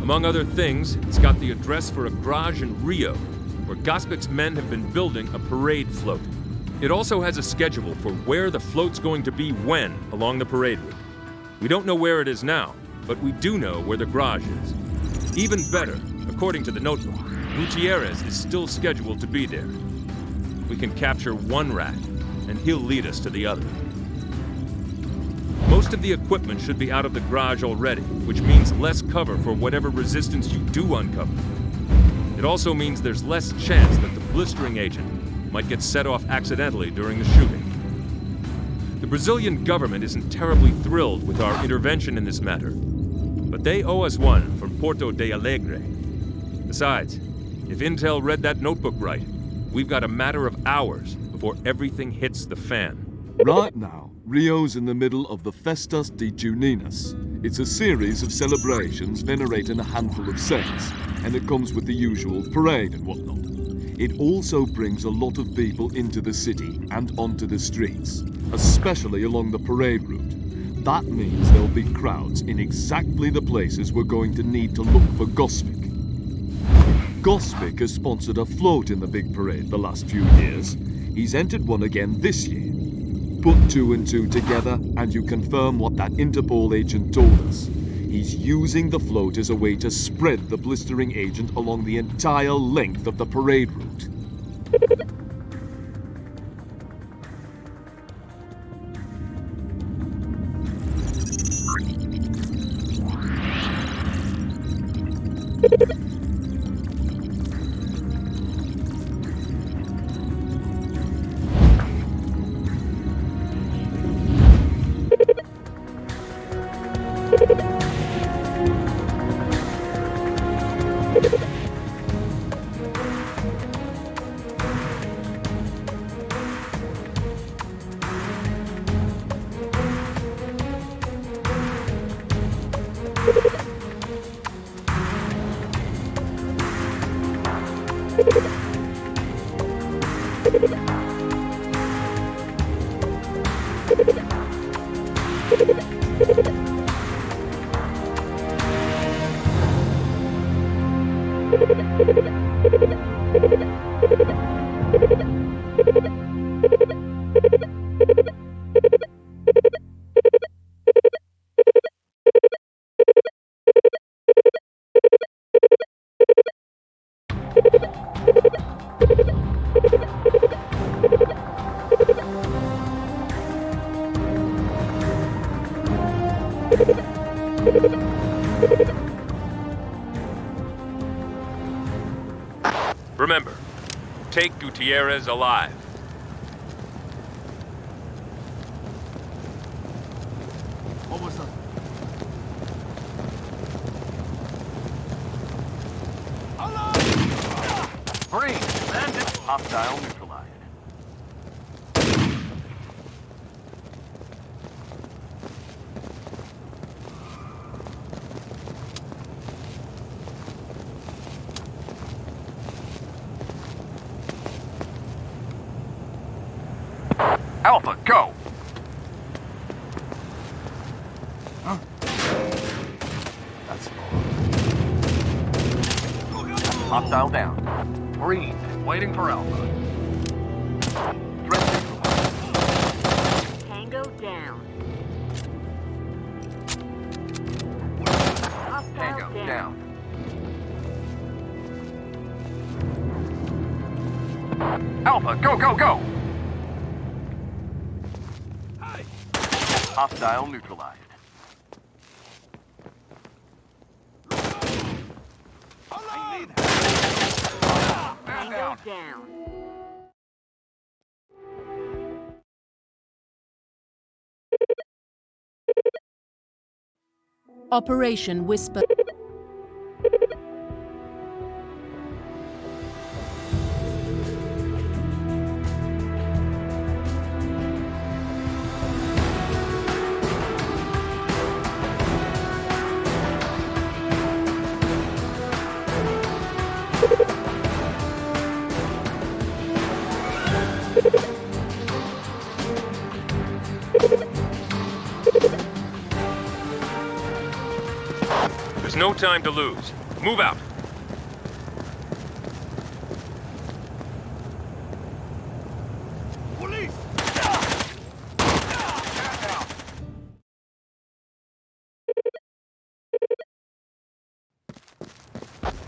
Among other things, it's got the address for a garage in Rio, where Gospic's men have been building a parade float. It also has a schedule for where the float's going to be when along the parade route. We don't know where it is now, but we do know where the garage is. Even better, according to the notebook, Gutierrez is still scheduled to be there. We can capture one rat, and he'll lead us to the other. Most of the equipment should be out of the garage already, which means less cover for whatever resistance you do uncover. It also means there's less chance that the blistering agent might get set off accidentally during the shooting. The Brazilian government isn't terribly thrilled with our intervention in this matter, but they owe us one from Porto de Alegre. Besides, if Intel read that notebook right, we've got a matter of hours before everything hits the fan. Right now, Rio's in the middle of the Festas de Juninas. It's a series of celebrations venerating a handful of saints, and it comes with the usual parade and whatnot. It also brings a lot of people into the city and onto the streets, especially along the parade route. That means there'll be crowds in exactly the places we're going to need to look for Gospic. Gospic has sponsored a float in the big parade the last few years. He's entered one again this year. Put two and two together and you confirm what that Interpol agent told us. He's using the float as a way to spread the blistering agent along the entire length of the parade route. Remember, Take Gutierrez alive. What was that? Green, bandit. Hostile neutralized. Alpha, go! Huh? That's hostile down. Green, waiting for Alpha. Threat neutralized. Tango down. Tango down. Alpha, go, go, go! Hostile neutralized. Man down. Down. Operation Whisper. There's no time to lose. Move out. Police!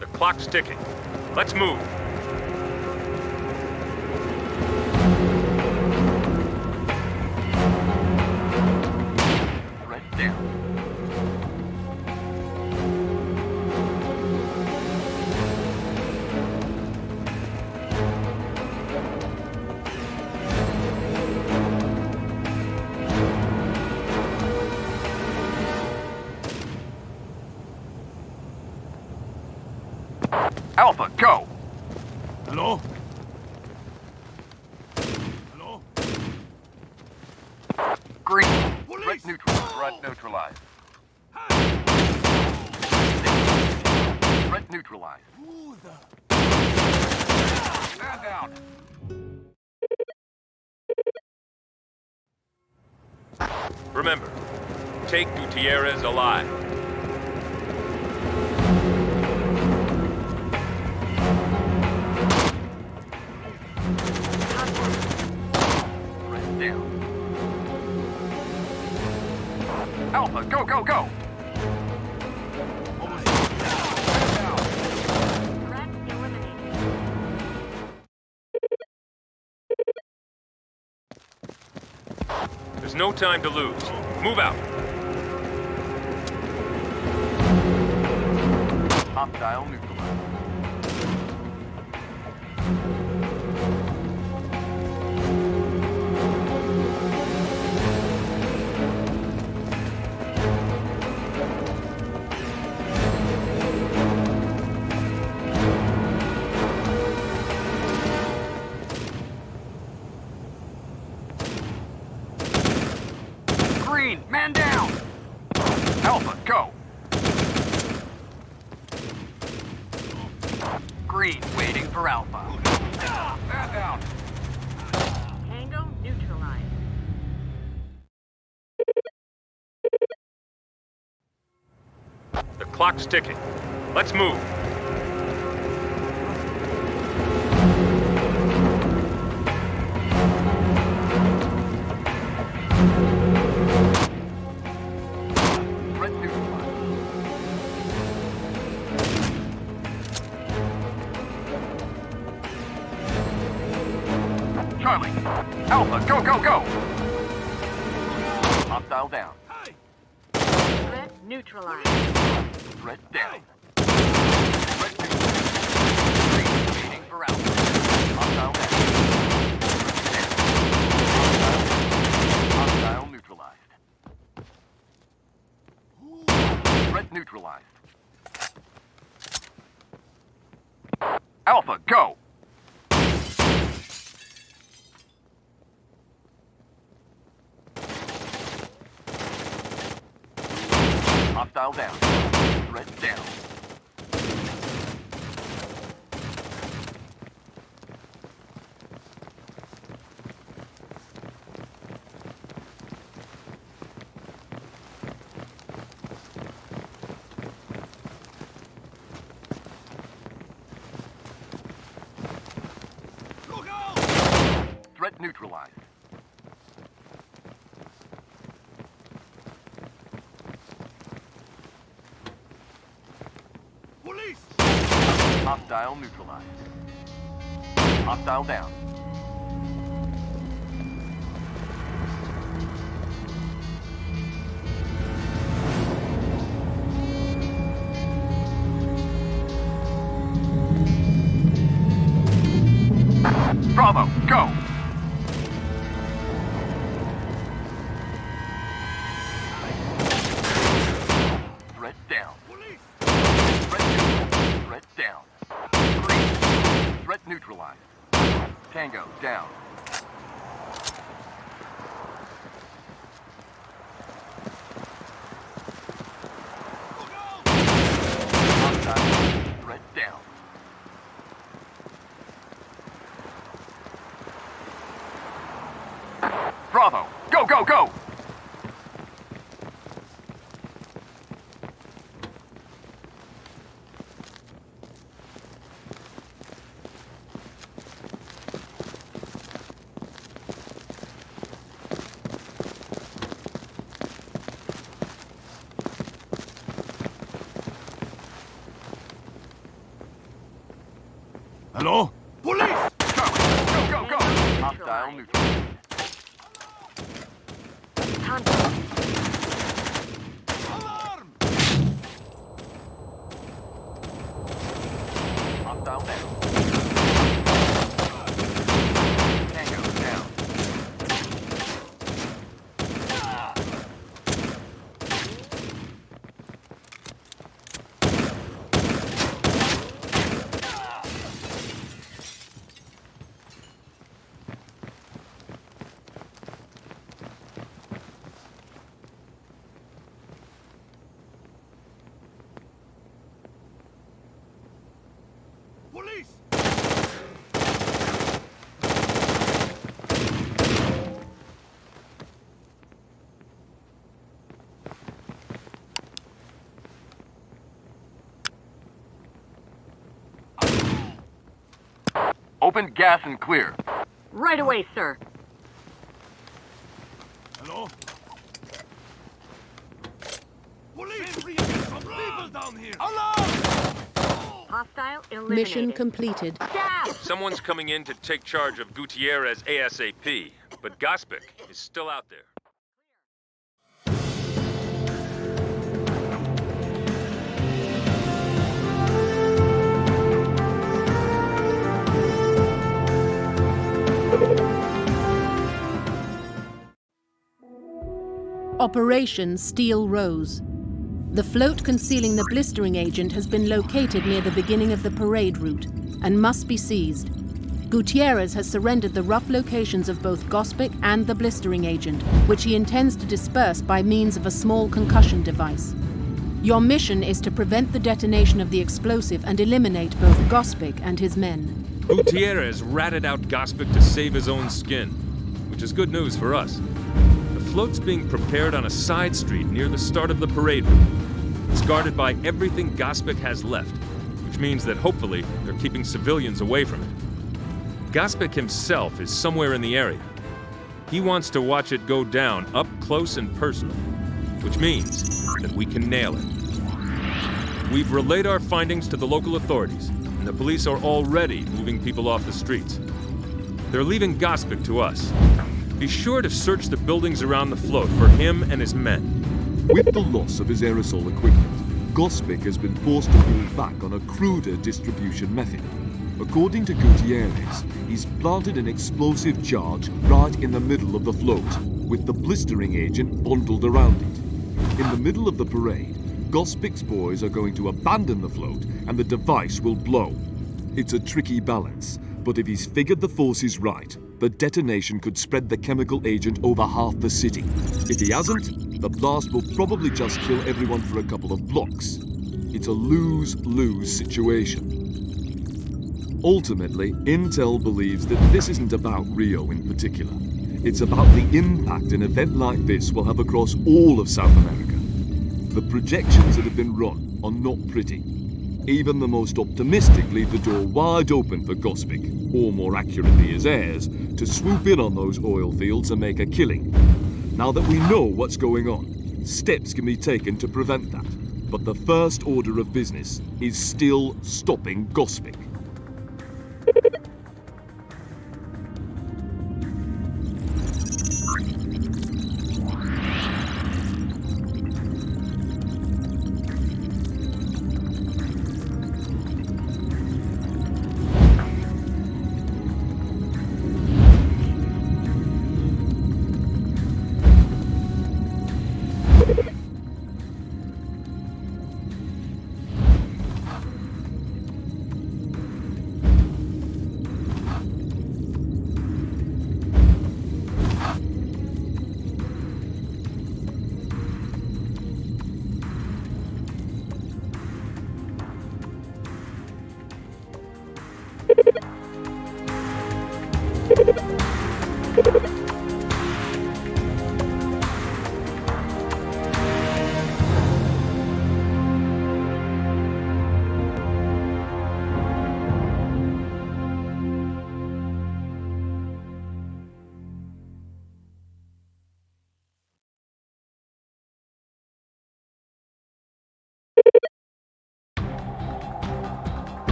The clock's ticking. Let's move. Threat down. Alpha, go! Hello? Hello? Green, Police! threat neutralized. Threat neutralized. Threat neutralized. Who the... Man down. Remember, take Gutierrez alive. Threat down. Alpha, go, go, go! Threat eliminated. There's no time to lose. Move out. Hostile neutralized. Green, man down! Alpha, go! Green, waiting for Alpha. Man down! Tango neutralized. The clock's ticking. Let's move. Threat neutralized. Charlie, Alpha, go, go, go! Hostile down. Threat neutralized. Threat down. Threat neutralized. Green, waiting for Alpha. Hostile down. Hostile neutralized. Threat neutralized. Alpha, go! Hostile down. Threat down. Threat neutralized. Police! Hostile neutralized. Hostile down. Bravo, go! Threat down. Threat down. Threat neutralized. Tango down. Hostile. Threat down. Bravo! Go, go, go! Hello? Police! Go, go, go! Hostile neutral. Alarm! Hostile down. Tango down. Police! Open gas and clear. Right away, sir. Hello? Police! Some people down here! Alarm! Hostile eliminated. Mission completed. Down! Someone's coming in to take charge of Gutierrez ASAP, but Gospic is still out there. Operation Steel Rose. The float concealing the blistering agent has been located near the beginning of the parade route and must be seized. Gutierrez has surrendered the rough locations of both Gospic and the blistering agent, which he intends to disperse by means of a small concussion device. Your mission is to prevent the detonation of the explosive and eliminate both Gospic and his men. Gutierrez ratted out Gospic to save his own skin, which is good news for us. The float's being prepared on a side street near the start of the parade route. It's guarded by everything Gospic has left, which means that hopefully they're keeping civilians away from it. Gospic himself is somewhere in the area. He wants to watch it go down up close and personal, which means that we can nail it. We've relayed our findings to the local authorities, and the police are already moving people off the streets. They're leaving Gospic to us. Be sure to search the buildings around the float for him and his men. With the loss of his aerosol equipment, Gospic has been forced to fall back on a cruder distribution method. According to Gutierrez, he's planted an explosive charge right in the middle of the float, with the blistering agent bundled around it. In the middle of the parade, Gospic's boys are going to abandon the float and the device will blow. It's a tricky balance, but if he's figured the forces right, the detonation could spread the chemical agent over half the city. If he hasn't, the blast will probably just kill everyone for a couple of blocks. It's a lose-lose situation. Ultimately, Intel believes that this isn't about Rio in particular. It's about the impact an event like this will have across all of South America. The projections that have been run are not pretty. Even the most optimistic leave the door wide open for Gospic, or more accurately his heirs, to swoop in on those oil fields and make a killing. Now that we know what's going on, steps can be taken to prevent that. But the first order of business is still stopping Gospic.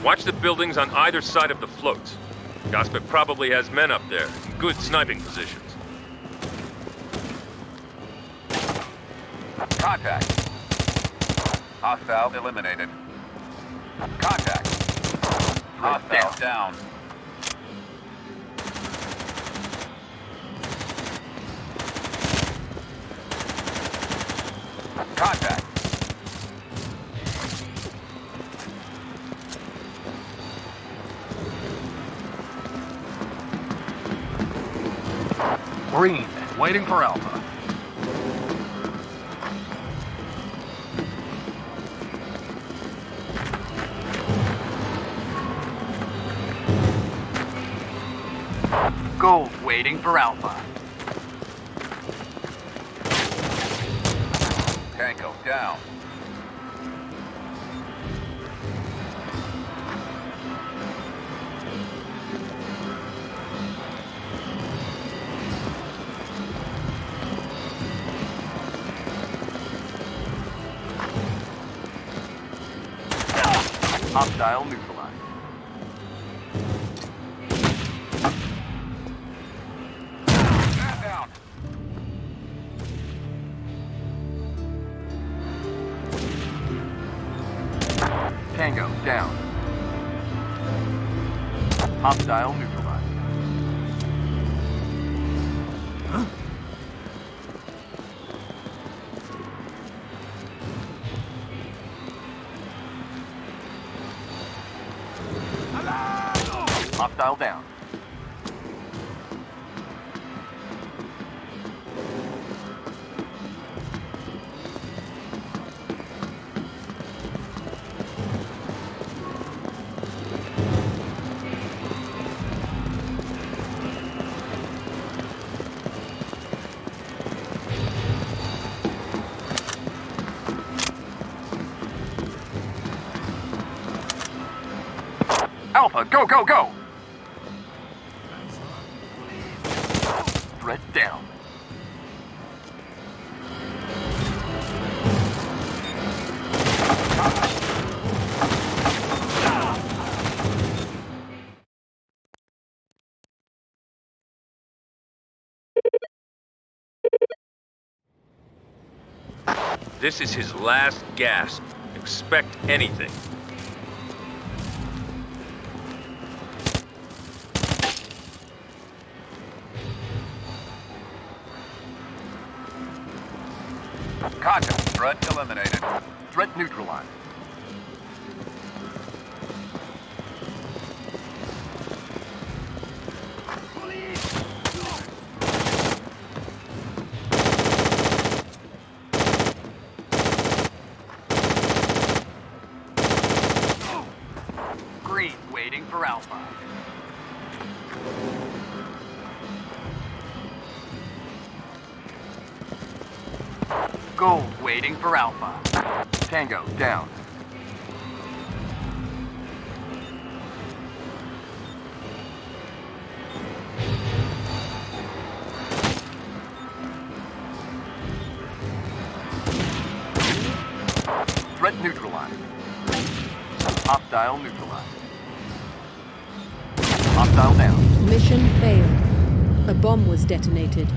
Watch the buildings on either side of the floats. Gospic probably has men up there in good sniping positions. Contact. Hostile eliminated. Contact. Hostile down. Contact. Green, waiting for Alpha. Gold, waiting for Alpha. Tango down. Hostile neutralized. Tango, down. Hostile neutralized. Hostile down. Alpha, go, go, go! Threat down. This is his last gasp. Expect anything. Contact. Threat eliminated. Threat neutralized. Green waiting for Alpha. Gold waiting for Alpha. Tango, down. Threat neutralized. Hostile neutralized. Hostile down. Mission failed. A bomb was detonated.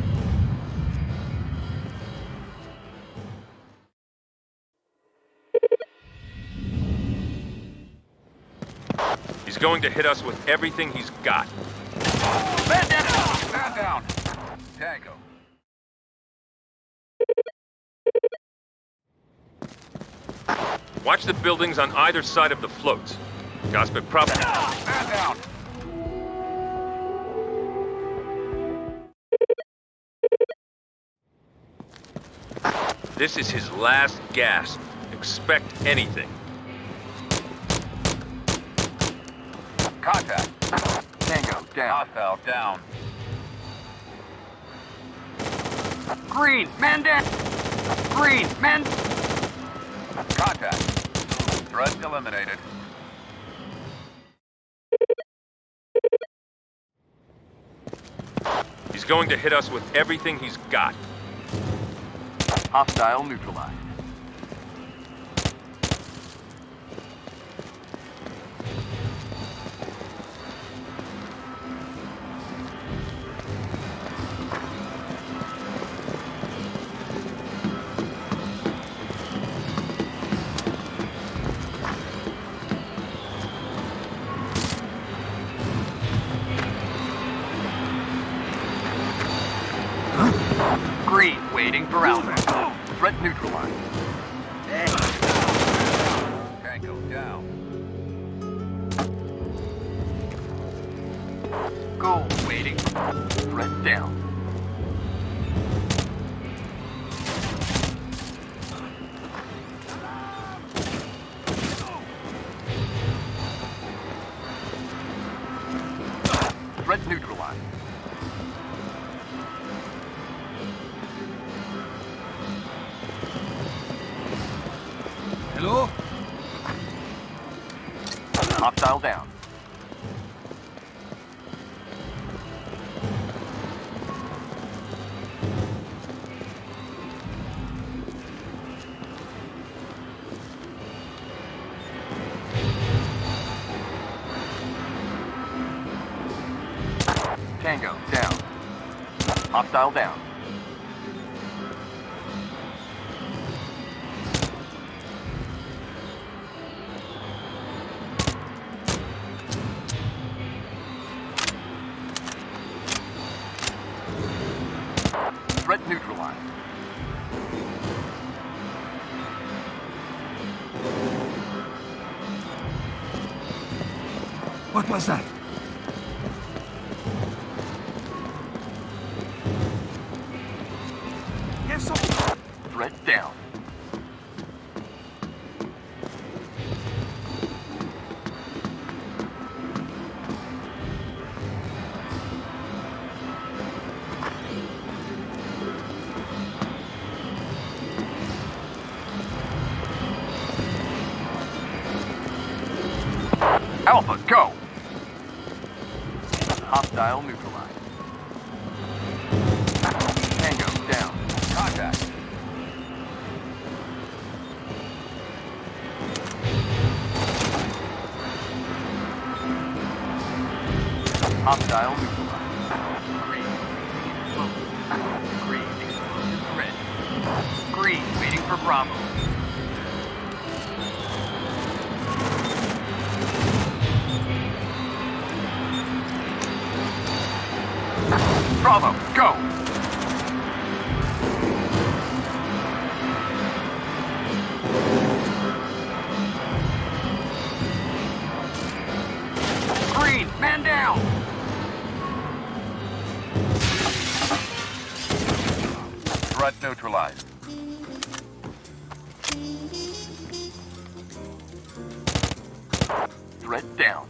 He's going to hit us with everything he's got. Man down! Man down! Tango. Watch the buildings on either side of the floats. Gospel proper. Man down! This is his last gasp. Expect anything. Contact. Tango, down. Hostile, down. Green, man down! Green, man! Contact. Threat eliminated. He's going to hit us with everything he's got. Hostile neutralized. Green waiting for Alpha. Threat neutralized. Tango down. Gold waiting. Threat down. Threat neutralized. Hello? Hostile down. Tango, down. Hostile down. neutralized. What was that? Yes, sir. Threat down. Alpha, go! Hostile neutralized. Tango down. Contact. Hostile neutralized. Green. Green. Explosive red. Green waiting for Bravo. Bravo, go! Green, man down! Threat neutralized. Threat down.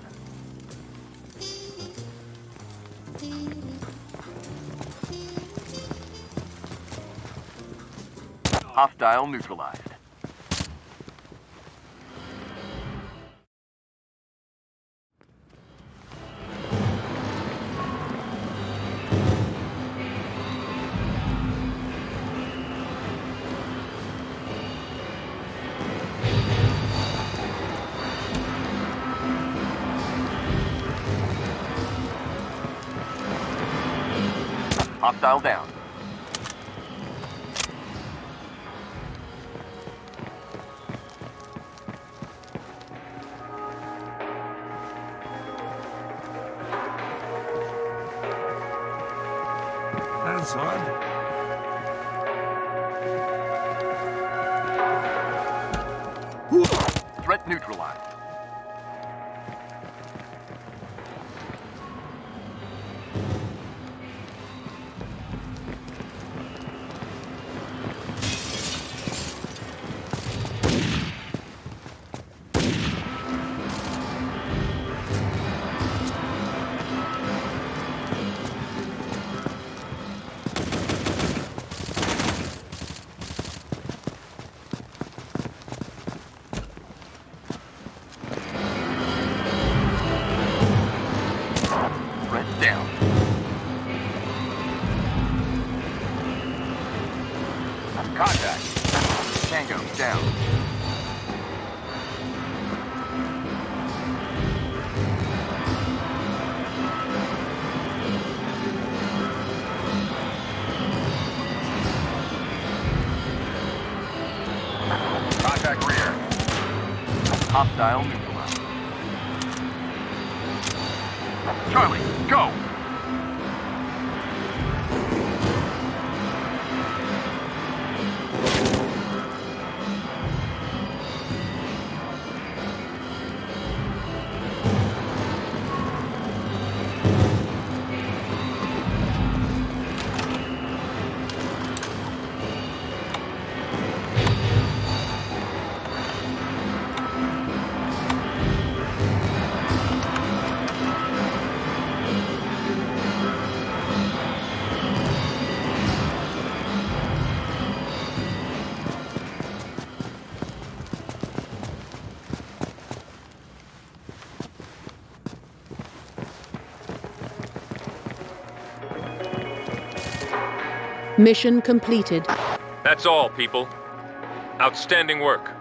Hostile neutralized. Hostile down. That's odd. Threat neutralized. Down. Contact. Tango down. Contact rear. Hostile neutralized. Charlie, go! Mission completed. That's all, people. Outstanding work.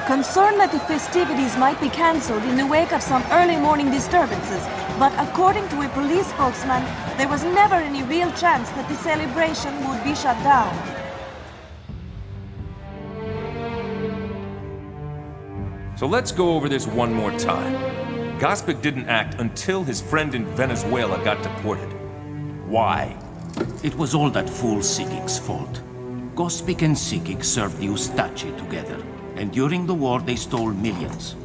Concerned that the festivities might be cancelled in the wake of some early morning disturbances, but according to a police spokesman, there was never any real chance that the celebration would be shut down. So let's go over this one more time. Gospic didn't act until his friend in Venezuela got deported. Why? It was all that fool Sikik's fault. Gospic and Sikik served the Ustachi together, and during the war they stole millions.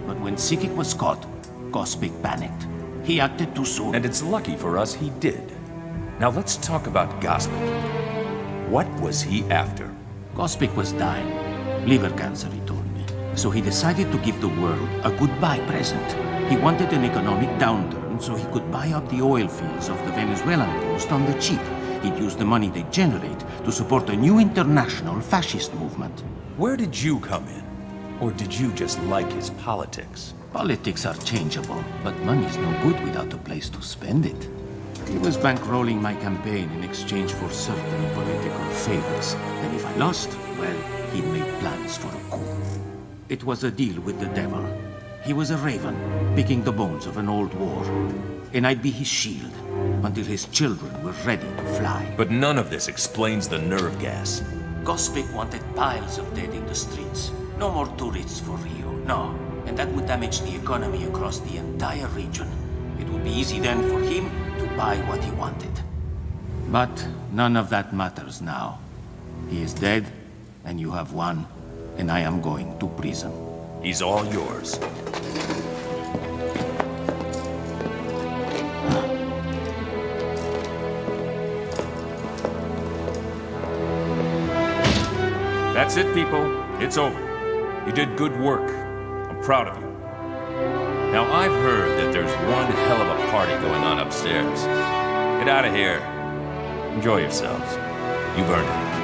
But when Sikik was caught, Gospic panicked. He acted too soon. And it's lucky for us he did. Now let's talk about Gospic. What was he after? Gospic was dying. Liver cancer, he told me. So he decided to give the world a goodbye present. He wanted an economic downturn so he could buy up the oil fields of the Venezuelan coast on the cheap. He'd use the money they generate to support a new international fascist movement. Where did you come in? Or did you just like his politics? Politics are changeable, but money's no good without a place to spend it. He was bankrolling my campaign in exchange for certain political favors. And if I lost, well, he'd made plans for a coup. It was a deal with the devil. He was a raven, picking the bones of an old war. And I'd be his shield, until his children were ready to fly. But none of this explains the nerve gas. Gospic wanted piles of dead in the streets. No more tourists for Rio, no. And that would damage the economy across the entire region. It would be easy then for him to buy what he wanted. But none of that matters now. He is dead, and you have won, and I am going to prison. He's all yours. That's it, people. It's over. You did good work. I'm proud of you. Now, I've heard that there's one hell of a party going on upstairs. Get out of here. Enjoy yourselves. You've earned it.